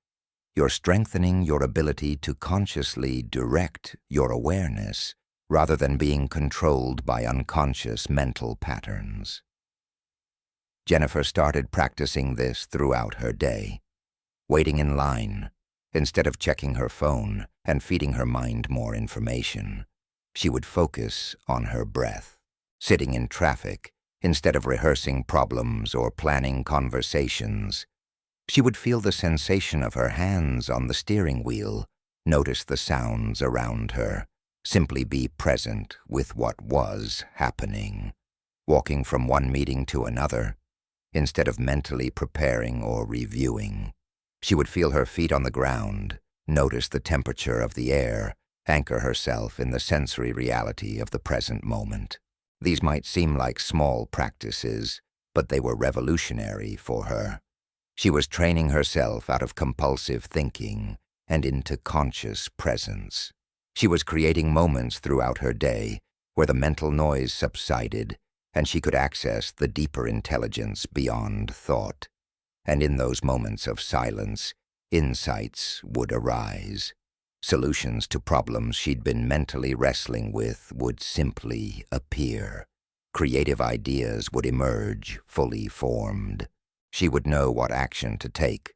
you're strengthening your ability to consciously direct your awareness rather than being controlled by unconscious mental patterns. Jennifer started practicing this throughout her day, waiting in line. Instead of checking her phone and feeding her mind more information, she would focus on her breath. Sitting in traffic, instead of rehearsing problems or planning conversations, she would feel the sensation of her hands on the steering wheel, notice the sounds around her, simply be present with what was happening. Walking from one meeting to another, instead of mentally preparing or reviewing, she would feel her feet on the ground, notice the temperature of the air, anchor herself in the sensory reality of the present moment. These might seem like small practices, but they were revolutionary for her. She was training herself out of compulsive thinking and into conscious presence. She was creating moments throughout her day where the mental noise subsided and she could access the deeper intelligence beyond thought. And in those moments of silence, insights would arise. Solutions to problems she'd been mentally wrestling with would simply appear. Creative ideas would emerge, fully formed. She would know what action to take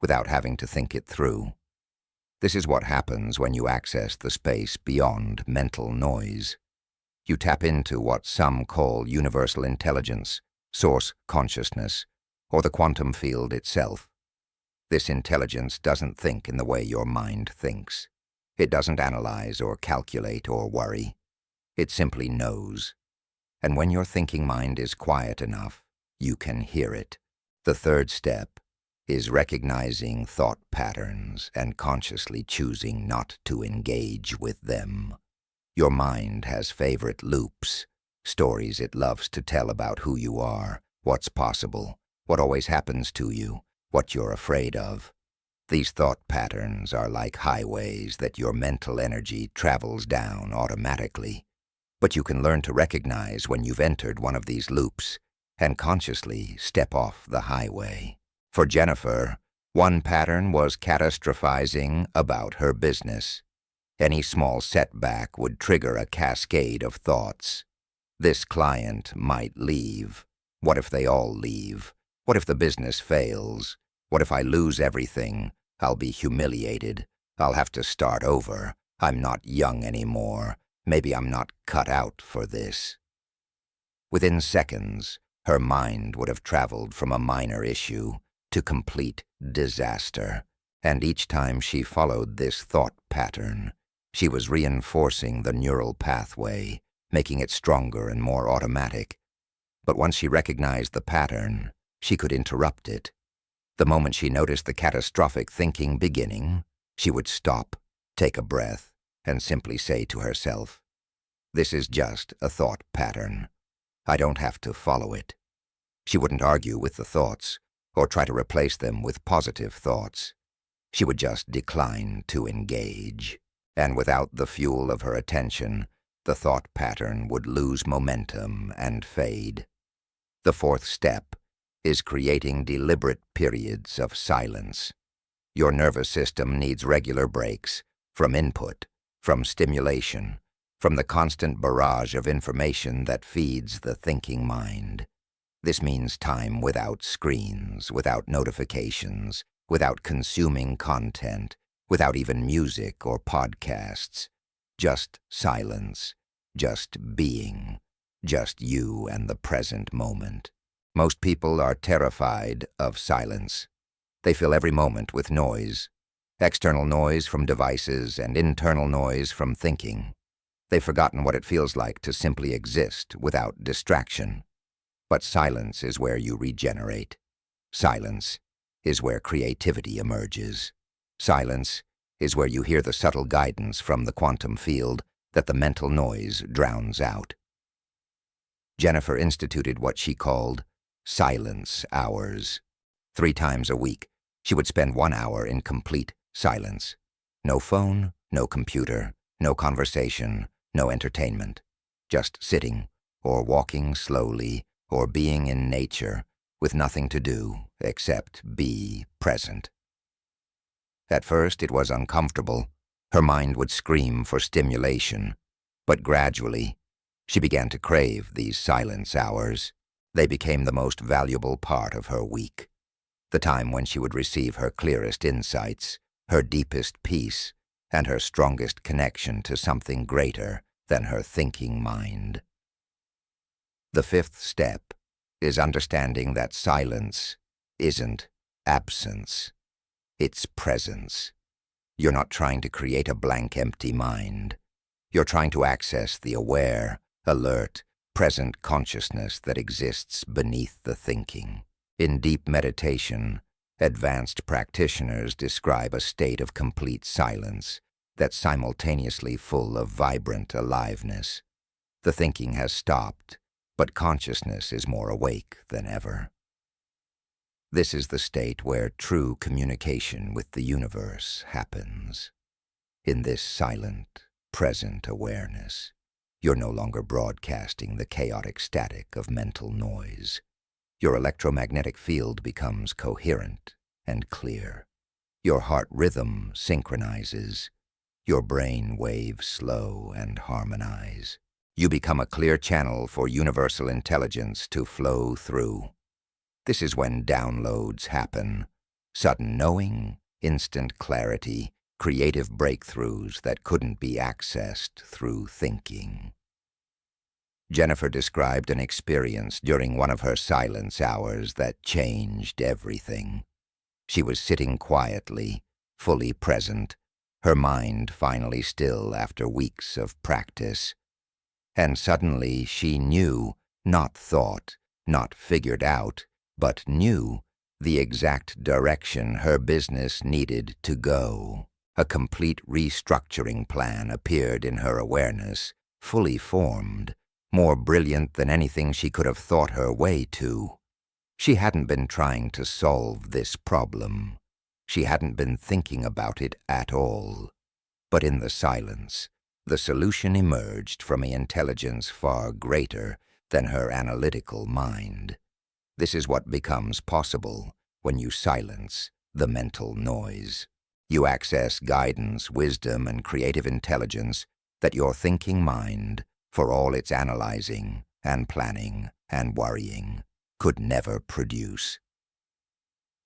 without having to think it through. This is what happens when you access the space beyond mental noise. You tap into what some call universal intelligence, source consciousness, or the quantum field itself. This intelligence doesn't think in the way your mind thinks. It doesn't analyze or calculate or worry. It simply knows. And when your thinking mind is quiet enough, you can hear it. The third step is recognizing thought patterns and consciously choosing not to engage with them. Your mind has favorite loops, stories it loves to tell about who you are, what's possible, what always happens to you, what you're afraid of. These thought patterns are like highways that your mental energy travels down automatically. But you can learn to recognize when you've entered one of these loops and consciously step off the highway. For Jennifer, one pattern was catastrophizing about her business. Any small setback would trigger a cascade of thoughts. This client might leave. What if they all leave? What if the business fails? What if I lose everything? I'll be humiliated. I'll have to start over. I'm not young anymore. Maybe I'm not cut out for this. Within seconds, her mind would have traveled from a minor issue to complete disaster. And each time she followed this thought pattern, she was reinforcing the neural pathway, making it stronger and more automatic. But once she recognized the pattern, she could interrupt it. The moment she noticed the catastrophic thinking beginning, she would stop, take a breath, and simply say to herself, "This is just a thought pattern. I don't have to follow it." She wouldn't argue with the thoughts or try to replace them with positive thoughts. She would just decline to engage. And without the fuel of her attention, the thought pattern would lose momentum and fade. The fourth step is creating deliberate periods of silence. Your nervous system needs regular breaks from input, from stimulation, from the constant barrage of information that feeds the thinking mind. This means time without screens, without notifications, without consuming content, without even music or podcasts. Just silence, just being, just you and the present moment. Most people are terrified of silence. They fill every moment with noise, external noise from devices and internal noise from thinking. They've forgotten what it feels like to simply exist without distraction. But silence is where you regenerate. Silence is where creativity emerges. Silence is where you hear the subtle guidance from the quantum field that the mental noise drowns out. Jennifer instituted what she called silence hours. 3 times a week, she would spend 1 hour in complete silence. No phone, no computer, no conversation, no entertainment. Just sitting, or walking slowly, or being in nature, with nothing to do except be present. At first it was uncomfortable. Her mind would scream for stimulation. But gradually, she began to crave these silence hours. They became the most valuable part of her week. The time when she would receive her clearest insights, her deepest peace, and her strongest connection to something greater than her thinking mind. The fifth step is understanding that silence isn't absence, it's presence. You're not trying to create a blank, empty mind. You're trying to access the aware, alert, present consciousness that exists beneath the thinking. In deep meditation, advanced practitioners describe a state of complete silence that's simultaneously full of vibrant aliveness. The thinking has stopped, but consciousness is more awake than ever. This is the state where true communication with the universe happens. In this silent, present awareness, you're no longer broadcasting the chaotic static of mental noise. Your electromagnetic field becomes coherent and clear. Your heart rhythm synchronizes. Your brain waves slow and harmonize. You become a clear channel for universal intelligence to flow through. This is when downloads happen. Sudden knowing, instant clarity, creative breakthroughs that couldn't be accessed through thinking. Jennifer described an experience during one of her silence hours that changed everything. She was sitting quietly, fully present, her mind finally still after weeks of practice. And suddenly she knew, not thought, not figured out, but knew the exact direction her business needed to go. A complete restructuring plan appeared in her awareness, fully formed, more brilliant than anything she could have thought her way to. She hadn't been trying to solve this problem. She hadn't been thinking about it at all. But in the silence, the solution emerged from an intelligence far greater than her analytical mind. This is what becomes possible when you silence the mental noise. You access guidance, wisdom, and creative intelligence that your thinking mind, for all its analyzing and planning and worrying, could never produce.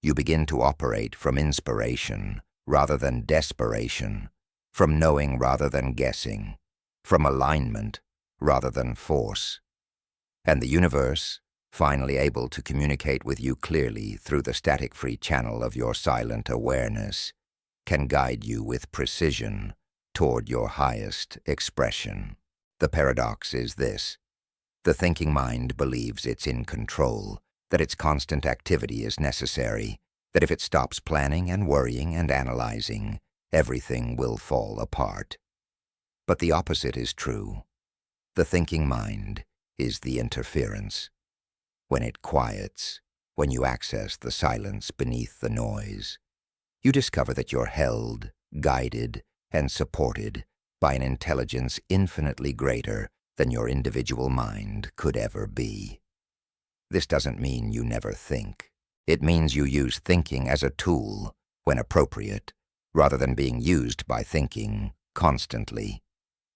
You begin to operate from inspiration rather than desperation, from knowing rather than guessing, from alignment rather than force. And the universe, finally able to communicate with you clearly through the static-free channel of your silent awareness, can guide you with precision toward your highest expression. The paradox is this: the thinking mind believes it's in control, that its constant activity is necessary, that if it stops planning and worrying and analyzing, everything will fall apart. But the opposite is true. The thinking mind is the interference. When it quiets, when you access the silence beneath the noise, you discover that you're held, guided, and supported by an intelligence infinitely greater than your individual mind could ever be. This doesn't mean you never think. It means you use thinking as a tool, when appropriate, rather than being used by thinking constantly.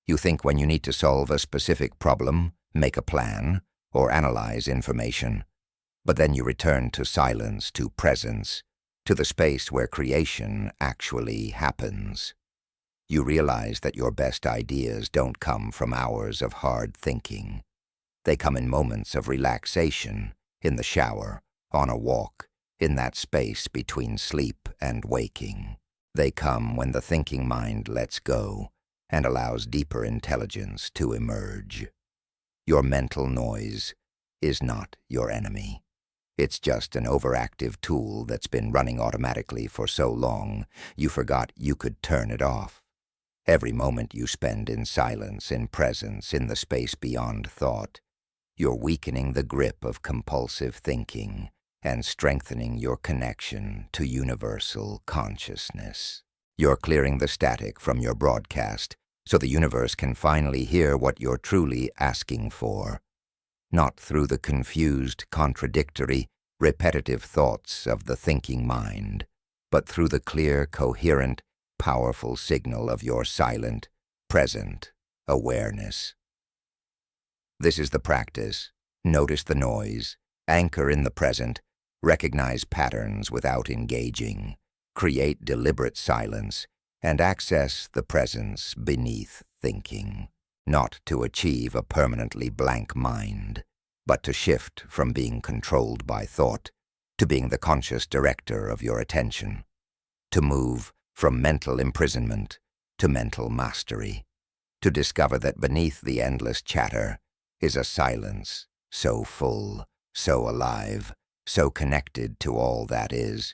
You think when you need to solve a specific problem, make a plan, or analyze information, but then you return to silence, to presence, to the space where creation actually happens. You realize that your best ideas don't come from hours of hard thinking. They come in moments of relaxation, in the shower, on a walk, in that space between sleep and waking. They come when the thinking mind lets go and allows deeper intelligence to emerge. Your mental noise is not your enemy. It's just an overactive tool that's been running automatically for so long you forgot you could turn it off. Every moment you spend in silence, in presence, in the space beyond thought, you're weakening the grip of compulsive thinking and strengthening your connection to universal consciousness. You're clearing the static from your broadcast so the universe can finally hear what you're truly asking for, not through the confused, contradictory, repetitive thoughts of the thinking mind, but through the clear, coherent, powerful signal of your silent, present awareness. This is the practice. Notice the noise, anchor in the present, recognize patterns without engaging, create deliberate silence, and access the presence beneath thinking, not to achieve a permanently blank mind, but to shift from being controlled by thought to being the conscious director of your attention, to move from mental imprisonment to mental mastery, to discover that beneath the endless chatter is a silence so full, so alive, so connected to all that is,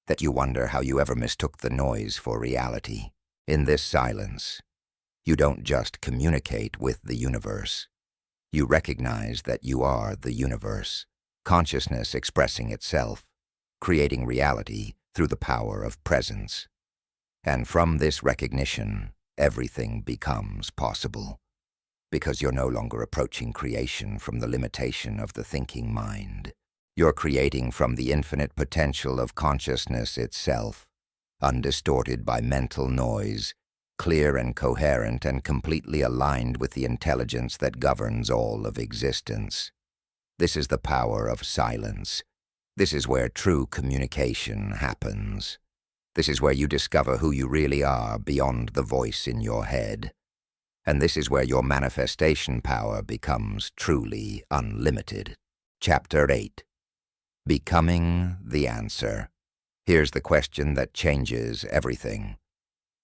that you wonder how you ever mistook the noise for reality. In this silence, you don't just communicate with the universe. You recognize that you are the universe, consciousness expressing itself, creating reality through the power of presence. And from this recognition, everything becomes possible, because you're no longer approaching creation from the limitation of the thinking mind. You're creating from the infinite potential of consciousness itself, undistorted by mental noise, clear and coherent and completely aligned with the intelligence that governs all of existence. This is the power of silence. This is where true communication happens. This is where you discover who you really are beyond the voice in your head. And this is where your manifestation power becomes truly unlimited. Chapter 8. Becoming the answer. Here's the question that changes everything.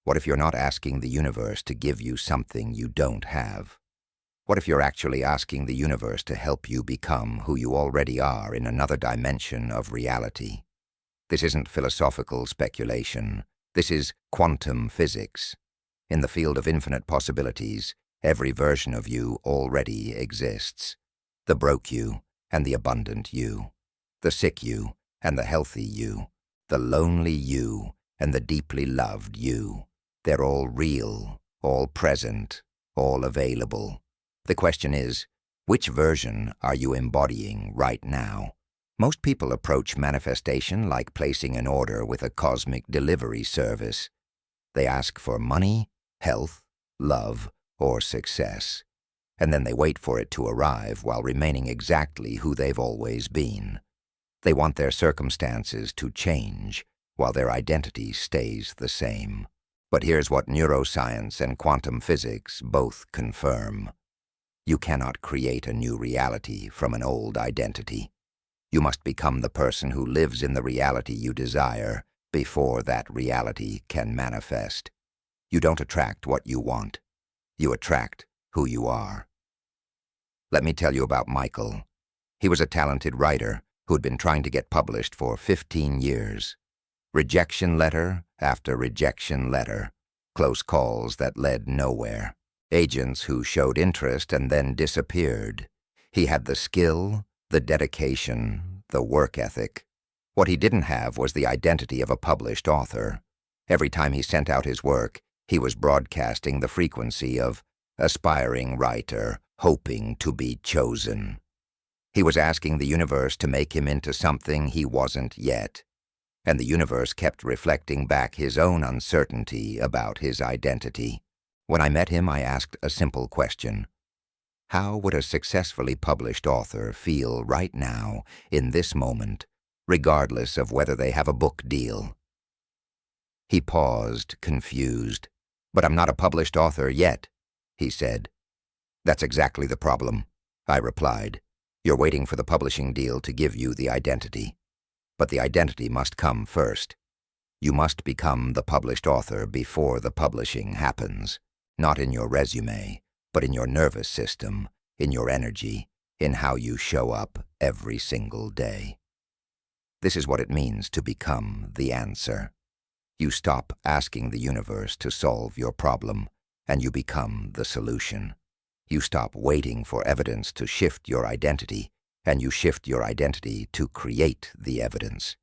What if you're not asking the universe to give you something you don't have? What if you're actually asking the universe to help you become who you already are in another dimension of reality? This isn't philosophical speculation. This is quantum physics. In the field of infinite possibilities, every version of you already exists. The broke you and the abundant you. The sick you and the healthy you. The lonely you and the deeply loved you. They're all real, all present, all available. The question is, which version are you embodying right now? Most people approach manifestation like placing an order with a cosmic delivery service. They ask for money, health, love, or success, and then they wait for it to arrive while remaining exactly who they've always been. They want their circumstances to change while their identity stays the same. But here's what neuroscience and quantum physics both confirm. You cannot create a new reality from an old identity. You must become the person who lives in the reality you desire before that reality can manifest. You don't attract what you want. You attract who you are. Let me tell you about Michael. He was a talented writer who'd been trying to get published for 15 years. Rejection letter after rejection letter. Close calls that led nowhere. Agents who showed interest and then disappeared. He had the skill, the dedication, the work ethic. What he didn't have was the identity of a published author. Every time he sent out his work, he was broadcasting the frequency of aspiring writer, hoping to be chosen. He was asking the universe to make him into something he wasn't yet, and the universe kept reflecting back his own uncertainty about his identity. When I met him, I asked a simple question. How would a successfully published author feel right now, in this moment, regardless of whether they have a book deal? He paused, confused. "But I'm not a published author yet," he said. "That's exactly the problem," I replied. "You're waiting for the publishing deal to give you the identity. But the identity must come first. You must become the published author before the publishing happens, not in your resume, but in your nervous system, in your energy, in how you show up every single day. This is what it means to become the answer. You stop asking the universe to solve your problem, and you become the solution. You stop waiting for evidence to shift your identity, and you shift your identity to create the evidence.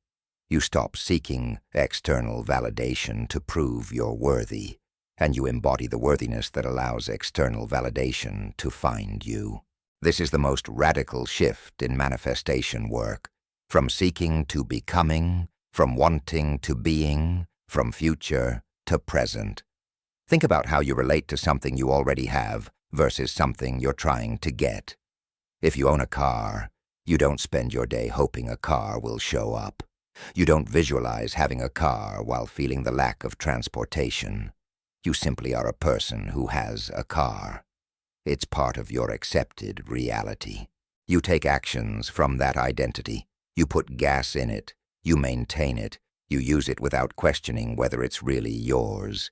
You stop seeking external validation to prove you're worthy, and you embody the worthiness that allows external validation to find you. This is the most radical shift in manifestation work, from seeking to becoming, from wanting to being, from future to present. Think about how you relate to something you already have versus something you're trying to get. If you own a car, you don't spend your day hoping a car will show up. You don't visualize having a car while feeling the lack of transportation. You simply are a person who has a car. It's part of your accepted reality. You take actions from that identity. You put gas in it. You maintain it. You use it without questioning whether it's really yours.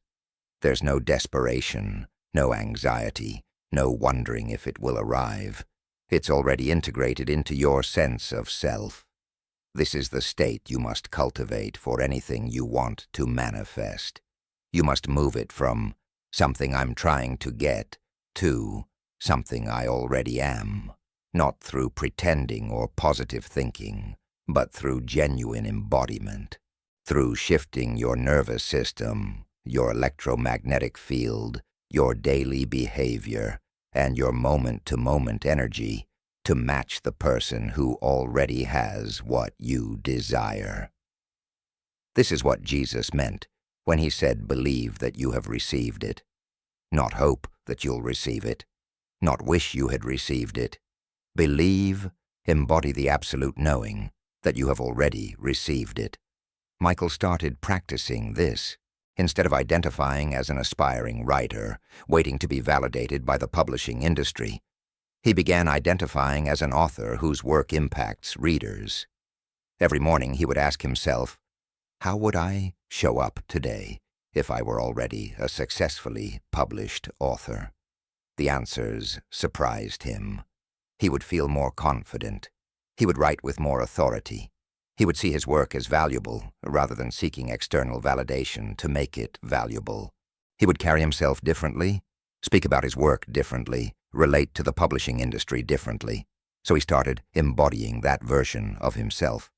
There's no desperation, no anxiety, no wondering if it will arrive. It's already integrated into your sense of self. This is the state you must cultivate for anything you want to manifest. You must move it from something I'm trying to get to something I already am, not through pretending or positive thinking, but through genuine embodiment, through shifting your nervous system, your electromagnetic field, your daily behavior, and your moment-to-moment energy to match the person who already has what you desire. This is what Jesus meant when he said, "Believe that you have received it." Not hope that you'll receive it, not wish you had received it. Believe, embody the absolute knowing that you have already received it. Michael started practicing this. Instead of identifying as an aspiring writer, waiting to be validated by the publishing industry, he began identifying as an author whose work impacts readers. Every morning he would ask himself, how would I show up today if I were already a successfully published author? The answers surprised him. He would feel more confident. He would write with more authority. He would see his work as valuable, rather than seeking external validation to make it valuable. He would carry himself differently, speak about his work differently, relate to the publishing industry differently. So he started embodying that version of himself.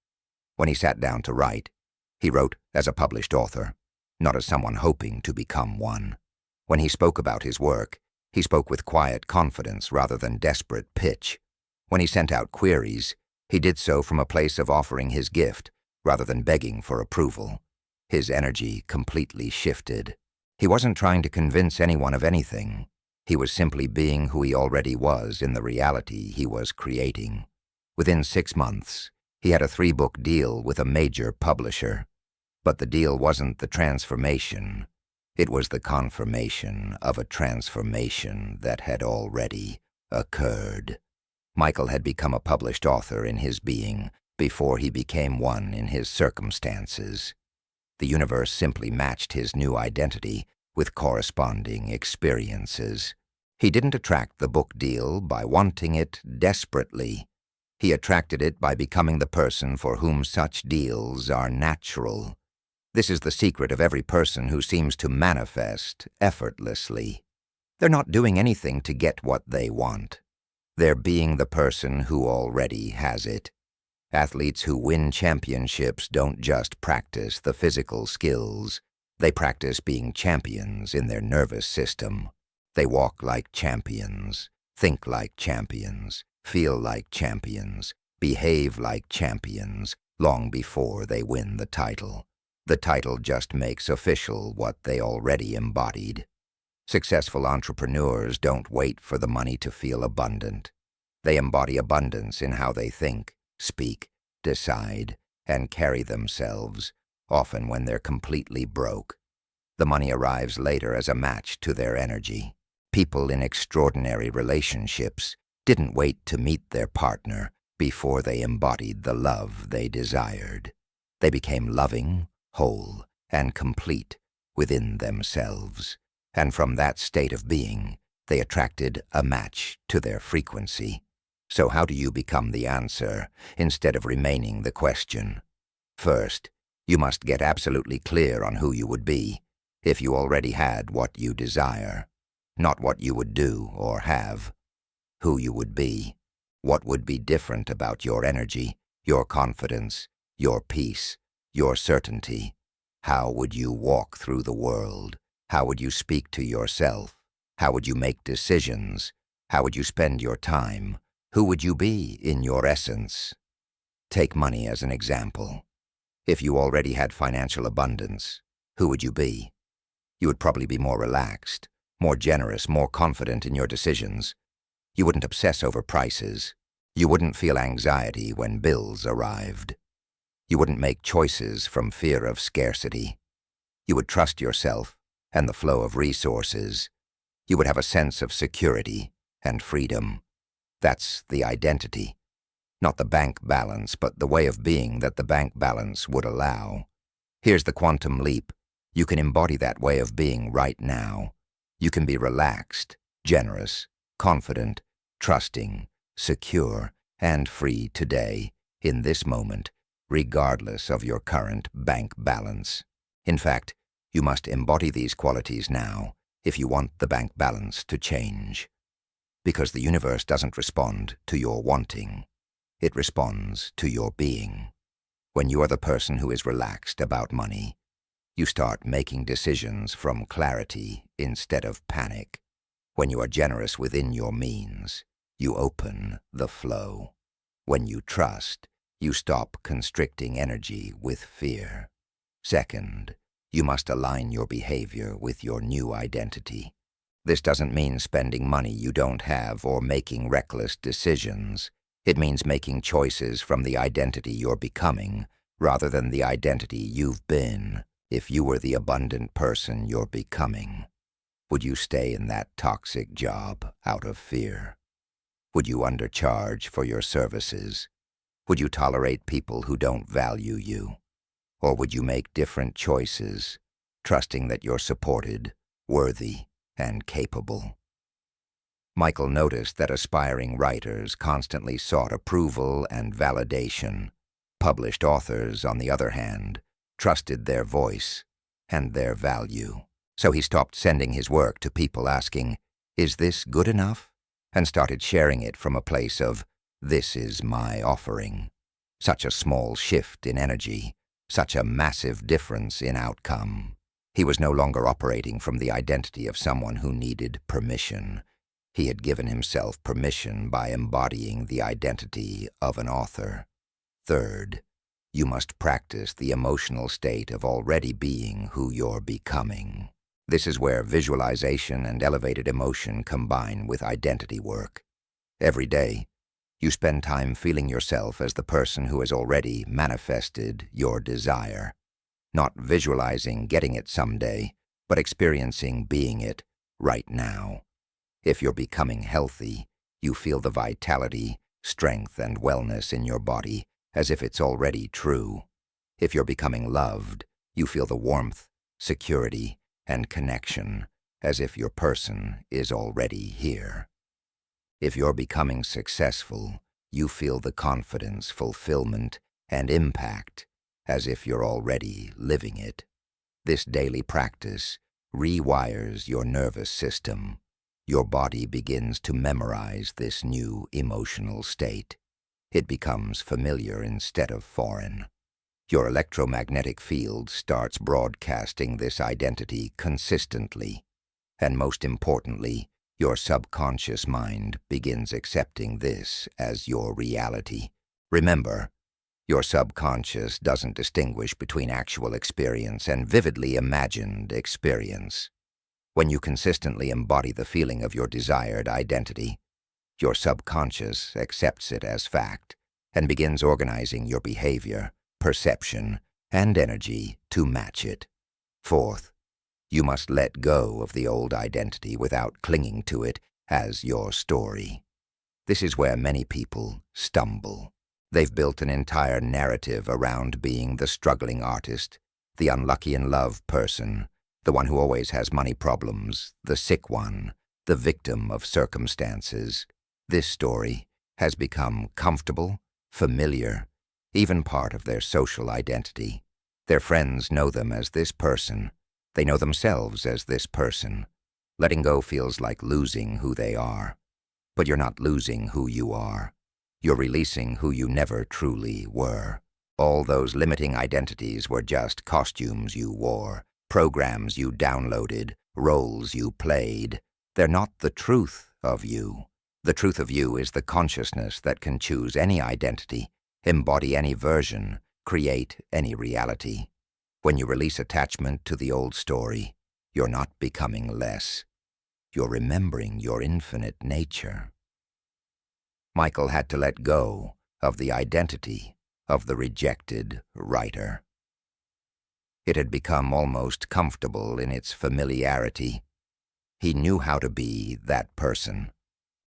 When he sat down to write, he wrote as a published author, not as someone hoping to become one. When he spoke about his work, he spoke with quiet confidence rather than desperate pitch. When he sent out queries, he did so from a place of offering his gift rather than begging for approval. His energy completely shifted. He wasn't trying to convince anyone of anything. He was simply being who he already was in the reality he was creating. Within 6 months, he had a 3-book deal with a major publisher. But the deal wasn't the transformation. It was the confirmation of a transformation that had already occurred. Michael had become a published author in his being before he became one in his circumstances. The universe simply matched his new identity with corresponding experiences. He didn't attract the book deal by wanting it desperately. He attracted it by becoming the person for whom such deals are natural. This is the secret of every person who seems to manifest effortlessly. They're not doing anything to get what they want. They're being the person who already has it. Athletes who win championships don't just practice the physical skills. They practice being champions in their nervous system. They walk like champions, think like champions, feel like champions, behave like champions long before they win the title. The title just makes official what they already embodied. Successful entrepreneurs don't wait for the money to feel abundant. They embody abundance in how they think, speak, decide, and carry themselves, often when they're completely broke. The money arrives later as a match to their energy. People in extraordinary relationships didn't wait to meet their partner before they embodied the love they desired. They became loving, whole, and complete within themselves. And from that state of being, they attracted a match to their frequency. So how do you become the answer instead of remaining the question? First, you must get absolutely clear on who you would be if you already had what you desire. Not what you would do or have. Who you would be. What would be different about your energy, your confidence, your peace, your certainty? How would you walk through the world? How would you speak to yourself? How would you make decisions? How would you spend your time? Who would you be in your essence? Take money as an example. If you already had financial abundance, who would you be? You would probably be more relaxed, more generous, more confident in your decisions. You wouldn't obsess over prices. You wouldn't feel anxiety when bills arrived. You wouldn't make choices from fear of scarcity. You would trust yourself and the flow of resources. You would have a sense of security and freedom. That's the identity. Not the bank balance, but the way of being that the bank balance would allow. Here's the quantum leap. You can embody that way of being right now. You can be relaxed, generous, confident, trusting, secure, and free today, in this moment, regardless of your current bank balance. In fact, you must embody these qualities now if you want the bank balance to change. Because the universe doesn't respond to your wanting. It responds to your being. When you are the person who is relaxed about money, you start making decisions from clarity instead of panic. When you are generous within your means, you open the flow. When you trust, you stop constricting energy with fear. Second, you must align your behavior with your new identity. This doesn't mean spending money you don't have or making reckless decisions. It means making choices from the identity you're becoming rather than the identity you've been. If you were the abundant person you're becoming, would you stay in that toxic job out of fear? Would you undercharge for your services? Would you tolerate people who don't value you? Or would you make different choices, trusting that you're supported, worthy, and capable? Michael noticed that aspiring writers constantly sought approval and validation. Published authors, on the other hand, trusted their voice and their value. So he stopped sending his work to people asking, "Is this good enough?" and started sharing it from a place of, "This is my offering." Such a small shift in energy, such a massive difference in outcome. He was no longer operating from the identity of someone who needed permission. He had given himself permission by embodying the identity of an author. Third, you must practice the emotional state of already being who you're becoming. This is where visualization and elevated emotion combine with identity work. Every day, you spend time feeling yourself as the person who has already manifested your desire. Not visualizing getting it someday, but experiencing being it right now. If you're becoming healthy, you feel the vitality, strength, and wellness in your body as if it's already true. If you're becoming loved, you feel the warmth, security, and connection as if your person is already here. If you're becoming successful, you feel the confidence, fulfillment, and impact as if you're already living it. This daily practice rewires your nervous system. Your body begins to memorize this new emotional state. It becomes familiar instead of foreign. Your electromagnetic field starts broadcasting this identity consistently. And most importantly, your subconscious mind begins accepting this as your reality. Remember, your subconscious doesn't distinguish between actual experience and vividly imagined experience. When you consistently embody the feeling of your desired identity, your subconscious accepts it as fact and begins organizing your behavior, perception, and energy to match it. Fourth, you must let go of the old identity without clinging to it as your story. This is where many people stumble. They've built an entire narrative around being the struggling artist, the unlucky in love person, the one who always has money problems, the sick one, the victim of circumstances. This story has become comfortable, familiar, even part of their social identity. Their friends know them as this person. They know themselves as this person. Letting go feels like losing who they are. But you're not losing who you are. You're releasing who you never truly were. All those limiting identities were just costumes you wore, programs you downloaded, roles you played. They're not the truth of you. The truth of you is the consciousness that can choose any identity, embody any version, create any reality. When you release attachment to the old story, you're not becoming less. You're remembering your infinite nature. Michael had to let go of the identity of the rejected writer. It had become almost comfortable in its familiarity. He knew how to be that person.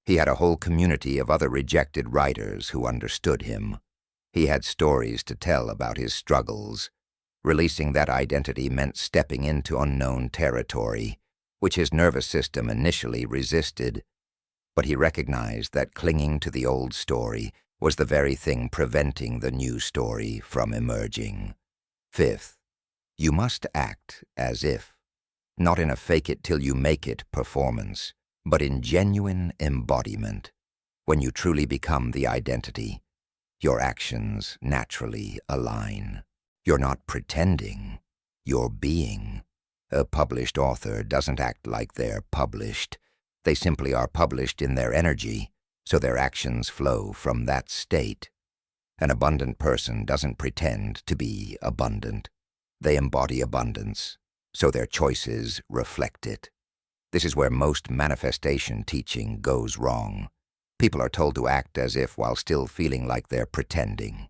He had a whole community of other rejected writers who understood him. He had stories to tell about his struggles. Releasing that identity meant stepping into unknown territory, which his nervous system initially resisted. But he recognized that clinging to the old story was the very thing preventing the new story from emerging. Fifth, you must act as if, not in a fake-it-till-you-make-it performance, but in genuine embodiment. When you truly become the identity, your actions naturally align. You're not pretending, you're being. A published author doesn't act like they're published. They simply are published in their energy, so their actions flow from that state. An abundant person doesn't pretend to be abundant. They embody abundance, so their choices reflect it. This is where most manifestation teaching goes wrong. People are told to act as if while still feeling like they're pretending.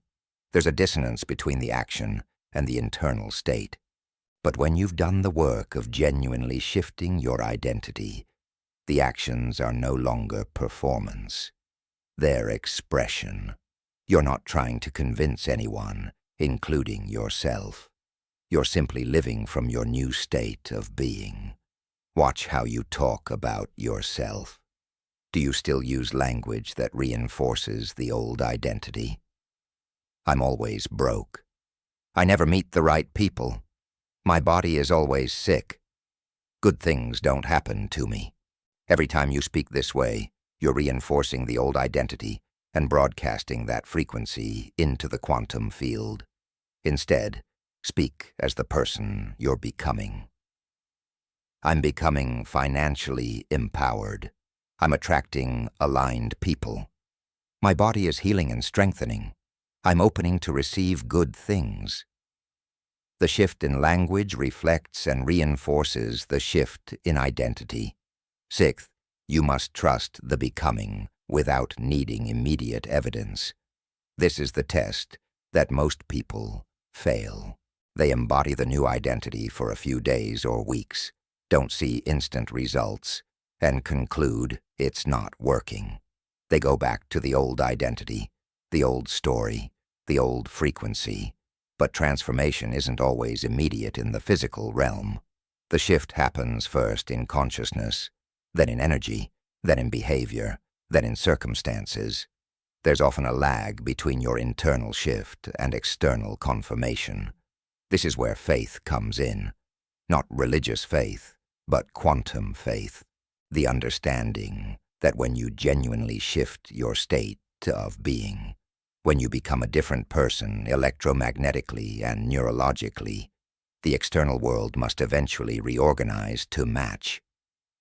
There's a dissonance between the action and the internal state. But when you've done the work of genuinely shifting your identity, the actions are no longer performance. They're expression. You're not trying to convince anyone, including yourself. You're simply living from your new state of being. Watch how you talk about yourself. Do you still use language that reinforces the old identity? I'm always broke. I never meet the right people. My body is always sick. Good things don't happen to me. Every time you speak this way, you're reinforcing the old identity and broadcasting that frequency into the quantum field. Instead, speak as the person you're becoming. I'm becoming financially empowered. I'm attracting aligned people. My body is healing and strengthening. I'm opening to receive good things. The shift in language reflects and reinforces the shift in identity. Sixth, you must trust the becoming without needing immediate evidence. This is the test that most people fail. They embody the new identity for a few days or weeks, don't see instant results, and conclude it's not working. They go back to the old identity, the old story, the old frequency. But transformation isn't always immediate in the physical realm. The shift happens first in consciousness, then in energy, then in behavior, then in circumstances. There's often a lag between your internal shift and external confirmation. This is where faith comes in. Not religious faith, but quantum faith. The understanding that when you genuinely shift your state of being, when you become a different person electromagnetically and neurologically, the external world must eventually reorganize to match.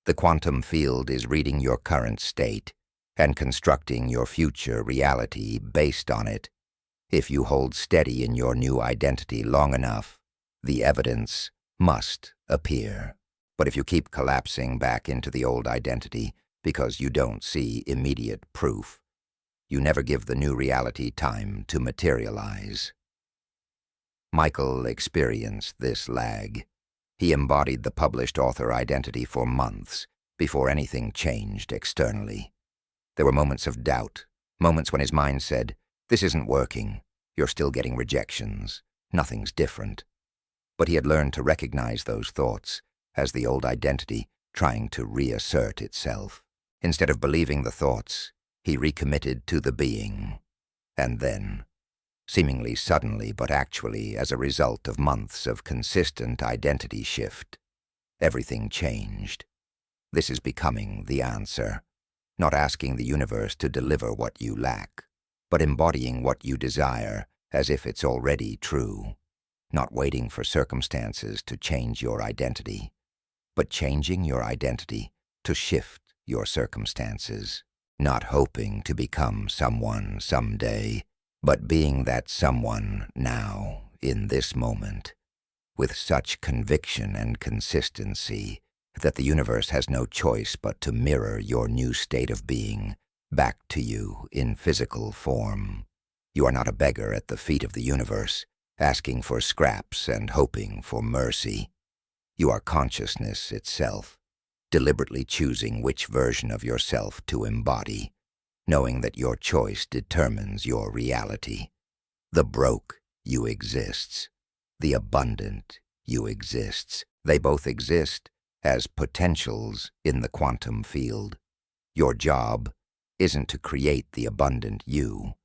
The quantum field is reading your current state and constructing your future reality based on it. If you hold steady in your new identity long enough, the evidence must appear. But if you keep collapsing back into the old identity because you don't see immediate proof, you never give the new reality time to materialize. Michael experienced this lag. He embodied the published author identity for months before anything changed externally. There were moments of doubt, moments when his mind said, "This isn't working, you're still getting rejections, nothing's different." But he had learned to recognize those thoughts as the old identity trying to reassert itself. Instead of believing the thoughts, he recommitted to the being. And then, seemingly suddenly but actually as a result of months of consistent identity shift, everything changed. This is becoming the answer. Not asking the universe to deliver what you lack, but embodying what you desire as if it's already true. Not waiting for circumstances to change your identity, but changing your identity to shift your circumstances. Not hoping to become someone someday, but being that someone now, in this moment, with such conviction and consistency that the universe has no choice but to mirror your new state of being back to you in physical form. You are not a beggar at the feet of the universe, asking for scraps and hoping for mercy. You are consciousness itself, deliberately choosing which version of yourself to embody, knowing that your choice determines your reality. The broke you exists, the abundant you exists. They both exist as potentials in the quantum field. Your job isn't to create the abundant you.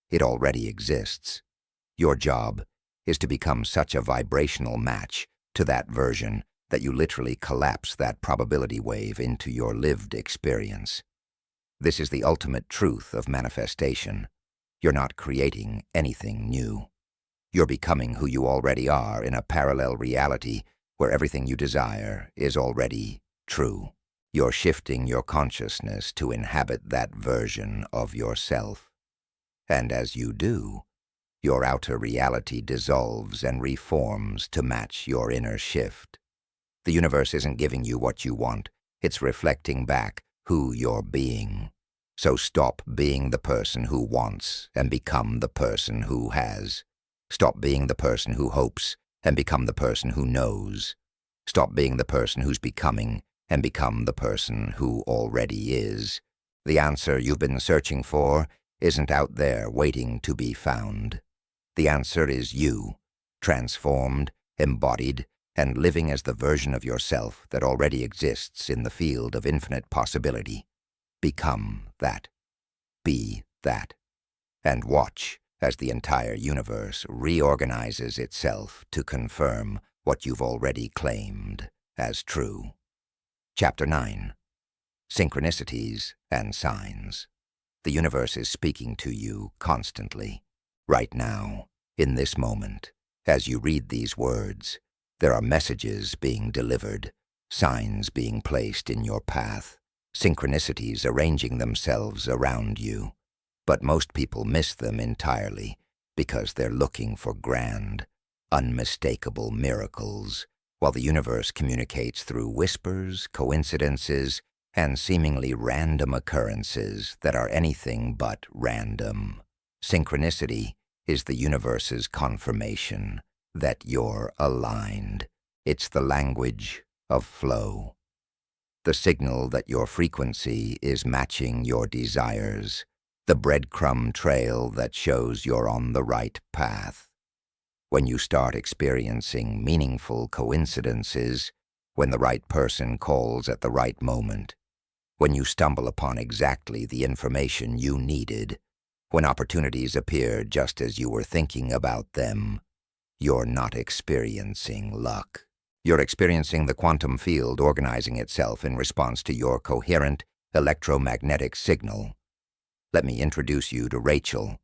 It already exists. Your job is to become such a vibrational match to that version that you literally collapse that probability wave into your lived experience. This is the ultimate truth of manifestation. You're not creating anything new. You're becoming who you already are in a parallel reality where everything you desire is already true. You're shifting your consciousness to inhabit that version of yourself. And as you do, your outer reality dissolves and reforms to match your inner shift. The universe isn't giving you what you want, it's reflecting back who you're being. So stop being the person who wants and become the person who has. Stop being the person who hopes and become the person who knows. Stop being the person who's becoming and become the person who already is. The answer you've been searching for isn't out there waiting to be found. The answer is you, transformed, embodied, and living as the version of yourself that already exists in the field of infinite possibility. Become that. Be that. And watch as the entire universe reorganizes itself to confirm what you've already claimed as true. Chapter 9. Synchronicities and Signs. The universe is speaking to you constantly. Right now, in this moment, as you read these words, there are messages being delivered, signs being placed in your path, synchronicities arranging themselves around you. But most people miss them entirely because they're looking for grand, unmistakable miracles, while the universe communicates through whispers, coincidences, and seemingly random occurrences that are anything but random. Synchronicity is the universe's confirmation that you're aligned. It's the language of flow. The signal that your frequency is matching your desires. The breadcrumb trail that shows you're on the right path. When you start experiencing meaningful coincidences, when the right person calls at the right moment, when you stumble upon exactly the information you needed, when opportunities appear just as you were thinking about them, you're not experiencing luck. You're experiencing the quantum field organizing itself in response to your coherent electromagnetic signal. Let me introduce you to Rachel.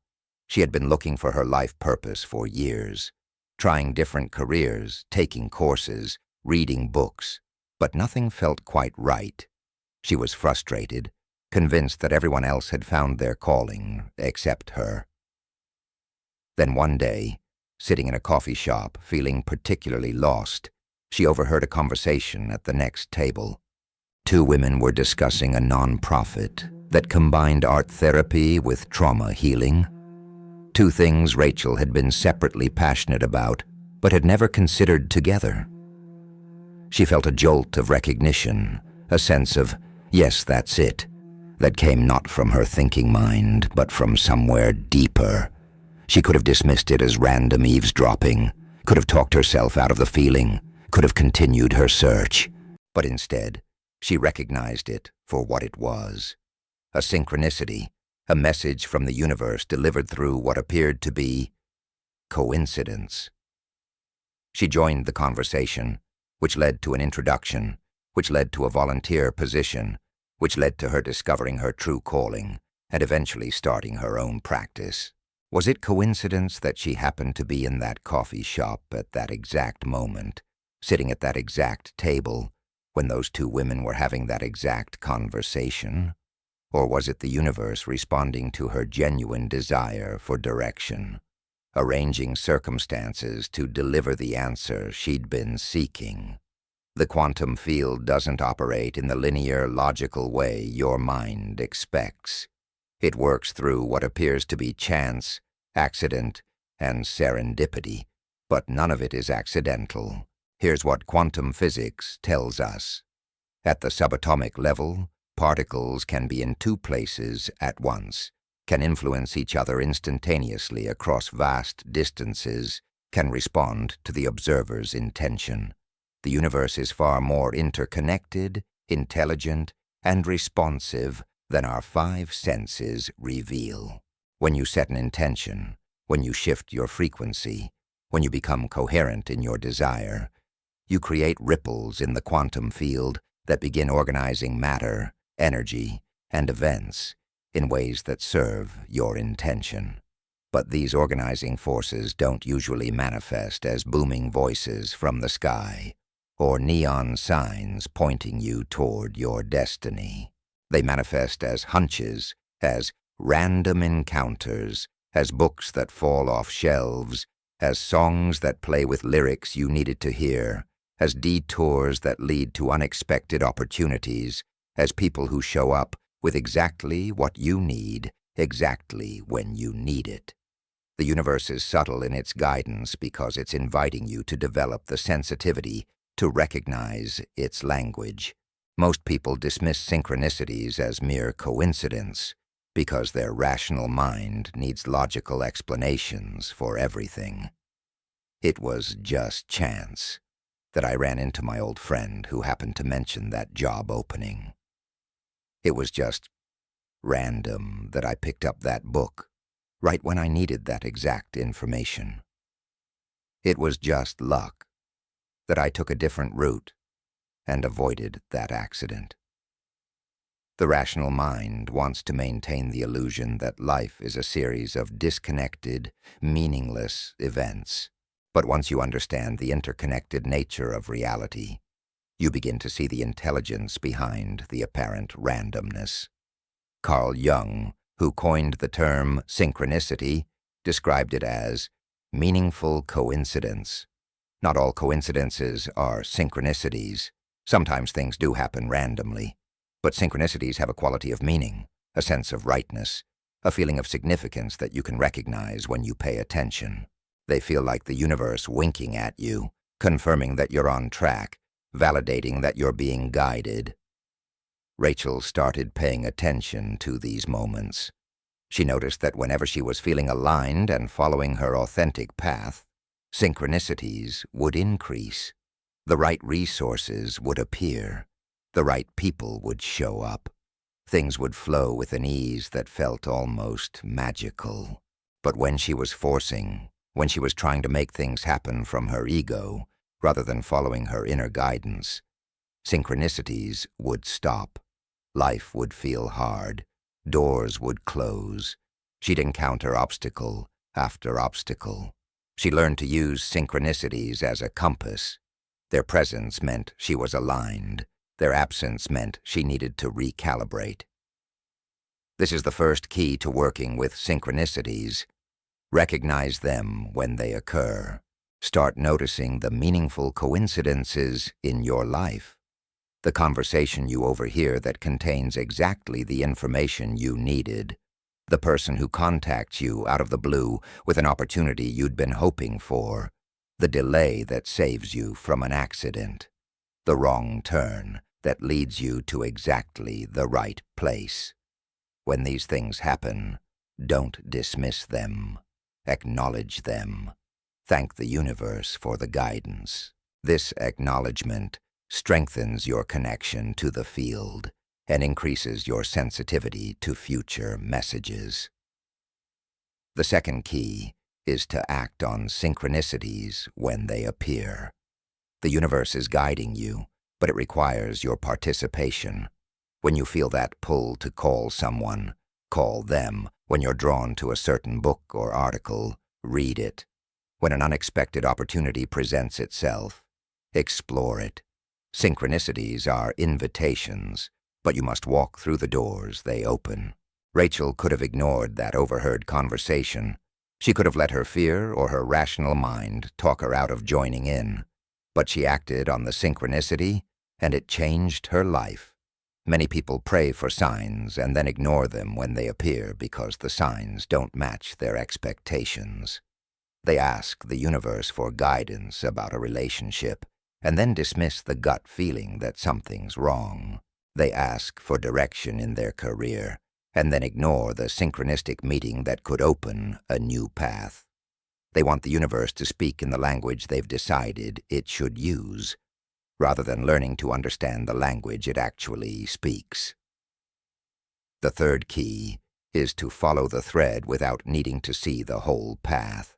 She had been looking for her life purpose for years, trying different careers, taking courses, reading books, but nothing felt quite right. She was frustrated, convinced that everyone else had found their calling except her. Then one day, sitting in a coffee shop, feeling particularly lost, she overheard a conversation at the next table. Two women were discussing a non-profit that combined art therapy with trauma healing. Two things Rachel had been separately passionate about, but had never considered together. She felt a jolt of recognition, a sense of, yes, that's it, that came not from her thinking mind, but from somewhere deeper. She could have dismissed it as random eavesdropping, could have talked herself out of the feeling, could have continued her search. But instead, she recognized it for what it was. A synchronicity, a message from the universe delivered through what appeared to be coincidence. She joined the conversation, which led to an introduction, which led to a volunteer position, which led to her discovering her true calling and eventually starting her own practice. Was it coincidence that she happened to be in that coffee shop at that exact moment, sitting at that exact table, when those two women were having that exact conversation? Or was it the universe responding to her genuine desire for direction, arranging circumstances to deliver the answer she'd been seeking? The quantum field doesn't operate in the linear, logical way your mind expects. It works through what appears to be chance, accident, and serendipity, but none of it is accidental. Here's what quantum physics tells us. At the subatomic level, particles can be in two places at once, can influence each other instantaneously across vast distances, can respond to the observer's intention. The universe is far more interconnected, intelligent, and responsive than our five senses reveal. When you set an intention, when you shift your frequency, when you become coherent in your desire, you create ripples in the quantum field that begin organizing matter, energy, and events in ways that serve your intention. But these organizing forces don't usually manifest as booming voices from the sky or neon signs pointing you toward your destiny. They manifest as hunches, as random encounters, as books that fall off shelves, as songs that play with lyrics you needed to hear, as detours that lead to unexpected opportunities, as people who show up with exactly what you need, exactly when you need it. The universe is subtle in its guidance because it's inviting you to develop the sensitivity to recognize its language. Most people dismiss synchronicities as mere coincidence because their rational mind needs logical explanations for everything. It was just chance that I ran into my old friend who happened to mention that job opening. It was just random that I picked up that book right when I needed that exact information. It was just luck that I took a different route and avoided that accident. The rational mind wants to maintain the illusion that life is a series of disconnected, meaningless events. But once you understand the interconnected nature of reality, you begin to see the intelligence behind the apparent randomness. Carl Jung, who coined the term synchronicity, described it as meaningful coincidence. Not all coincidences are synchronicities. Sometimes things do happen randomly, but synchronicities have a quality of meaning, a sense of rightness, a feeling of significance that you can recognize when you pay attention. They feel like the universe winking at you, confirming that you're on track, validating that you're being guided. Rachel started paying attention to these moments. She noticed that whenever she was feeling aligned and following her authentic path, synchronicities would increase. The right resources would appear. The right people would show up. Things would flow with an ease that felt almost magical. But when she was forcing, when she was trying to make things happen from her ego, rather than following her inner guidance, synchronicities would stop. Life would feel hard. Doors would close. She'd encounter obstacle after obstacle. She learned to use synchronicities as a compass. Their presence meant she was aligned. Their absence meant she needed to recalibrate. This is the first key to working with synchronicities. Recognize them when they occur. Start noticing the meaningful coincidences in your life. The conversation you overhear that contains exactly the information you needed. The person who contacts you out of the blue with an opportunity you'd been hoping for. The delay that saves you from an accident. The wrong turn that leads you to exactly the right place. When these things happen, don't dismiss them. Acknowledge them. Thank the universe for the guidance. This acknowledgement strengthens your connection to the field and increases your sensitivity to future messages. The second key is to act on synchronicities when they appear. The universe is guiding you, but it requires your participation. When you feel that pull to call someone, call them. When you're drawn to a certain book or article, read it. When an unexpected opportunity presents itself, explore it. Synchronicities are invitations, but you must walk through the doors they open. Rachel could have ignored that overheard conversation. She could have let her fear or her rational mind talk her out of joining in. But she acted on the synchronicity, and it changed her life. Many people pray for signs and then ignore them when they appear because the signs don't match their expectations. They ask the universe for guidance about a relationship, and then dismiss the gut feeling that something's wrong. They ask for direction in their career, and then ignore the synchronistic meeting that could open a new path. They want the universe to speak in the language they've decided it should use, rather than learning to understand the language it actually speaks. The third key is to follow the thread without needing to see the whole path.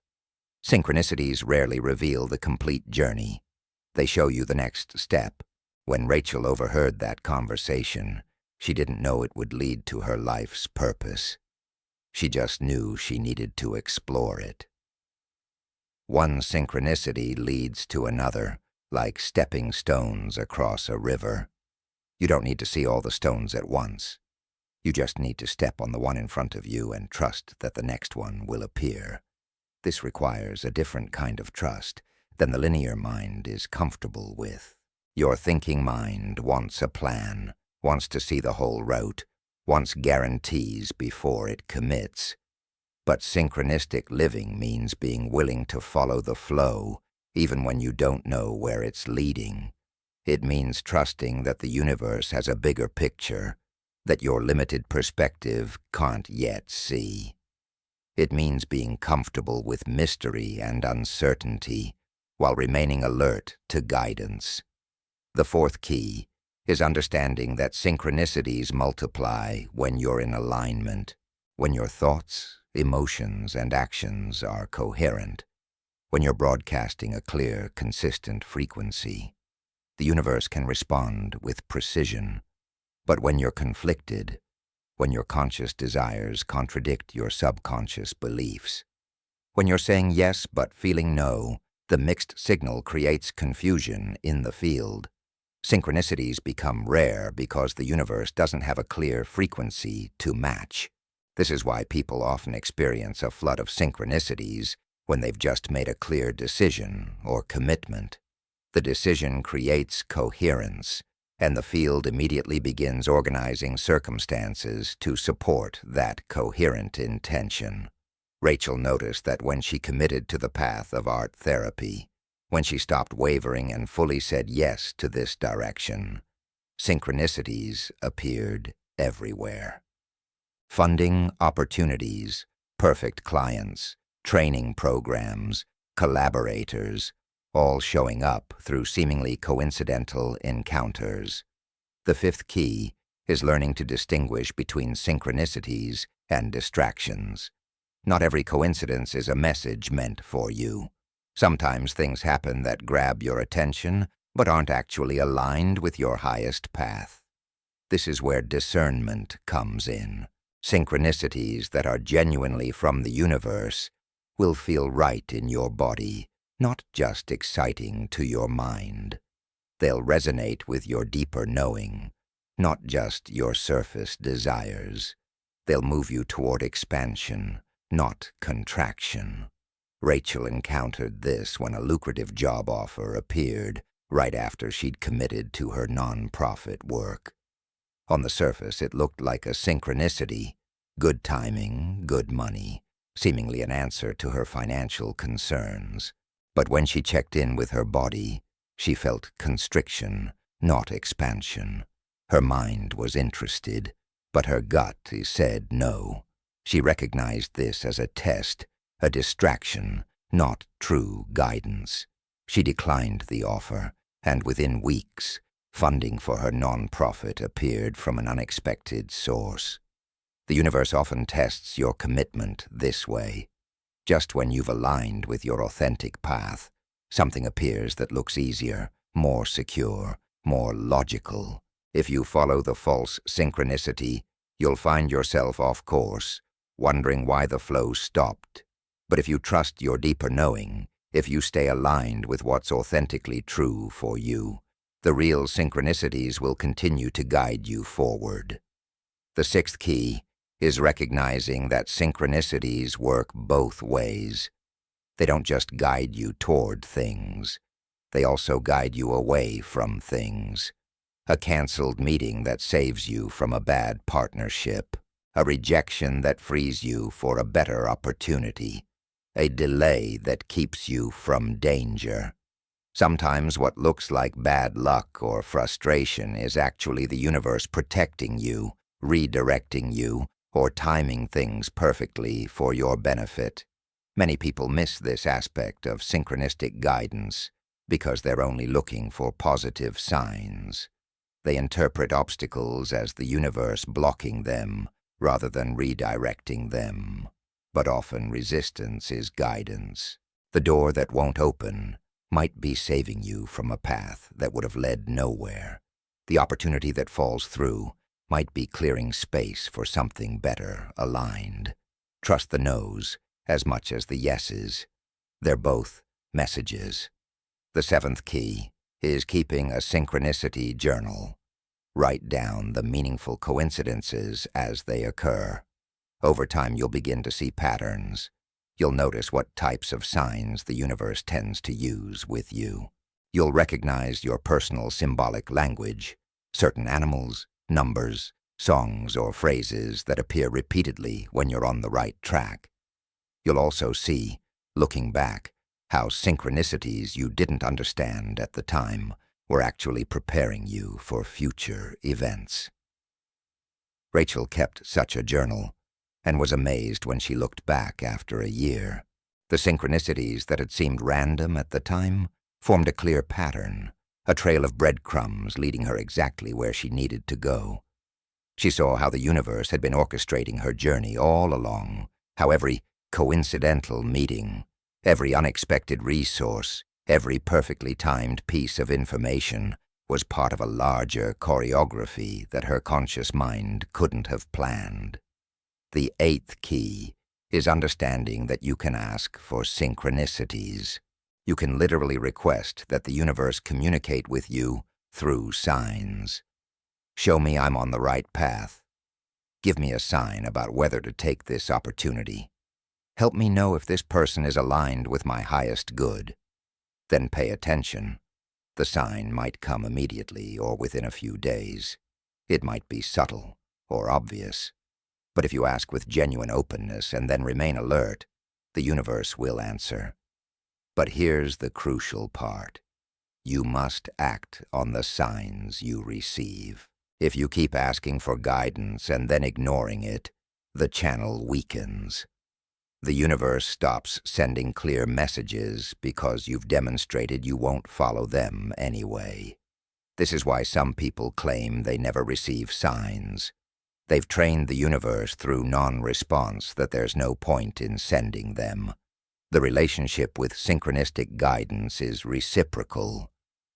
Synchronicities rarely reveal the complete journey. They show you the next step. When Rachel overheard that conversation, she didn't know it would lead to her life's purpose. She just knew she needed to explore it. One synchronicity leads to another, like stepping stones across a river. You don't need to see all the stones at once. You just need to step on the one in front of you and trust that the next one will appear. This requires a different kind of trust than the linear mind is comfortable with. Your thinking mind wants a plan, wants to see the whole route, wants guarantees before it commits. But synchronistic living means being willing to follow the flow, even when you don't know where it's leading. It means trusting that the universe has a bigger picture that your limited perspective can't yet see. It means being comfortable with mystery and uncertainty while remaining alert to guidance. The fourth key is understanding that synchronicities multiply when you're in alignment, when your thoughts, emotions, and actions are coherent, when you're broadcasting a clear, consistent frequency. The universe can respond with precision, but when you're conflicted, when your conscious desires contradict your subconscious beliefs, when you're saying yes but feeling no, the mixed signal creates confusion in the field. Synchronicities become rare because the universe doesn't have a clear frequency to match. This is why people often experience a flood of synchronicities when they've just made a clear decision or commitment. The decision creates coherence, and the field immediately begins organizing circumstances to support that coherent intention. Rachel noticed that when she committed to the path of art therapy, when she stopped wavering and fully said yes to this direction, synchronicities appeared everywhere. Funding opportunities, perfect clients, training programs, collaborators, all showing up through seemingly coincidental encounters. The fifth key is learning to distinguish between synchronicities and distractions. Not every coincidence is a message meant for you. Sometimes things happen that grab your attention but aren't actually aligned with your highest path. This is where discernment comes in. Synchronicities that are genuinely from the universe will feel right in your body, not just exciting to your mind. They'll resonate with your deeper knowing, not just your surface desires. They'll move you toward expansion, not contraction. Rachel encountered this when a lucrative job offer appeared right after she'd committed to her nonprofit work. On the surface, it looked like a synchronicity, good timing, good money, seemingly an answer to her financial concerns. But when she checked in with her body, she felt constriction, not expansion. Her mind was interested, but her gut said no. She recognized this as a test, a distraction, not true guidance. She declined the offer, and within weeks, funding for her nonprofit appeared from an unexpected source. The universe often tests your commitment this way. Just when you've aligned with your authentic path, something appears that looks easier, more secure, more logical. If you follow the false synchronicity, you'll find yourself off course, wondering why the flow stopped. But if you trust your deeper knowing, if you stay aligned with what's authentically true for you, the real synchronicities will continue to guide you forward. The sixth key is recognizing that synchronicities work both ways. They don't just guide you toward things, they also guide you away from things. A canceled meeting that saves you from a bad partnership, a rejection that frees you for a better opportunity, a delay that keeps you from danger. Sometimes what looks like bad luck or frustration is actually the universe protecting you, redirecting you, or timing things perfectly for your benefit. Many people miss this aspect of synchronistic guidance because they're only looking for positive signs. They interpret obstacles as the universe blocking them rather than redirecting them. But often resistance is guidance. The door that won't open might be saving you from a path that would have led nowhere. The opportunity that falls through might be clearing space for something better aligned. Trust the no's as much as the yeses. They're both messages. The seventh key is keeping a synchronicity journal. Write down the meaningful coincidences as they occur. Over time, you'll begin to see patterns. You'll notice what types of signs the universe tends to use with you. You'll recognize your personal symbolic language, certain animals, numbers, songs, or phrases that appear repeatedly when you're on the right track. You'll also see, looking back, how synchronicities you didn't understand at the time were actually preparing you for future events. Rachel kept such a journal and was amazed when she looked back after a year. The synchronicities that had seemed random at the time formed a clear pattern, a trail of breadcrumbs leading her exactly where she needed to go. She saw how the universe had been orchestrating her journey all along, how every coincidental meeting, every unexpected resource, every perfectly timed piece of information was part of a larger choreography that her conscious mind couldn't have planned. The eighth key is understanding that you can ask for synchronicities. You can literally request that the universe communicate with you through signs. Show me I'm on the right path. Give me a sign about whether to take this opportunity. Help me know if this person is aligned with my highest good. Then pay attention. The sign might come immediately or within a few days. It might be subtle or obvious. But if you ask with genuine openness and then remain alert, the universe will answer. But here's the crucial part. You must act on the signs you receive. If you keep asking for guidance and then ignoring it, the channel weakens. The universe stops sending clear messages because you've demonstrated you won't follow them anyway. This is why some people claim they never receive signs. They've trained the universe through non-response that there's no point in sending them. The relationship with synchronistic guidance is reciprocal.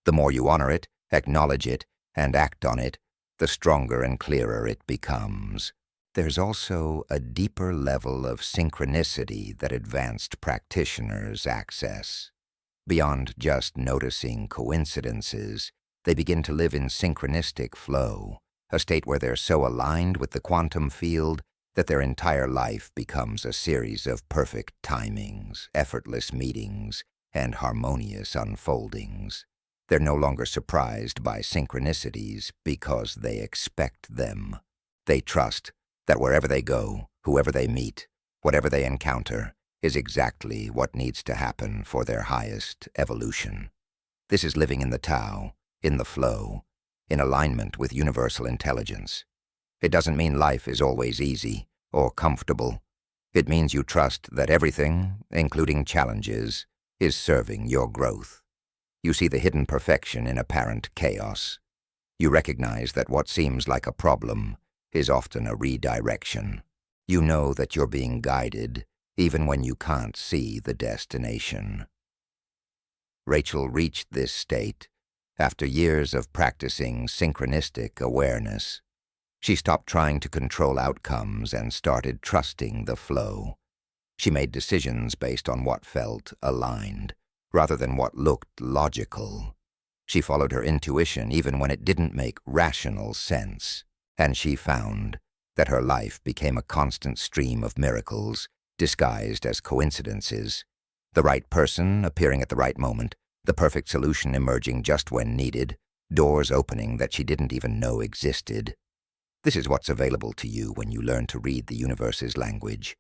The more you honor it, acknowledge it, and act on it, the stronger and clearer it becomes. There's also a deeper level of synchronicity that advanced practitioners access. Beyond just noticing coincidences, they begin to live in synchronistic flow, a state where they're so aligned with the quantum field that their entire life becomes a series of perfect timings, effortless meetings, and harmonious unfoldings. They're no longer surprised by synchronicities because they expect them. They trust that wherever they go, whoever they meet, whatever they encounter, is exactly what needs to happen for their highest evolution. This is living in the Tao, in the flow, in alignment with universal intelligence. It doesn't mean life is always easy or comfortable. It means you trust that everything, including challenges, is serving your growth. You see the hidden perfection in apparent chaos. You recognize that what seems like a problem is often a redirection. You know that you're being guided even when you can't see the destination. Rachel reached this state after years of practicing synchronistic awareness. She stopped trying to control outcomes and started trusting the flow. She made decisions based on what felt aligned, rather than what looked logical. She followed her intuition even when it didn't make rational sense. And she found that her life became a constant stream of miracles disguised as coincidences. The right person appearing at the right moment, the perfect solution emerging just when needed, doors opening that she didn't even know existed. This is what's available to you when you learn to read the universe's language.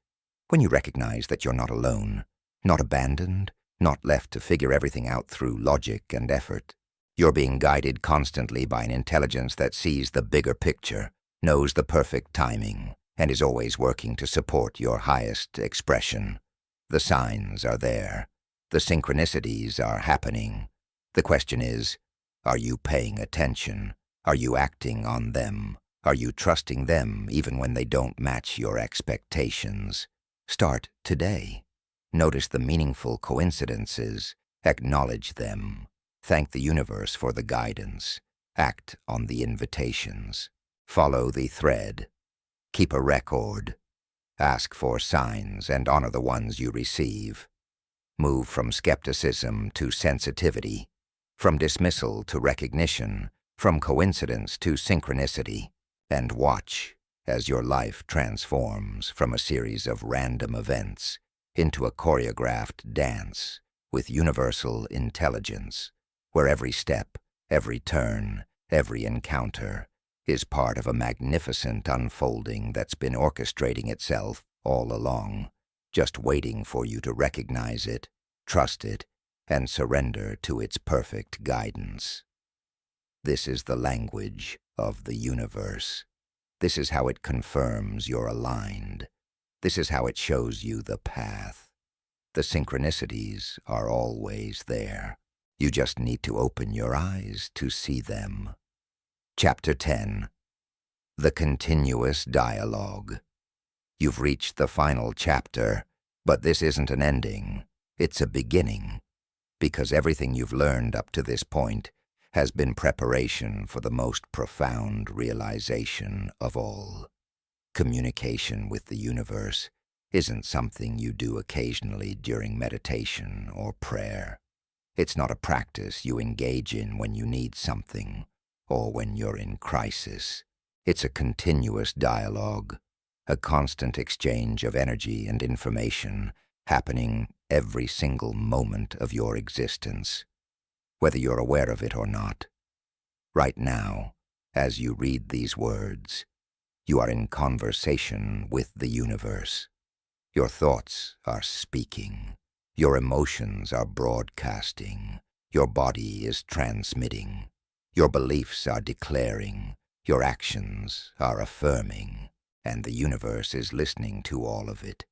When you recognize that you're not alone, not abandoned, not left to figure everything out through logic and effort. You're being guided constantly by an intelligence that sees the bigger picture, knows the perfect timing, and is always working to support your highest expression. The signs are there. The synchronicities are happening. The question is, are you paying attention? Are you acting on them? Are you trusting them even when they don't match your expectations? Start today. Notice the meaningful coincidences. Acknowledge them. Thank the universe for the guidance. Act on the invitations. Follow the thread. Keep a record. Ask for signs and honor the ones you receive. Move from skepticism to sensitivity, from dismissal to recognition, from coincidence to synchronicity, and watch as your life transforms from a series of random events into a choreographed dance with universal intelligence, where every step, every turn, every encounter is part of a magnificent unfolding that's been orchestrating itself all along, just waiting for you to recognize it, trust it, and surrender to its perfect guidance. This is the language of the universe. This is how it confirms you're aligned. This is how it shows you the path. The synchronicities are always there. You just need to open your eyes to see them. Chapter 10. The Continuous Dialogue. You've reached the final chapter, but this isn't an ending. It's a beginning, because everything you've learned up to this point has been preparation for the most profound realization of all. Communication with the universe isn't something you do occasionally during meditation or prayer. It's not a practice you engage in when you need something or when you're in crisis. It's a continuous dialogue, a constant exchange of energy and information happening every single moment of your existence, whether you're aware of it or not. Right now, as you read these words, you are in conversation with the universe. Your thoughts are speaking. Your emotions are broadcasting. Your body is transmitting. Your beliefs are declaring. Your actions are affirming. And the universe is listening to all of it,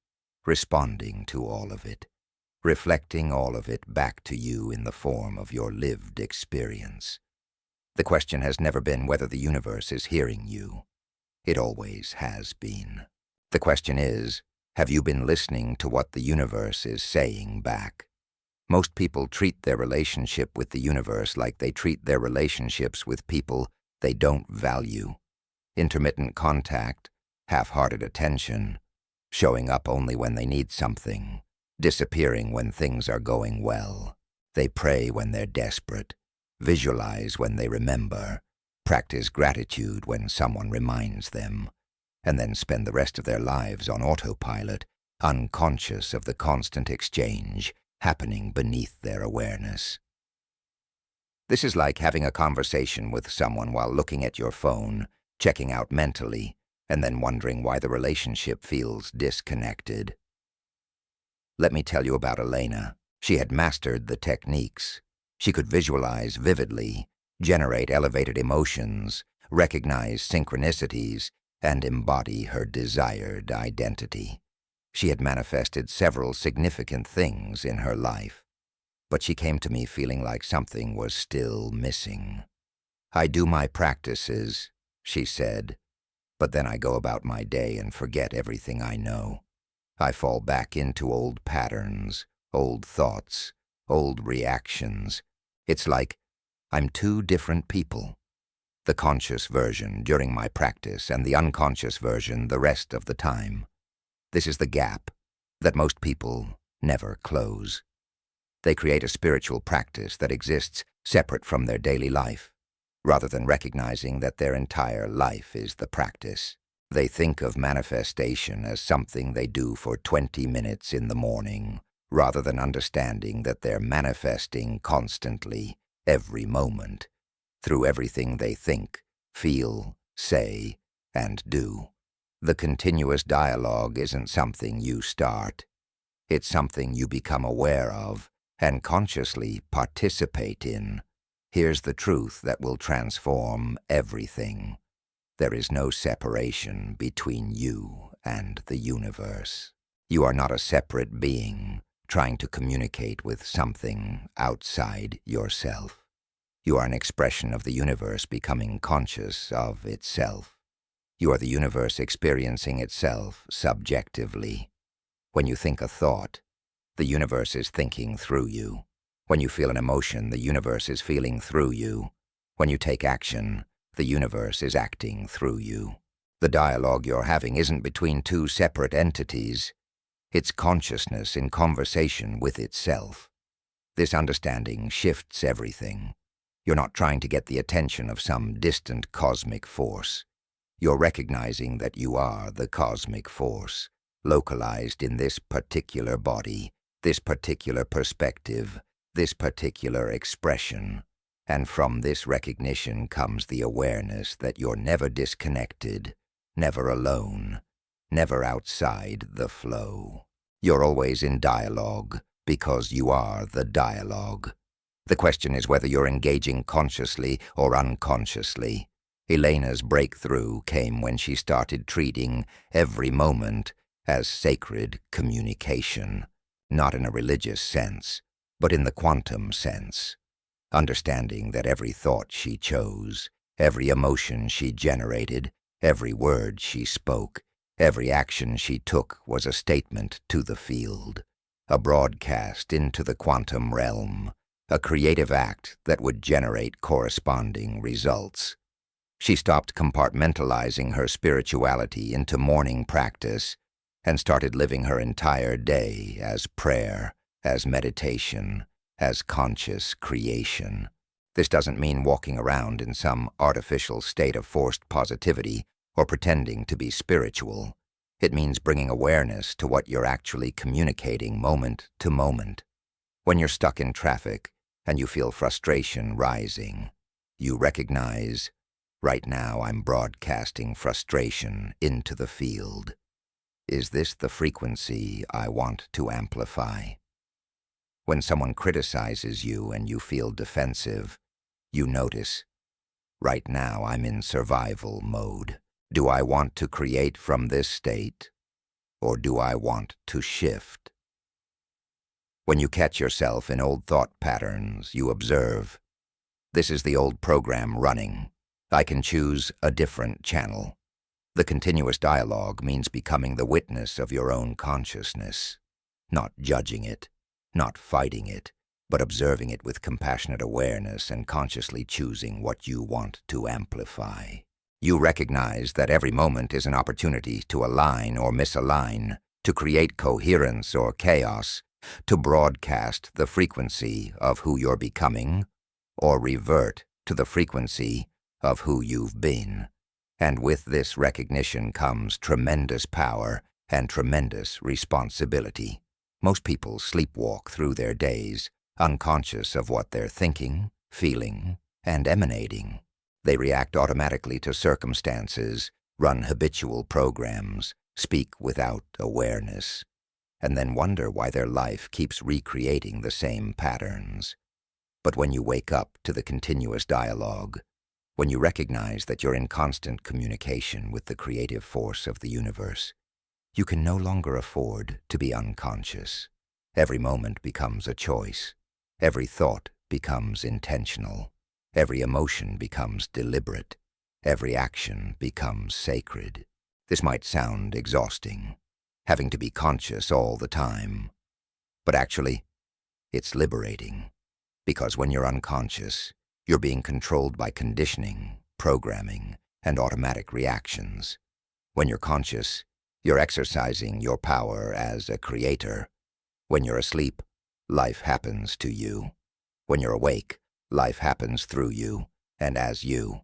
responding to all of it, reflecting all of it back to you in the form of your lived experience. The question has never been whether the universe is hearing you. It always has been. The question is, have you been listening to what the universe is saying back? Most people treat their relationship with the universe like they treat their relationships with people they don't value. Intermittent contact, half-hearted attention, showing up only when they need something, disappearing when things are going well. They pray when they're desperate, visualize when they remember, practice gratitude when someone reminds them, and then spend the rest of their lives on autopilot, unconscious of the constant exchange happening beneath their awareness. This is like having a conversation with someone while looking at your phone, checking out mentally, and then wondering why the relationship feels disconnected. Let me tell you about Elena. She had mastered the techniques. She could visualize vividly, generate elevated emotions, recognize synchronicities, and embody her desired identity. She had manifested several significant things in her life, but she came to me feeling like something was still missing. "I do my practices," she said, "but then I go about my day and forget everything I know. I fall back into old patterns, old thoughts, old reactions. It's like I'm two different people. The conscious version during my practice and the unconscious version the rest of the time. This is the gap that most people never close. They create a spiritual practice that exists separate from their daily life, rather than recognizing that their entire life is the practice. They think of manifestation as something they do for 20 minutes in the morning, rather than understanding that they're manifesting constantly, every moment, through everything they think, feel, say, and do. The continuous dialogue isn't something you start. It's something you become aware of and consciously participate in. Here's the truth that will transform everything. There is no separation between you and the universe. You are not a separate being trying to communicate with something outside yourself. You are an expression of the universe becoming conscious of itself. You are the universe experiencing itself subjectively. When you think a thought, the universe is thinking through you. When you feel an emotion, the universe is feeling through you. When you take action, the universe is acting through you. The dialogue you're having isn't between two separate entities. It's consciousness in conversation with itself. This understanding shifts everything. You're not trying to get the attention of some distant cosmic force. You're recognizing that you are the cosmic force, localized in this particular body, this particular perspective, this particular expression. And from this recognition comes the awareness that you're never disconnected, never alone, never outside the flow. You're always in dialogue because you are the dialogue. The question is whether you're engaging consciously or unconsciously. Elena's breakthrough came when she started treating every moment as sacred communication, not in a religious sense, but in the quantum sense. understanding that every thought she chose, every emotion she generated, every word she spoke, every action she took was a statement to the field, a broadcast into the quantum realm, a creative act that would generate corresponding results. She stopped compartmentalizing her spirituality into morning practice and started living her entire day as prayer, as meditation, as conscious creation. This doesn't mean walking around in some artificial state of forced positivity or pretending to be spiritual. It means bringing awareness to what you're actually communicating moment to moment. When you're stuck in traffic and you feel frustration rising, you recognize, right now I'm broadcasting frustration into the field. Is this the frequency I want to amplify? When someone criticizes you and you feel defensive, you notice, right now I'm in survival mode. Do I want to create from this state, or do I want to shift? When you catch yourself in old thought patterns, you observe, this is the old program running. I can choose a different channel. The continuous dialogue means becoming the witness of your own consciousness, not judging it, not fighting it, but observing it with compassionate awareness and consciously choosing what you want to amplify. You recognize that every moment is an opportunity to align or misalign, to create coherence or chaos, to broadcast the frequency of who you're becoming, or revert to the frequency of who you've been. And with this recognition comes tremendous power and tremendous responsibility. Most people sleepwalk through their days, unconscious of what they're thinking, feeling, and emanating. They react automatically to circumstances, run habitual programs, speak without awareness, and then wonder why their life keeps recreating the same patterns. But when you wake up to the continuous dialogue, when you recognize that you're in constant communication with the creative force of the universe, you can no longer afford to be unconscious. Every moment becomes a choice. Every thought becomes intentional. Every emotion becomes deliberate. Every action becomes sacred. This might sound exhausting, having to be conscious all the time. But actually, it's liberating. Because when you're unconscious, you're being controlled by conditioning, programming, and automatic reactions. When you're conscious, you're exercising your power as a creator. When you're asleep, life happens to you. When you're awake, life happens through you and as you.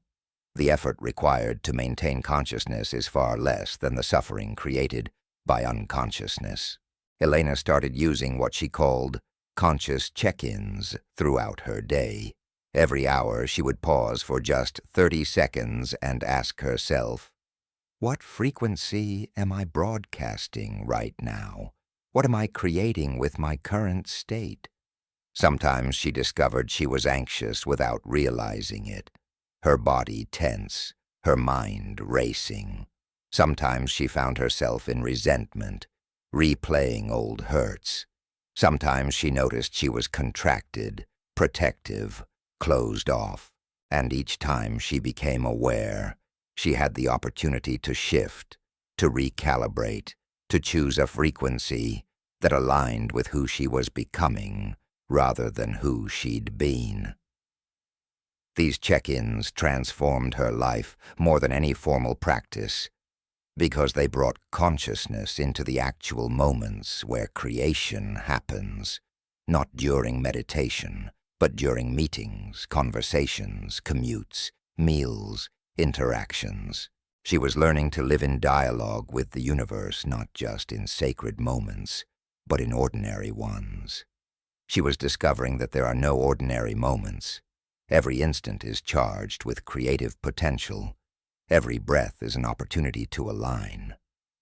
The effort required to maintain consciousness is far less than the suffering created by unconsciousness. Elena started using what she called conscious check-ins throughout her day. Every hour she would pause for just 30 seconds and ask herself, what frequency am I broadcasting right now? What am I creating with my current state? Sometimes she discovered she was anxious without realizing it, her body tense, her mind racing. Sometimes she found herself in resentment, replaying old hurts. Sometimes she noticed she was contracted, protective, closed off, and each time she became aware, she had the opportunity to shift, to recalibrate, to choose a frequency that aligned with who she was becoming rather than who she'd been. These check-ins transformed her life more than any formal practice because they brought consciousness into the actual moments where creation happens, not during meditation, but during meetings, conversations, commutes, meals, interactions. She was learning to live in dialogue with the universe, not just in sacred moments, but in ordinary ones. She was discovering that there are no ordinary moments. Every instant is charged with creative potential. Every breath is an opportunity to align.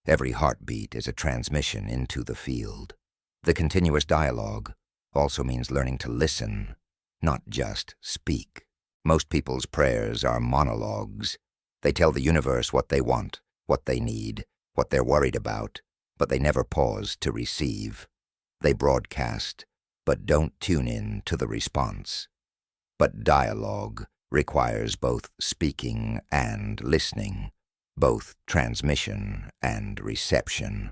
Every heartbeat is a transmission into the field. The continuous dialogue also means learning to listen, not just speak. Most people's prayers are monologues. They tell the universe what they want, what they need, what they're worried about, but they never pause to receive. They broadcast, but don't tune in to the response. But dialogue requires both speaking and listening, both transmission and reception.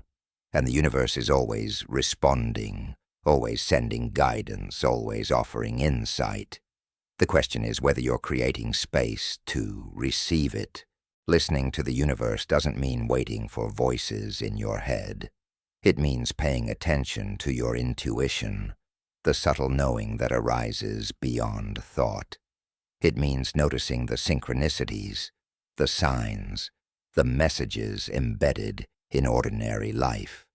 And the universe is always responding, always sending guidance, always offering insight. The question is whether you're creating space to receive it. Listening to the universe doesn't mean waiting for voices in your head. It means paying attention to your intuition, the subtle knowing that arises beyond thought. It means noticing the synchronicities, the signs, the messages embedded in ordinary life.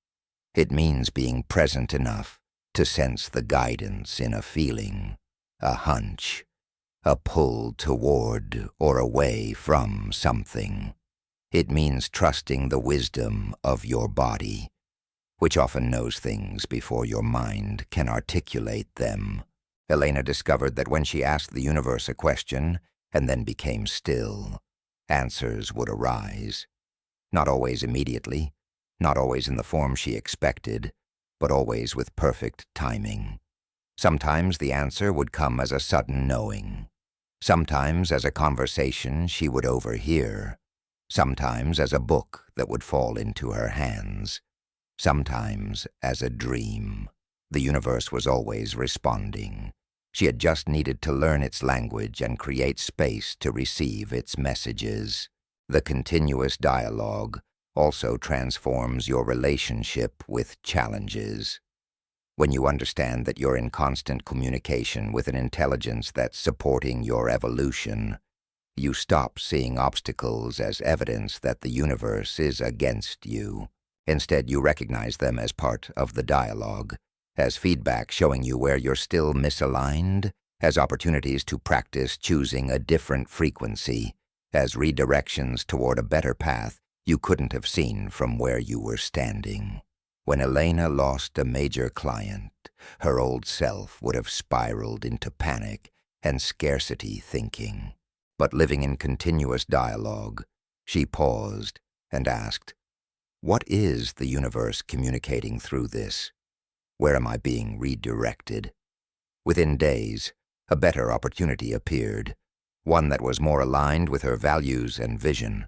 It means being present enough to sense the guidance in a feeling, a hunch, a pull toward or away from something. It means trusting the wisdom of your body, which often knows things before your mind can articulate them. Elena discovered that when she asked the universe a question and then became still, answers would arise. Not always immediately, not always in the form she expected, but always with perfect timing. Sometimes the answer would come as a sudden knowing. Sometimes as a conversation she would overhear. Sometimes as a book that would fall into her hands. Sometimes as a dream. The universe was always responding. She had just needed to learn its language and create space to receive its messages. The continuous dialogue also transforms your relationship with challenges. When you understand that you're in constant communication with an intelligence that's supporting your evolution, you stop seeing obstacles as evidence that the universe is against you. Instead, you recognize them as part of the dialogue, as feedback showing you where you're still misaligned, as opportunities to practice choosing a different frequency, as redirections toward a better path you couldn't have seen from where you were standing. When Elena lost a major client, her old self would have spiraled into panic and scarcity thinking. But living in continuous dialogue, she paused and asked, "What is the universe communicating through this? Where am I being redirected?" Within days, a better opportunity appeared, one that was more aligned with her values and vision.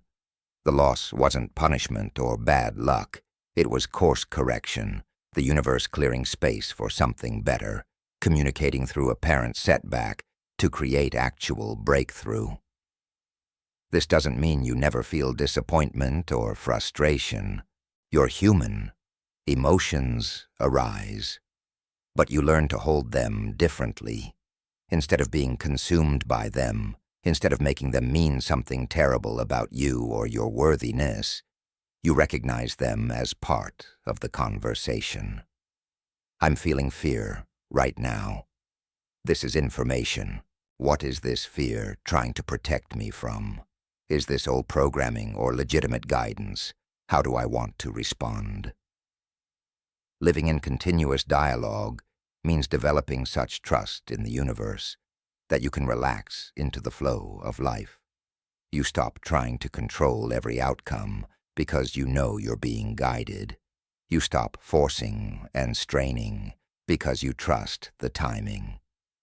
The loss wasn't punishment or bad luck. It was course correction, the universe clearing space for something better, communicating through apparent setback to create actual breakthrough. This doesn't mean you never feel disappointment or frustration. You're human. Emotions arise. But you learn to hold them differently. Instead of being consumed by them, instead of making them mean something terrible about you or your worthiness, you recognize them as part of the conversation. I'm feeling fear right now. This is information. What is this fear trying to protect me from? Is this old programming or legitimate guidance? How do I want to respond? Living in continuous dialogue means developing such trust in the universe that you can relax into the flow of life. You stop trying to control every outcome because you know you're being guided. You stop forcing and straining because you trust the timing.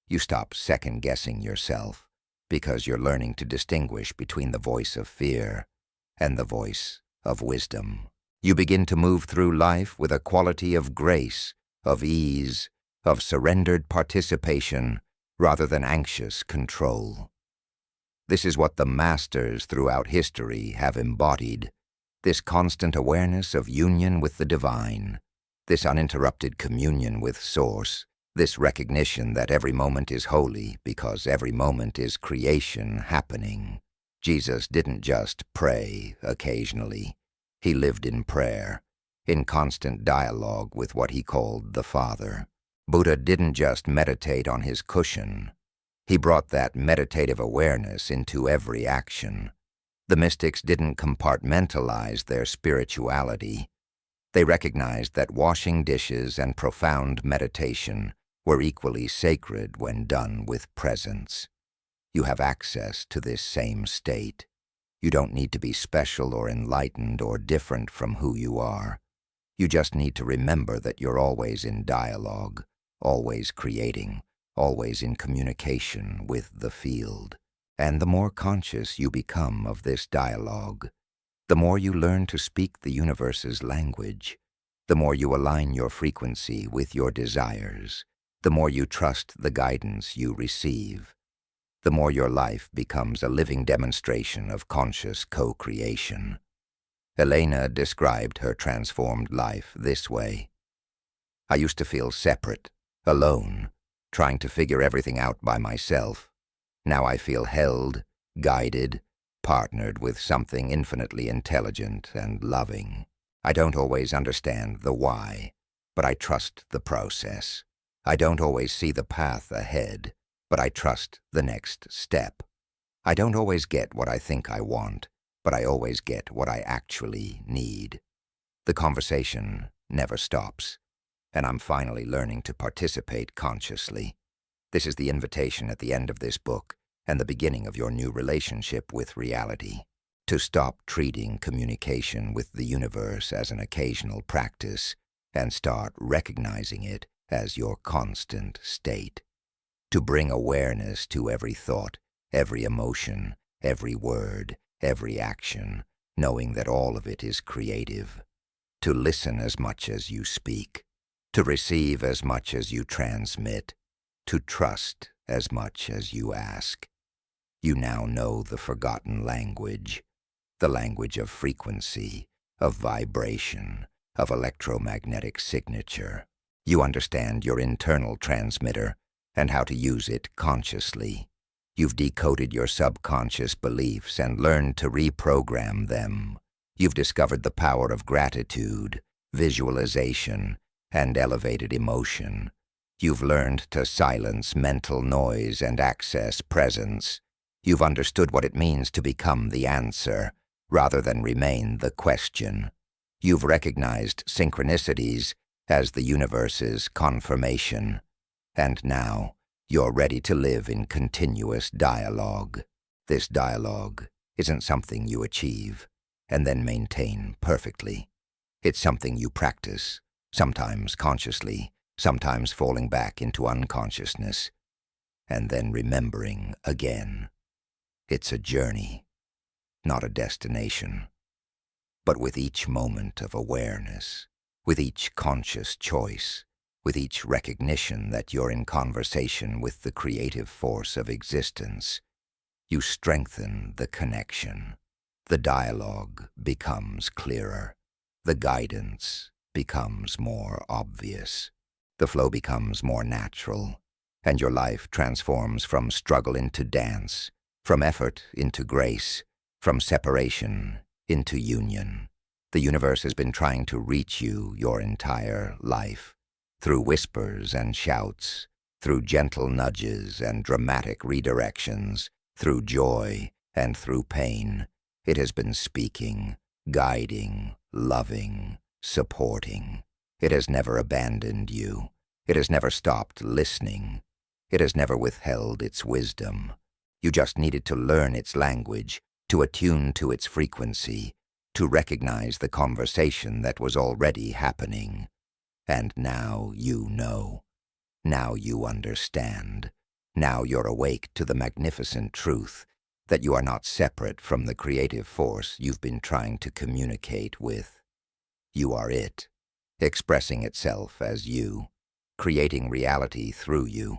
You stop second-guessing yourself because you're learning to distinguish between the voice of fear and the voice of wisdom. You begin to move through life with a quality of grace, of ease, of surrendered participation rather than anxious control. This is what the masters throughout history have embodied, this constant awareness of union with the divine, this uninterrupted communion with Source, this recognition that every moment is holy because every moment is creation happening. Jesus didn't just pray occasionally. He lived in prayer, in constant dialogue with what he called the Father. Buddha didn't just meditate on his cushion. He brought that meditative awareness into every action. The mystics didn't compartmentalize their spirituality. They recognized that washing dishes and profound meditation were equally sacred when done with presence. You have access to this same state. You don't need to be special or enlightened or different from who you are. You just need to remember that you're always in dialogue, always creating, always in communication with the field. And the more conscious you become of this dialogue, the more you learn to speak the universe's language, the more you align your frequency with your desires, the more you trust the guidance you receive, the more your life becomes a living demonstration of conscious co-creation. Elena described her transformed life this way. I used to feel separate, alone, trying to figure everything out by myself. Now I feel held, guided, partnered with something infinitely intelligent and loving. I don't always understand the why, but I trust the process. I don't always see the path ahead, but I trust the next step. I don't always get what I think I want, but I always get what I actually need. The conversation never stops, and I'm finally learning to participate consciously. This is the invitation at the end of this book and the beginning of your new relationship with reality. To stop treating communication with the universe as an occasional practice and start recognizing it as your constant state. To bring awareness to every thought, every emotion, every word, every action, knowing that all of it is creative. To listen as much as you speak. To receive as much as you transmit. To trust as much as you ask. You now know the forgotten language, the language of frequency, of vibration, of electromagnetic signature. You understand your internal transmitter and how to use it consciously. You've decoded your subconscious beliefs and learned to reprogram them. You've discovered the power of gratitude, visualization, and elevated emotion. You've learned to silence mental noise and access presence. You've understood what it means to become the answer, rather than remain the question. You've recognized synchronicities as the universe's confirmation. And now, you're ready to live in continuous dialogue. This dialogue isn't something you achieve and then maintain perfectly. It's something you practice, sometimes consciously, sometimes falling back into unconsciousness, and then remembering again. It's a journey, not a destination. But with each moment of awareness, with each conscious choice, with each recognition that you're in conversation with the creative force of existence, you strengthen the connection. The dialogue becomes clearer. The guidance becomes more obvious. The flow becomes more natural, and your life transforms from struggle into dance, from effort into grace, from separation into union. The universe has been trying to reach you your entire life, through whispers and shouts, through gentle nudges and dramatic redirections, through joy and through pain. It has been speaking, guiding, loving, supporting. It has never abandoned you. It has never stopped listening. It has never withheld its wisdom. You just needed to learn its language, to attune to its frequency, to recognize the conversation that was already happening. And now you know. Now you understand. Now you're awake to the magnificent truth that you are not separate from the creative force you've been trying to communicate with. You are it, expressing itself as you, creating reality through you,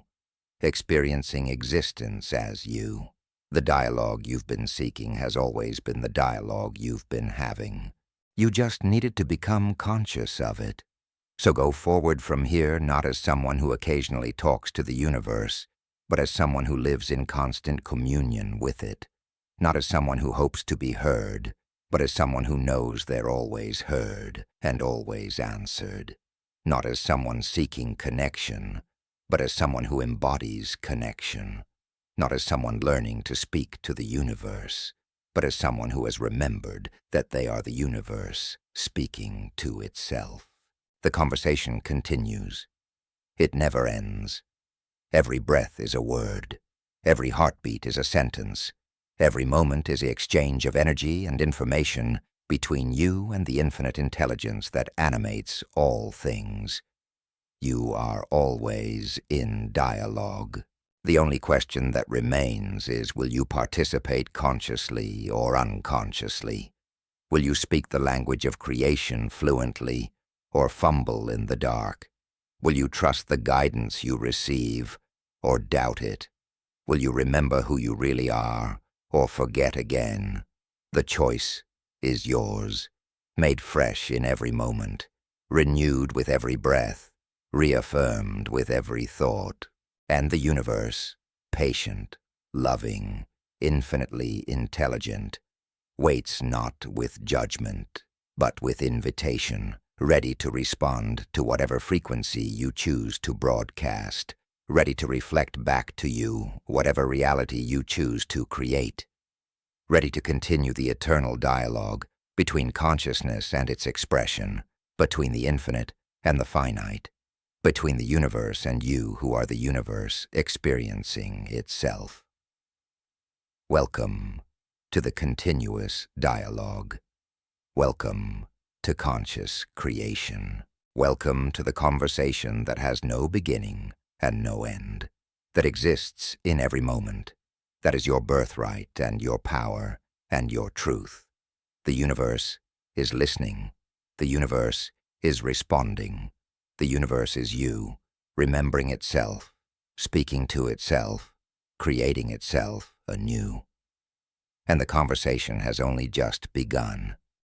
experiencing existence as you. The dialogue you've been seeking has always been the dialogue you've been having. You just needed to become conscious of it. So go forward from here not as someone who occasionally talks to the universe, but as someone who lives in constant communion with it. Not as someone who hopes to be heard, but as someone who knows they're always heard and always answered. Not as someone seeking connection, but as someone who embodies connection. Not as someone learning to speak to the universe, but as someone who has remembered that they are the universe speaking to itself. The conversation continues. It never ends. Every breath is a word. Every heartbeat is a sentence. Every moment is the exchange of energy and information between you and the infinite intelligence that animates all things. You are always in dialogue. The only question that remains is, will you participate consciously or unconsciously? Will you speak the language of creation fluently or fumble in the dark? Will you trust the guidance you receive or doubt it? Will you remember who you really are or forget again? The choice is yours, made fresh in every moment, renewed with every breath, reaffirmed with every thought. And the universe, patient, loving, infinitely intelligent, waits not with judgment, but with invitation, ready to respond to whatever frequency you choose to broadcast, ready to reflect back to you whatever reality you choose to create, ready to continue the eternal dialogue between consciousness and its expression, between the infinite and the finite, between the universe and you who are the universe experiencing itself. Welcome to the continuous dialogue. Welcome to conscious creation. Welcome to the conversation that has no beginning and no end, that exists in every moment, that is your birthright and your power and your truth. The universe is listening. The universe is responding. The universe is you, remembering itself, speaking to itself, creating itself anew. And the conversation has only just begun.